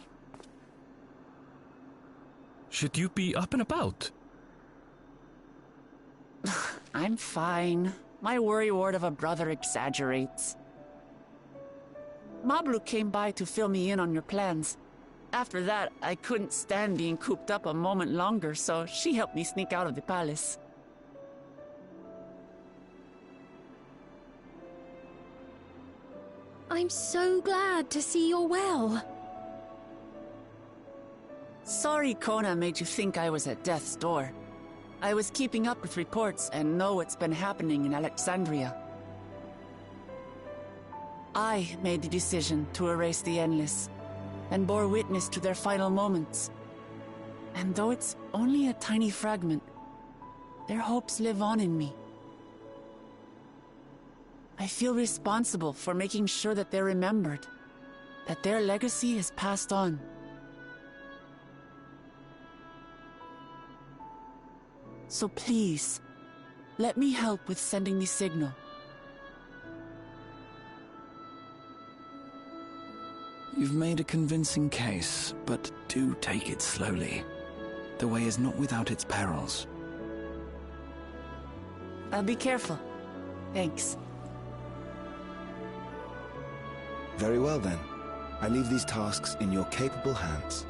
Should you be up and about? I'm fine. My worrywart of a brother exaggerates. Mablu came by to fill me in on your plans. After that, I couldn't stand being cooped up a moment longer, so she helped me sneak out of the palace. I'm so glad to see you're well. Sorry Kona made you think I was at death's door. I was keeping up with reports and know what's been happening in Alexandria. I made the decision to erase the Endless, and bore witness to their final moments. And though it's only a tiny fragment, their hopes live on in me. I feel responsible for making sure that they're remembered, that their legacy is passed on. So please, let me help with sending the signal. You've made a convincing case, but do take it slowly. The way is not without its perils. I'll be careful. Thanks. Very well then. I leave these tasks in your capable hands.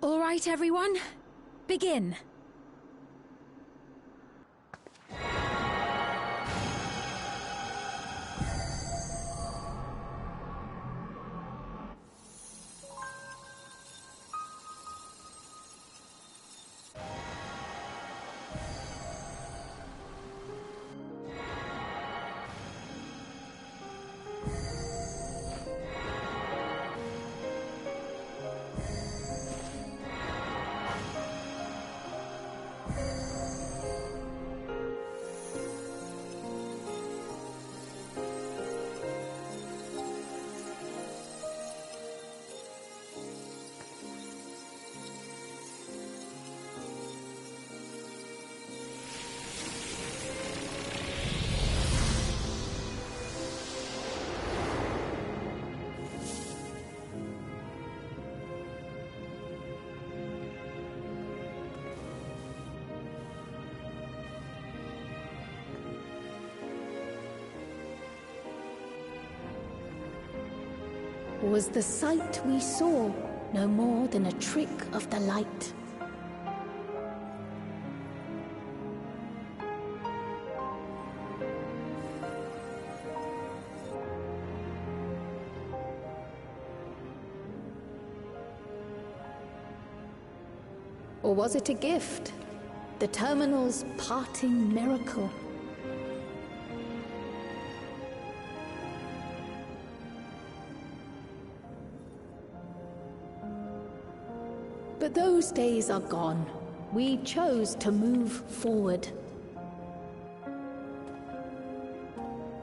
All right, everyone. Begin. Was the sight we saw no more than a trick of the light? Or was it a gift? The Terminal's parting miracle? But those days are gone. We chose to move forward.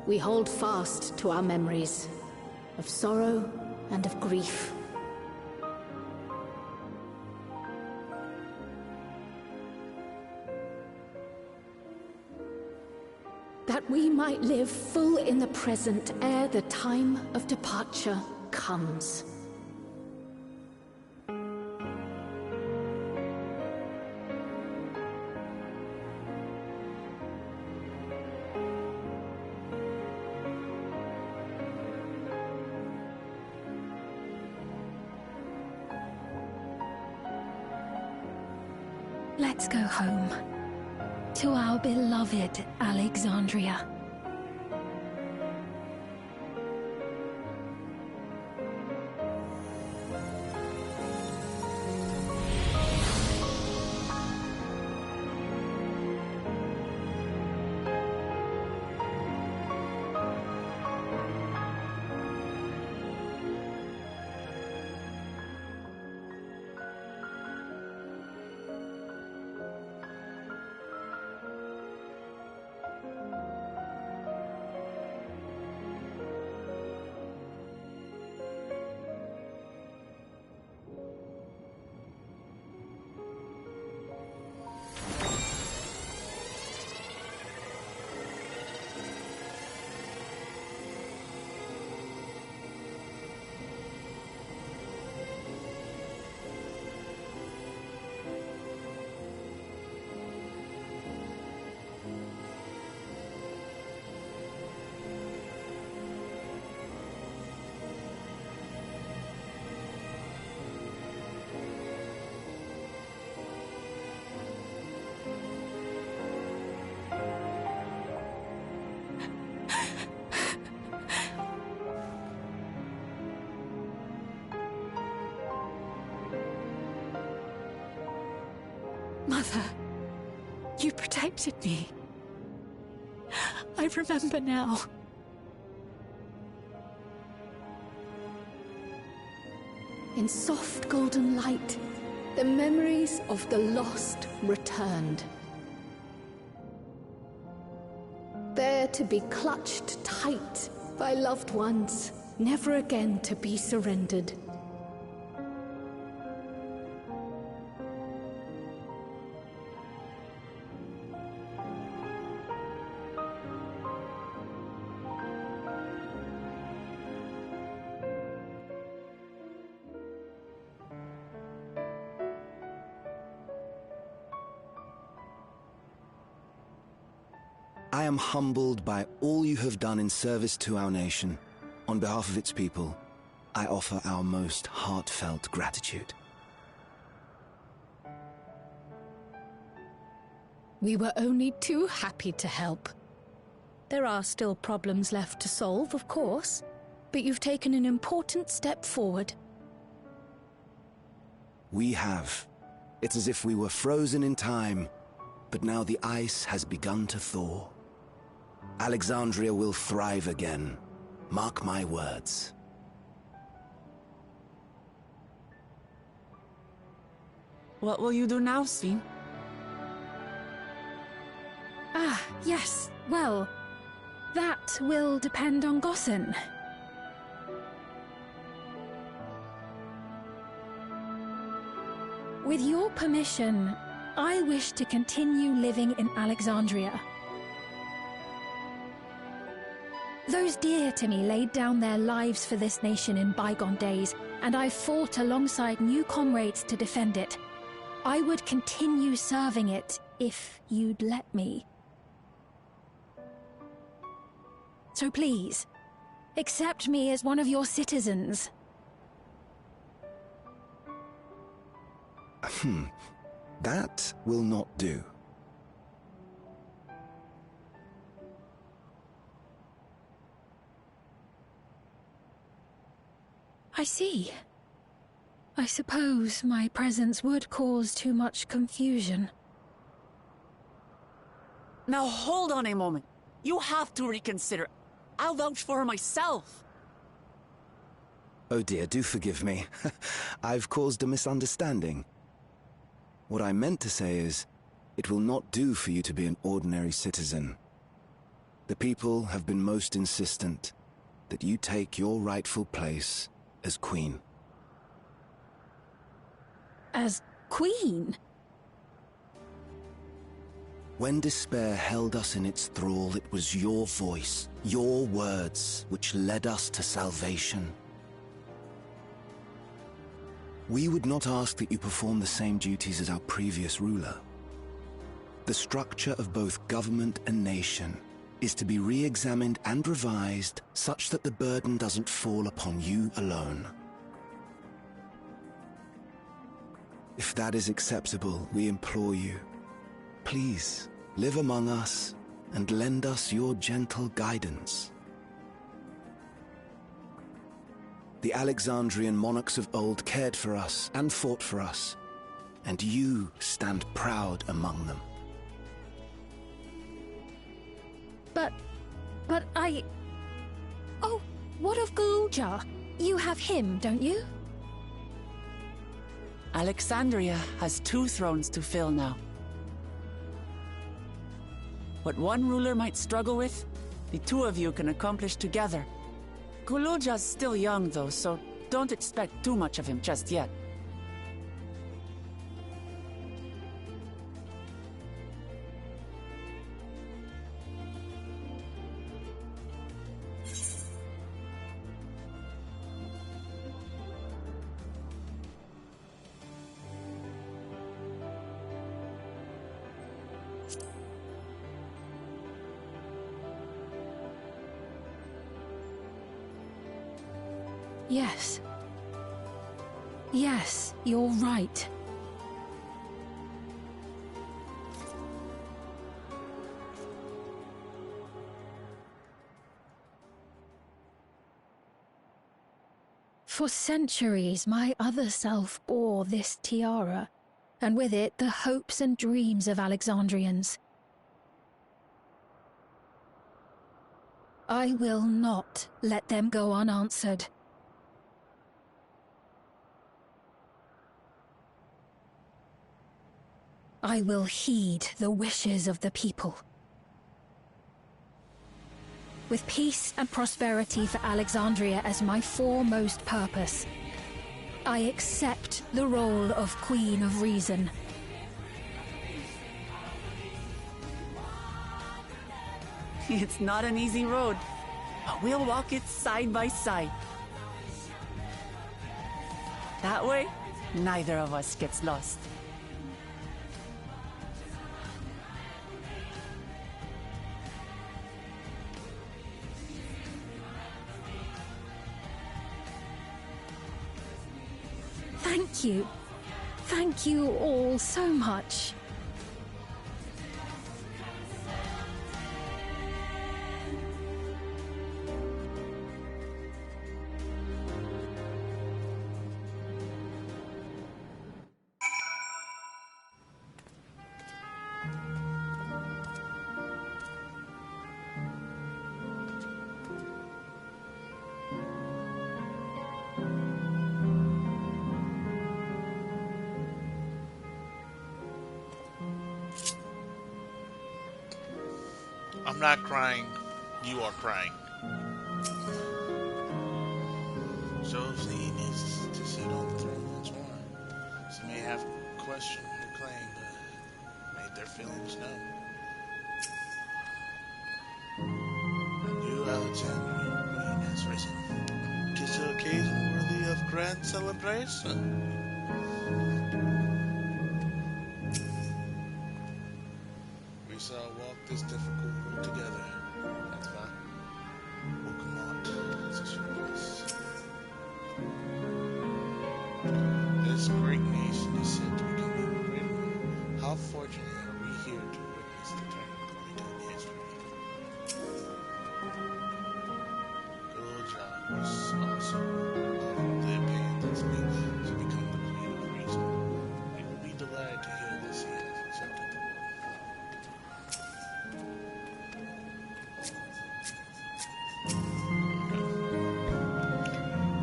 We hold fast to our memories of sorrow and of grief. That we might live full in the present ere the time of departure comes. Let's go home. To our beloved Alexandria. Mother, you protected me. I remember now. In soft golden light, the memories of the lost returned. There to be clutched tight by loved ones, never again to be surrendered. I am humbled by all you have done in service to our nation. On behalf of its people, I offer our most heartfelt gratitude. We were only too happy to help. There are still problems left to solve, of course, but you've taken an important step forward. We have. It's as if we were frozen in time, but now the ice has begun to thaw. Alexandria will thrive again. Mark my words. What will you do now, Sphene? Ah, yes. Well, that will depend on Gossen. With your permission, I wish to continue living in Alexandria. Those dear to me laid down their lives for this nation in bygone days, and I fought alongside new comrades to defend it. I would continue serving it if you'd let me. So please, accept me as one of your citizens. That will not do. I see. I suppose my presence would cause too much confusion. Now hold on a moment. You have to reconsider. I'll vouch for her myself. Oh dear, do forgive me. I've caused a misunderstanding. What I meant to say is, it will not do for you to be an ordinary citizen. The people have been most insistent that you take your rightful place as queen. As queen? When despair held us in its thrall, it was your voice, your words, which led us to salvation. We would not ask that you perform the same duties as our previous ruler. The structure of both government and nation is to be re-examined and revised such that the burden doesn't fall upon you alone. If that is acceptable, we implore you, please live among us and lend us your gentle guidance. The Alexandrian monarchs of old cared for us and fought for us, and you stand proud among them. But I... Oh, what of Gulool? You have him, don't you? Alexandria has 2 thrones to fill now. What one ruler might struggle with, the 2 of you can accomplish together. Gulool's still young though, so don't expect too much of him just yet. Yes. Yes, you're right. For centuries, my other self bore this tiara, and with it the hopes and dreams of Alexandrians. I will not let them go unanswered. I will heed the wishes of the people. With peace and prosperity for Alexandria as my foremost purpose, I accept the role of Queen of Reason. It's not an easy road, but we'll walk it side by side. That way, neither of us gets lost. Thank you. Thank you all so much. I'm not crying. You are crying. Josephine needs to sit on the throne once more. She may have questioned her claim, but made their feelings known. And you, Alexandria Queen, has risen. 'Tis an occasion worthy of grand celebration. We shall walk this difficult road together. That's fine. Wokomont is a surprise. This great nation is said to become even greater. How fortunate are we here to witness the turning point in history. Gul'ja was also of the opinion that Speak should become the Queen of Reason. We will be delighted to hear this he has accepted the role.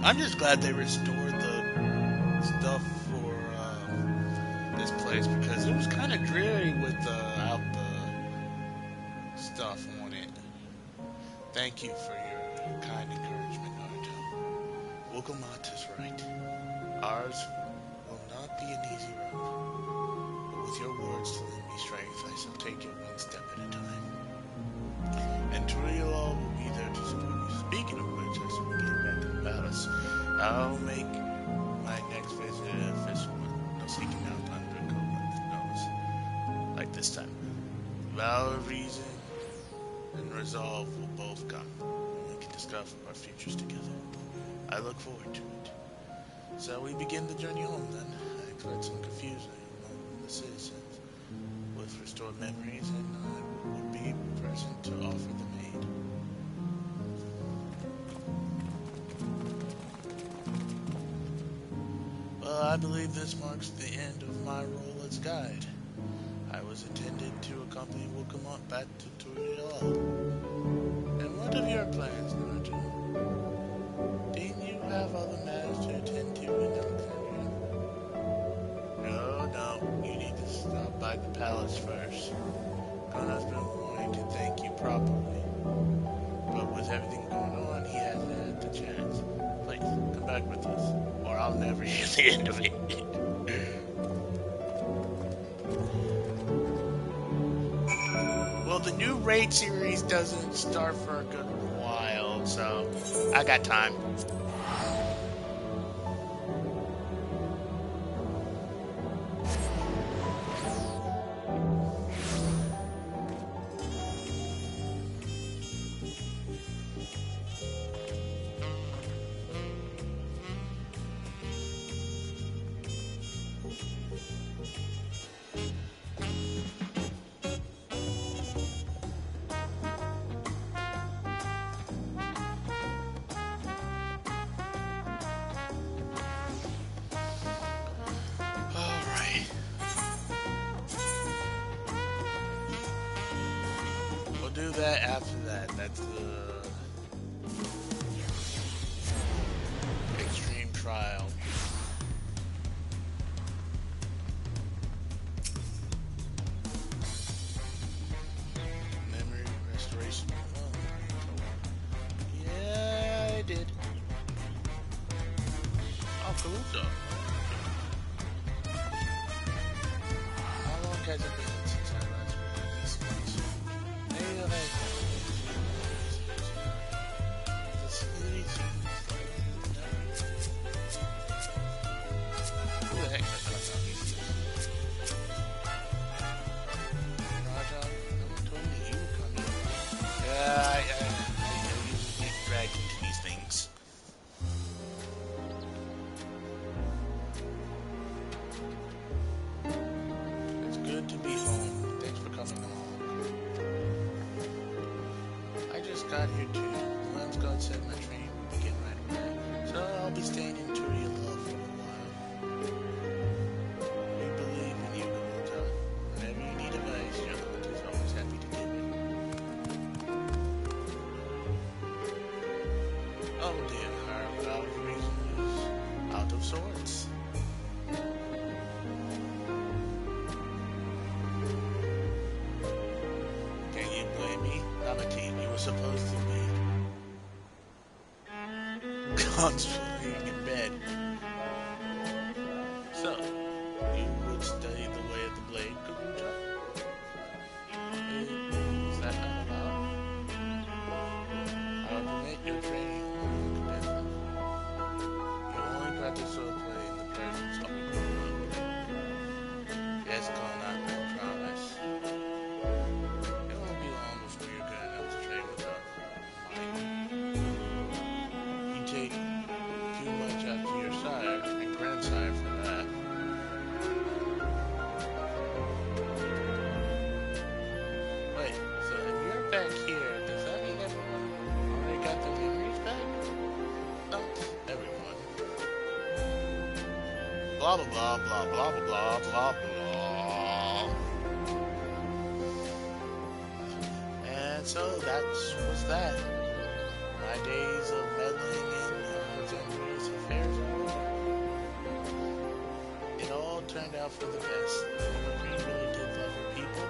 I'm just glad they restored the stuff for this place because it was kind of dreary without the stuff on it. Thank you for your kind encouragement, Naruto. Wokomont is right. Ours will not be an easy road, but with your words to lend me strength, I shall take it one step at a time. And Toriel will be there to support you. Speaking of which, I shall get back to the palace. I'll make my next visit an official one. No seeking out under Copeland's nose. Like this time. Vow of reason and resolve will both come. And we can discuss our futures together. I look forward to it. Shall we begin the journey home then? I expect some confusion among the citizens with restored memories, and I will be present to offer them aid. Well, I believe this marks the end of my role as guide. I was intended to accompany Wokomont back to Toriel. And what of your plans, Naruto? Didn't you have other matters to attend to in Alexandria? No, you need to stop by the palace first. Konoha's been wanting to thank you properly. But with everything going on, he hasn't had the chance. Please, come back with us, or I'll never hear the end of it. Well, the new Raid series doesn't start for a good while, so I got time. Do that after that. That's the extreme trial. Memory restoration. Yeah, I did. Oh, Kaluto. How long has it been since I last read this place? Who the heck does that sound? Raja, no one told me you were coming. I usually get dragged into these things. It's good to be home. Thanks for coming along. I just got here too. The Lamb's God said my training would begin right away, so I'll be staying in Toriel for a while. We believe in you, Gul'ja. Whenever you need advice, blame me. Ramati, you were supposed to be constantly in bed. So, you would study the way of the blade, Kaluja? Is that not allowed? I'll admit your training will look different. You only practice swordplay in the presence of a grown-up. Yes, Colonel, I promise. It won't be long before you're good enough to train with us. You take too much after your sire and grandsire for that. Wait, so if you're back here, does that mean everyone already got their memories back? Not everyone. Blah blah blah blah blah blah blah blah. And so that was that. My days of meddling in Alexandria's affairs are over. It all turned out for the best. The Queen really did love her people,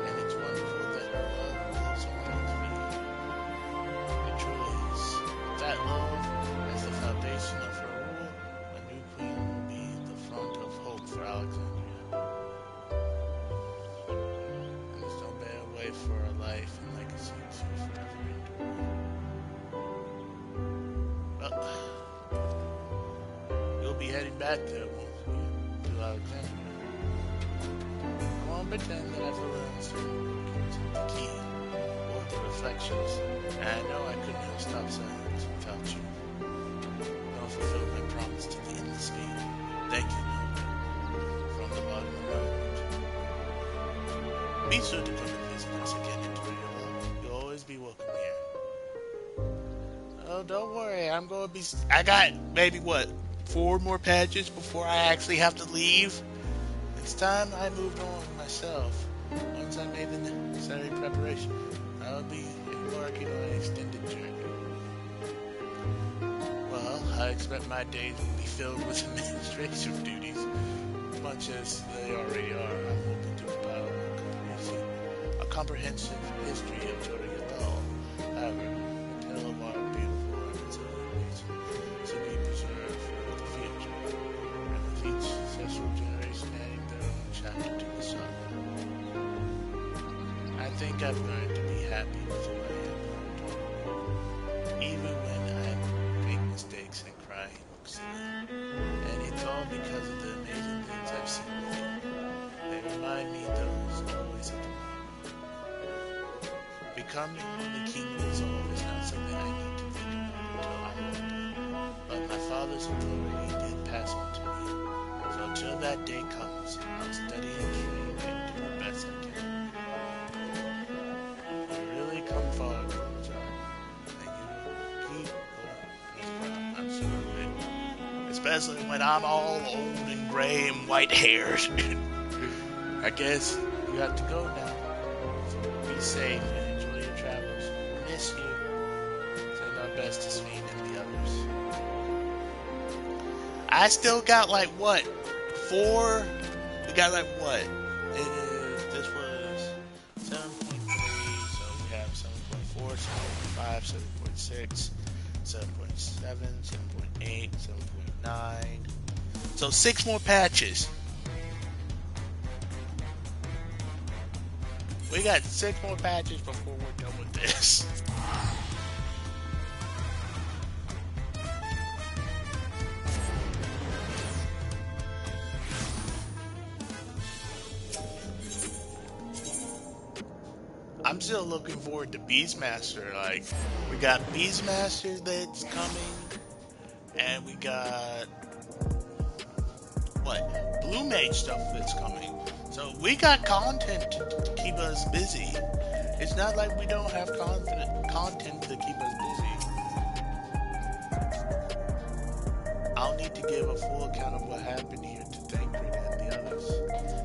and it's wonderful that her love lives on in me. It truly is. That love, as the foundation of her rule, a new queen will be the font of hope for Alexandria. And there's no better way for a life and legacy to forever endure. You'll be heading back there, won't you, to Alexandria? I won't pretend that I've learned the key or the reflections, and I know I couldn't have stopped silence without you. I'll fulfill my promise to the endless speed. Thank you, from the bottom of my heart. Be sure to come and visit us again in Toriola. You'll always be welcome here. Oh, don't worry. I got maybe, 4 more patches before I actually have to leave? It's time I moved on myself. Once I made the necessary preparation, I'll be embarking on an extended journey. Well, I expect my days will be filled with administrative duties, much as they already are. I'm hoping to compile a comprehensive history of Toriola. However, the tale of our beautiful and resilient to be preserved for the future, and with each successful generation adding their own chapter to the saga. I think I've learned to be happy with who I am, even when I make mistakes and cry and look silly. And it's all because of the amazing things I've seen with you. They remind me there's always a tomorrow. Becoming the king of Resolve is not something I need to think about until I'm older. But my father's authority did pass on to me. So until that day comes, I'll study and train and do the best I can. You really come far, John, and you keep going. I'm sure of it. Especially when I'm all old and gray and white-haired. I guess you have to go now. So be safe and enjoy your travels. Miss you. Send our best to Sven and the others. I still got 4? We got this was 7.3, so we have 7.4, 7.5, 7.6, 7.7, 7.8, 7.9. So 6 more patches. We got 6 more patches before we're done with this. I'm still looking forward to Beastmaster. We got Beastmaster that's coming, and we got Blue Mage stuff that's coming. So we got content to keep us busy. It's not like we don't have content to keep us busy. I'll need to give a full account of what happened here to Thancred and the others.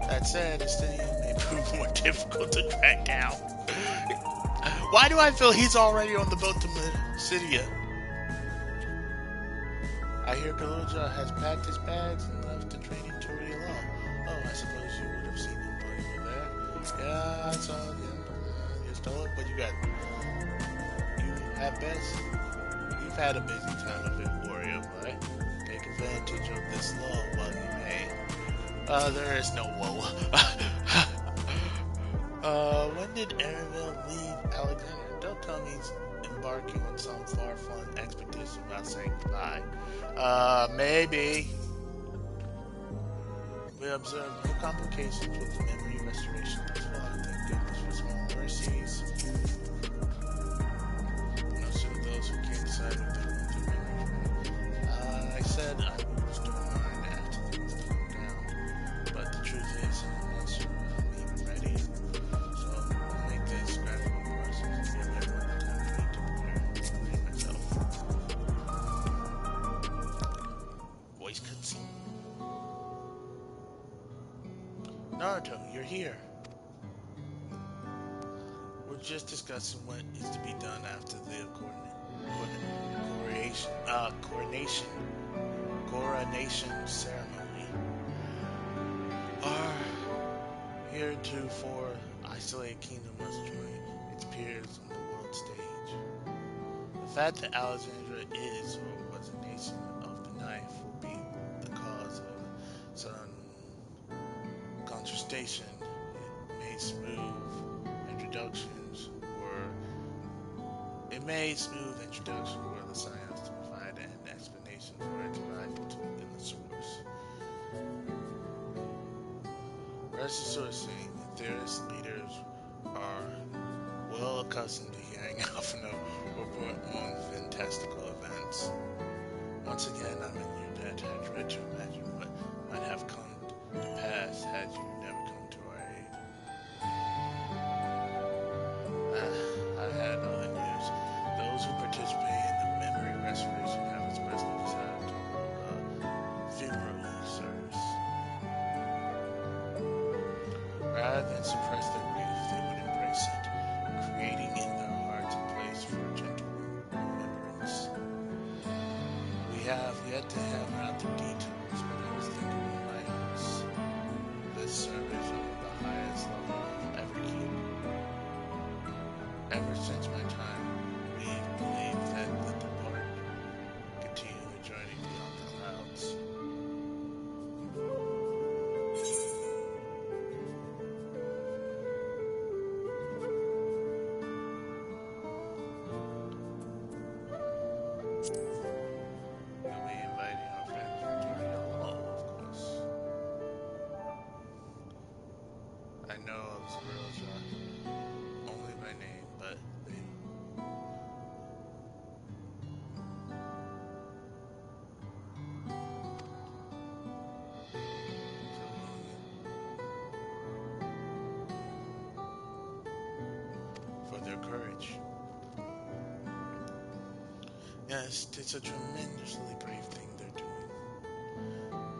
That said, this thing may prove more difficult to track down. Why do I feel he's already on the boat to Mysidia? I hear Kaluja has packed his bags and left to train in Toriola. Oh, I suppose you would have seen him while you were there. Yeah, I saw him. You stole it, but you You've had a busy time of it, warrior, but take advantage of this lull while you may. There is no woe. When did Erenville leave Alexandria? Don't tell me he's embarking on some far-flung expedition without saying goodbye. Maybe. We observed no complications with the memory restoration thus far. Thank goodness for small mercies. No sure those who can't decide if they want their memory. I said I would restore mine after things calm down, but the truth is, I'm not sure I'm even ready. So I'll make this gradual process and give everyone the time I need to prepare myself. Voice cutscene. Naruto, you're here. We're just discussing what is to be done after the coronation ceremony. Our heretofore isolated kingdom must join its peers on the world stage. The fact that Alexandria is or was a nation of the knife will be the cause of some contrastation. It may smooth introductions were the science to provide an explanation for its arrival in the source. Rest assured, saying that theorist leaders are well accustomed to hearing Alphino report on fantastical events. Once again, I'm in your debt. I dread to imagine what might have come to pass had you never come to our aid. I had other news. Those who participate in the memory restoration have expressed their desire to hold a funeral service. Rather than suppress their grief, they would embrace it, creating in their hearts a place for gentle remembrance. We have yet to hammer out the details, but I was thinking in my house, this service of the highest level of every king. Ever since my time, we believed that the departed continue the journey beyond the clouds. We'll be inviting our friends to join along, of course. I know those girls are only by name, but they for their courage. Yes, it's a tremendously brave thing they're doing.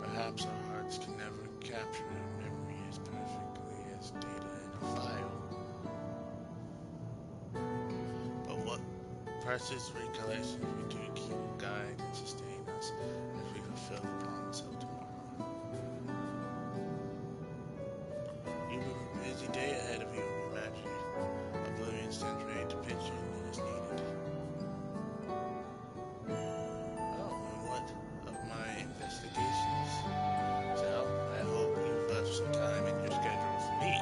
Perhaps our hearts can never capture their memory as perfectly as data in a file. But what precious recollections we do keep guide and sustain us as we fulfill the promise of tomorrow. You have a busy day ahead of you, imagine. Oblivion stands ready to pitch in when it's needed. Oh, and what of my investigations? So, I hope you've left some time in your schedule for me.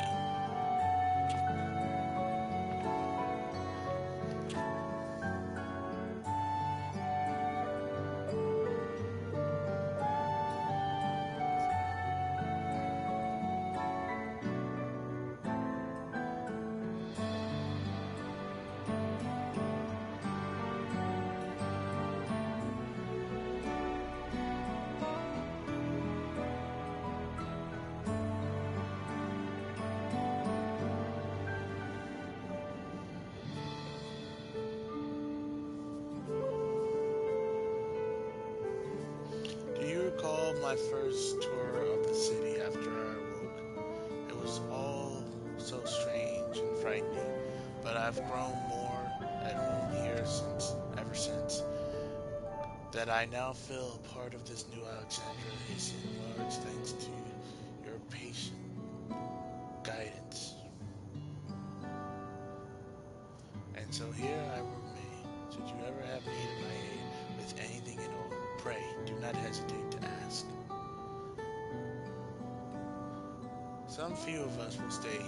Do you recall my first tour of the city after I awoke? It was all so strange and frightening, but I've grown more at home here ever since. That I now feel a part of this new Alexandria is in large thanks to your patient guidance. And so here I remain. Should you ever have need of my aid with anything at all, pray do not hesitate to ask. Some few of us will stay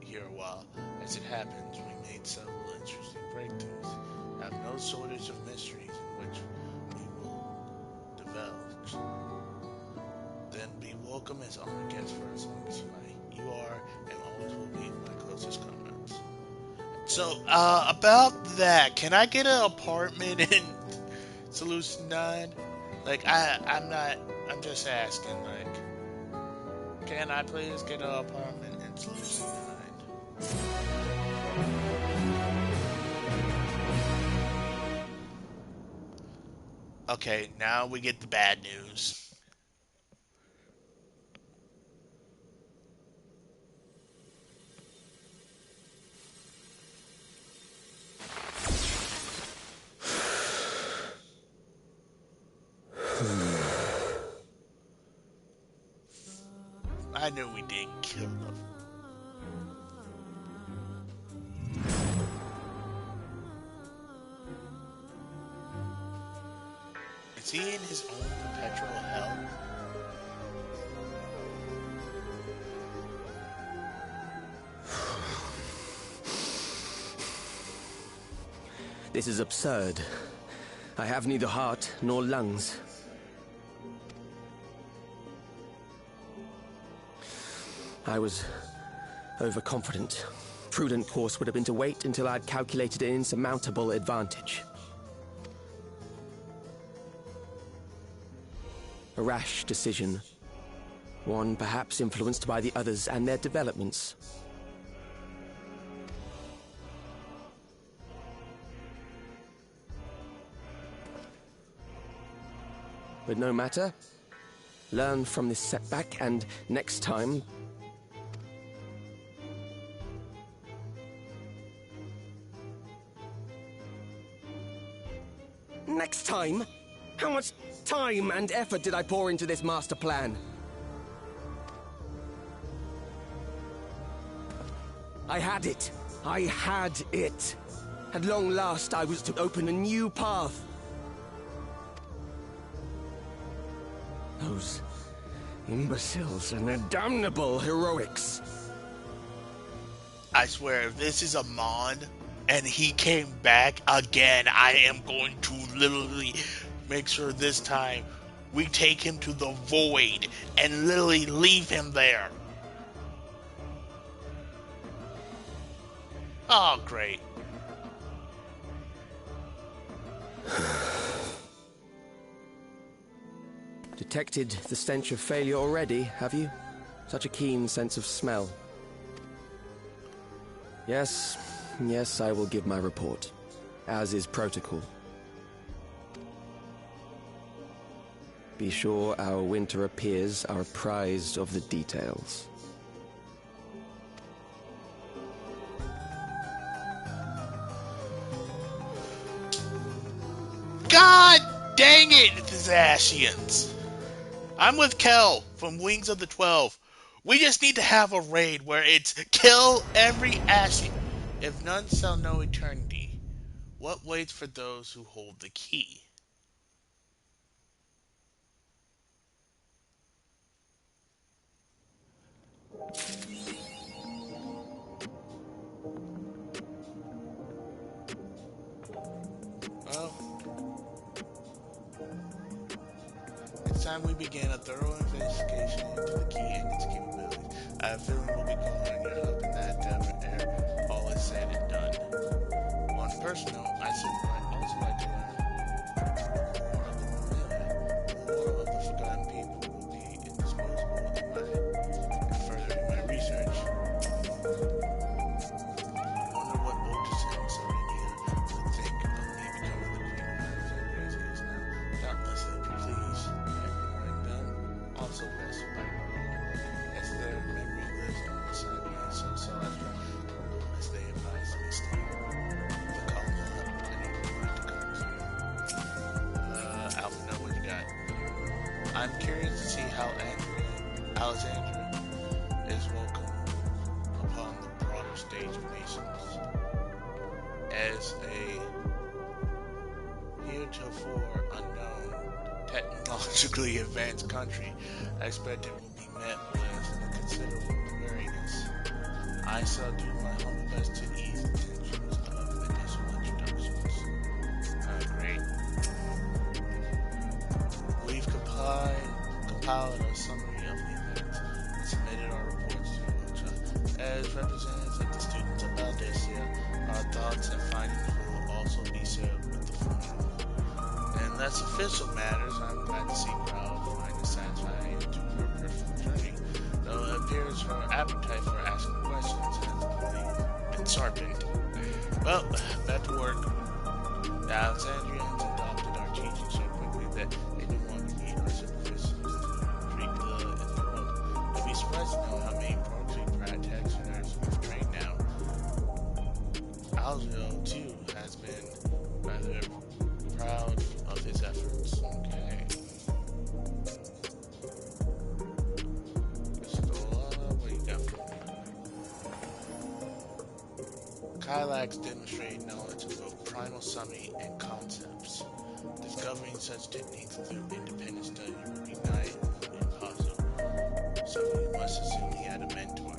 here a while. As it happens, we made several interesting breakthroughs. Have no shortage of mysteries in which we will divulge. Then be welcome as honored guests for as long as you are and always will be my closest comrades. So, about that, can I get an apartment in Solution 9? Like, I'm just asking, like, can I please get an apartment in Solution 9? Okay, now we get the bad news. I knew we didn't kill them. Is he in his own perpetual hell? This is absurd. I have neither heart nor lungs. I was overconfident. Prudent course would have been to wait until I'd calculated an insurmountable advantage. A rash decision. One perhaps influenced by the others and their developments. But no matter. Learn from this setback, and next time... Next time? How much time and effort did I pour into this master plan? I had it. I had it. At long last, I was to open a new path. Those imbeciles and their damnable heroics. I swear, if this is Amon and he came back again, I am going to literally make sure this time we take him to the void and literally leave him there. Oh, great. Detected the stench of failure already, have you? Such a keen sense of smell. Yes, I will give my report, as is protocol. Be sure our winter peers are apprised of the details. God dang it, Thassacians! I'm with Kel from Wings of the 12. We just need to have a raid where it's kill every Ascian. If none shall know eternity, what waits for those who hold the key? Well, it's time we begin a thorough investigation into the key and its capabilities. I have a feeling we'll be calling on your help in that endeavor ere all is said and done. On a personal note, I also like to learn more of the forgotten people will be indisposable in furthering my research. I wonder what Otis and Serenia would think of me becoming the Queen of Alexandria as it is now. Doubtless they'll be pleased. Ignoring them also best by as their memory lives on beside me, so I try as they advise me stay. The call will have plenty of money to come to. Alpha, know what you got. I'm curious to see how Alexandria is welcome upon the broader stage of nations. as a heretofore unknown, technologically advanced country, I expect it will be met with a considerable wariness. I shall do my humble best to ease the tensions of initial introductions. Great. We've compiled a summary of the events and submitted our reports to Lucha. As representatives of the students of Baldesia, our thoughts and findings will also be shared with the forum. And that's official matters. I'm glad to see Prowl find it satisfying to her personal journey, though it appears her appetite for asking questions has only been sharpened. Well, back to work. The Alexandrians adopted our teaching so quickly that they didn't want to meet our superficials to treat the world. You'll be surprised to know how many proxy practitioners we've trained now. Algio, too, has been rather proud of his efforts. Okay. Stola, what do you got for me? Kylax demonstrated knowledge of both primal summit and concepts. Discovering such techniques through independent study would be nigh impossible, so we must assume he had a mentor.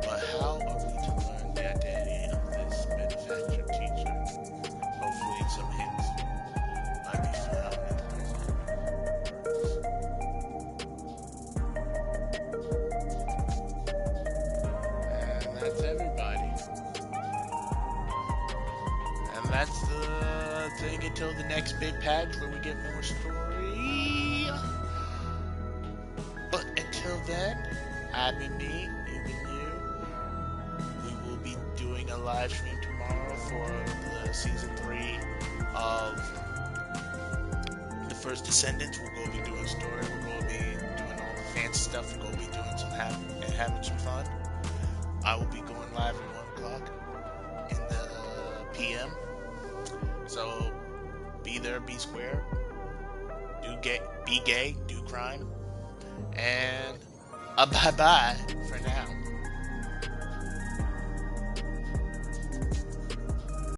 But how are we to learn the identity of this manufactured teacher? Hopefully some hints might be found in the present. And that's everybody. And that's the thing until the next big patch where we get more story. But until then, I've been me, you've been you. We will be doing a live stream tomorrow for the season 3 of The First Descendants. We're going to be doing story, we're going to be doing all the fancy stuff, we're going to be doing some having some fun. I will be going live at 1 o'clock in the PM. So be there, be square, be gay, do crime, and bye-bye for now.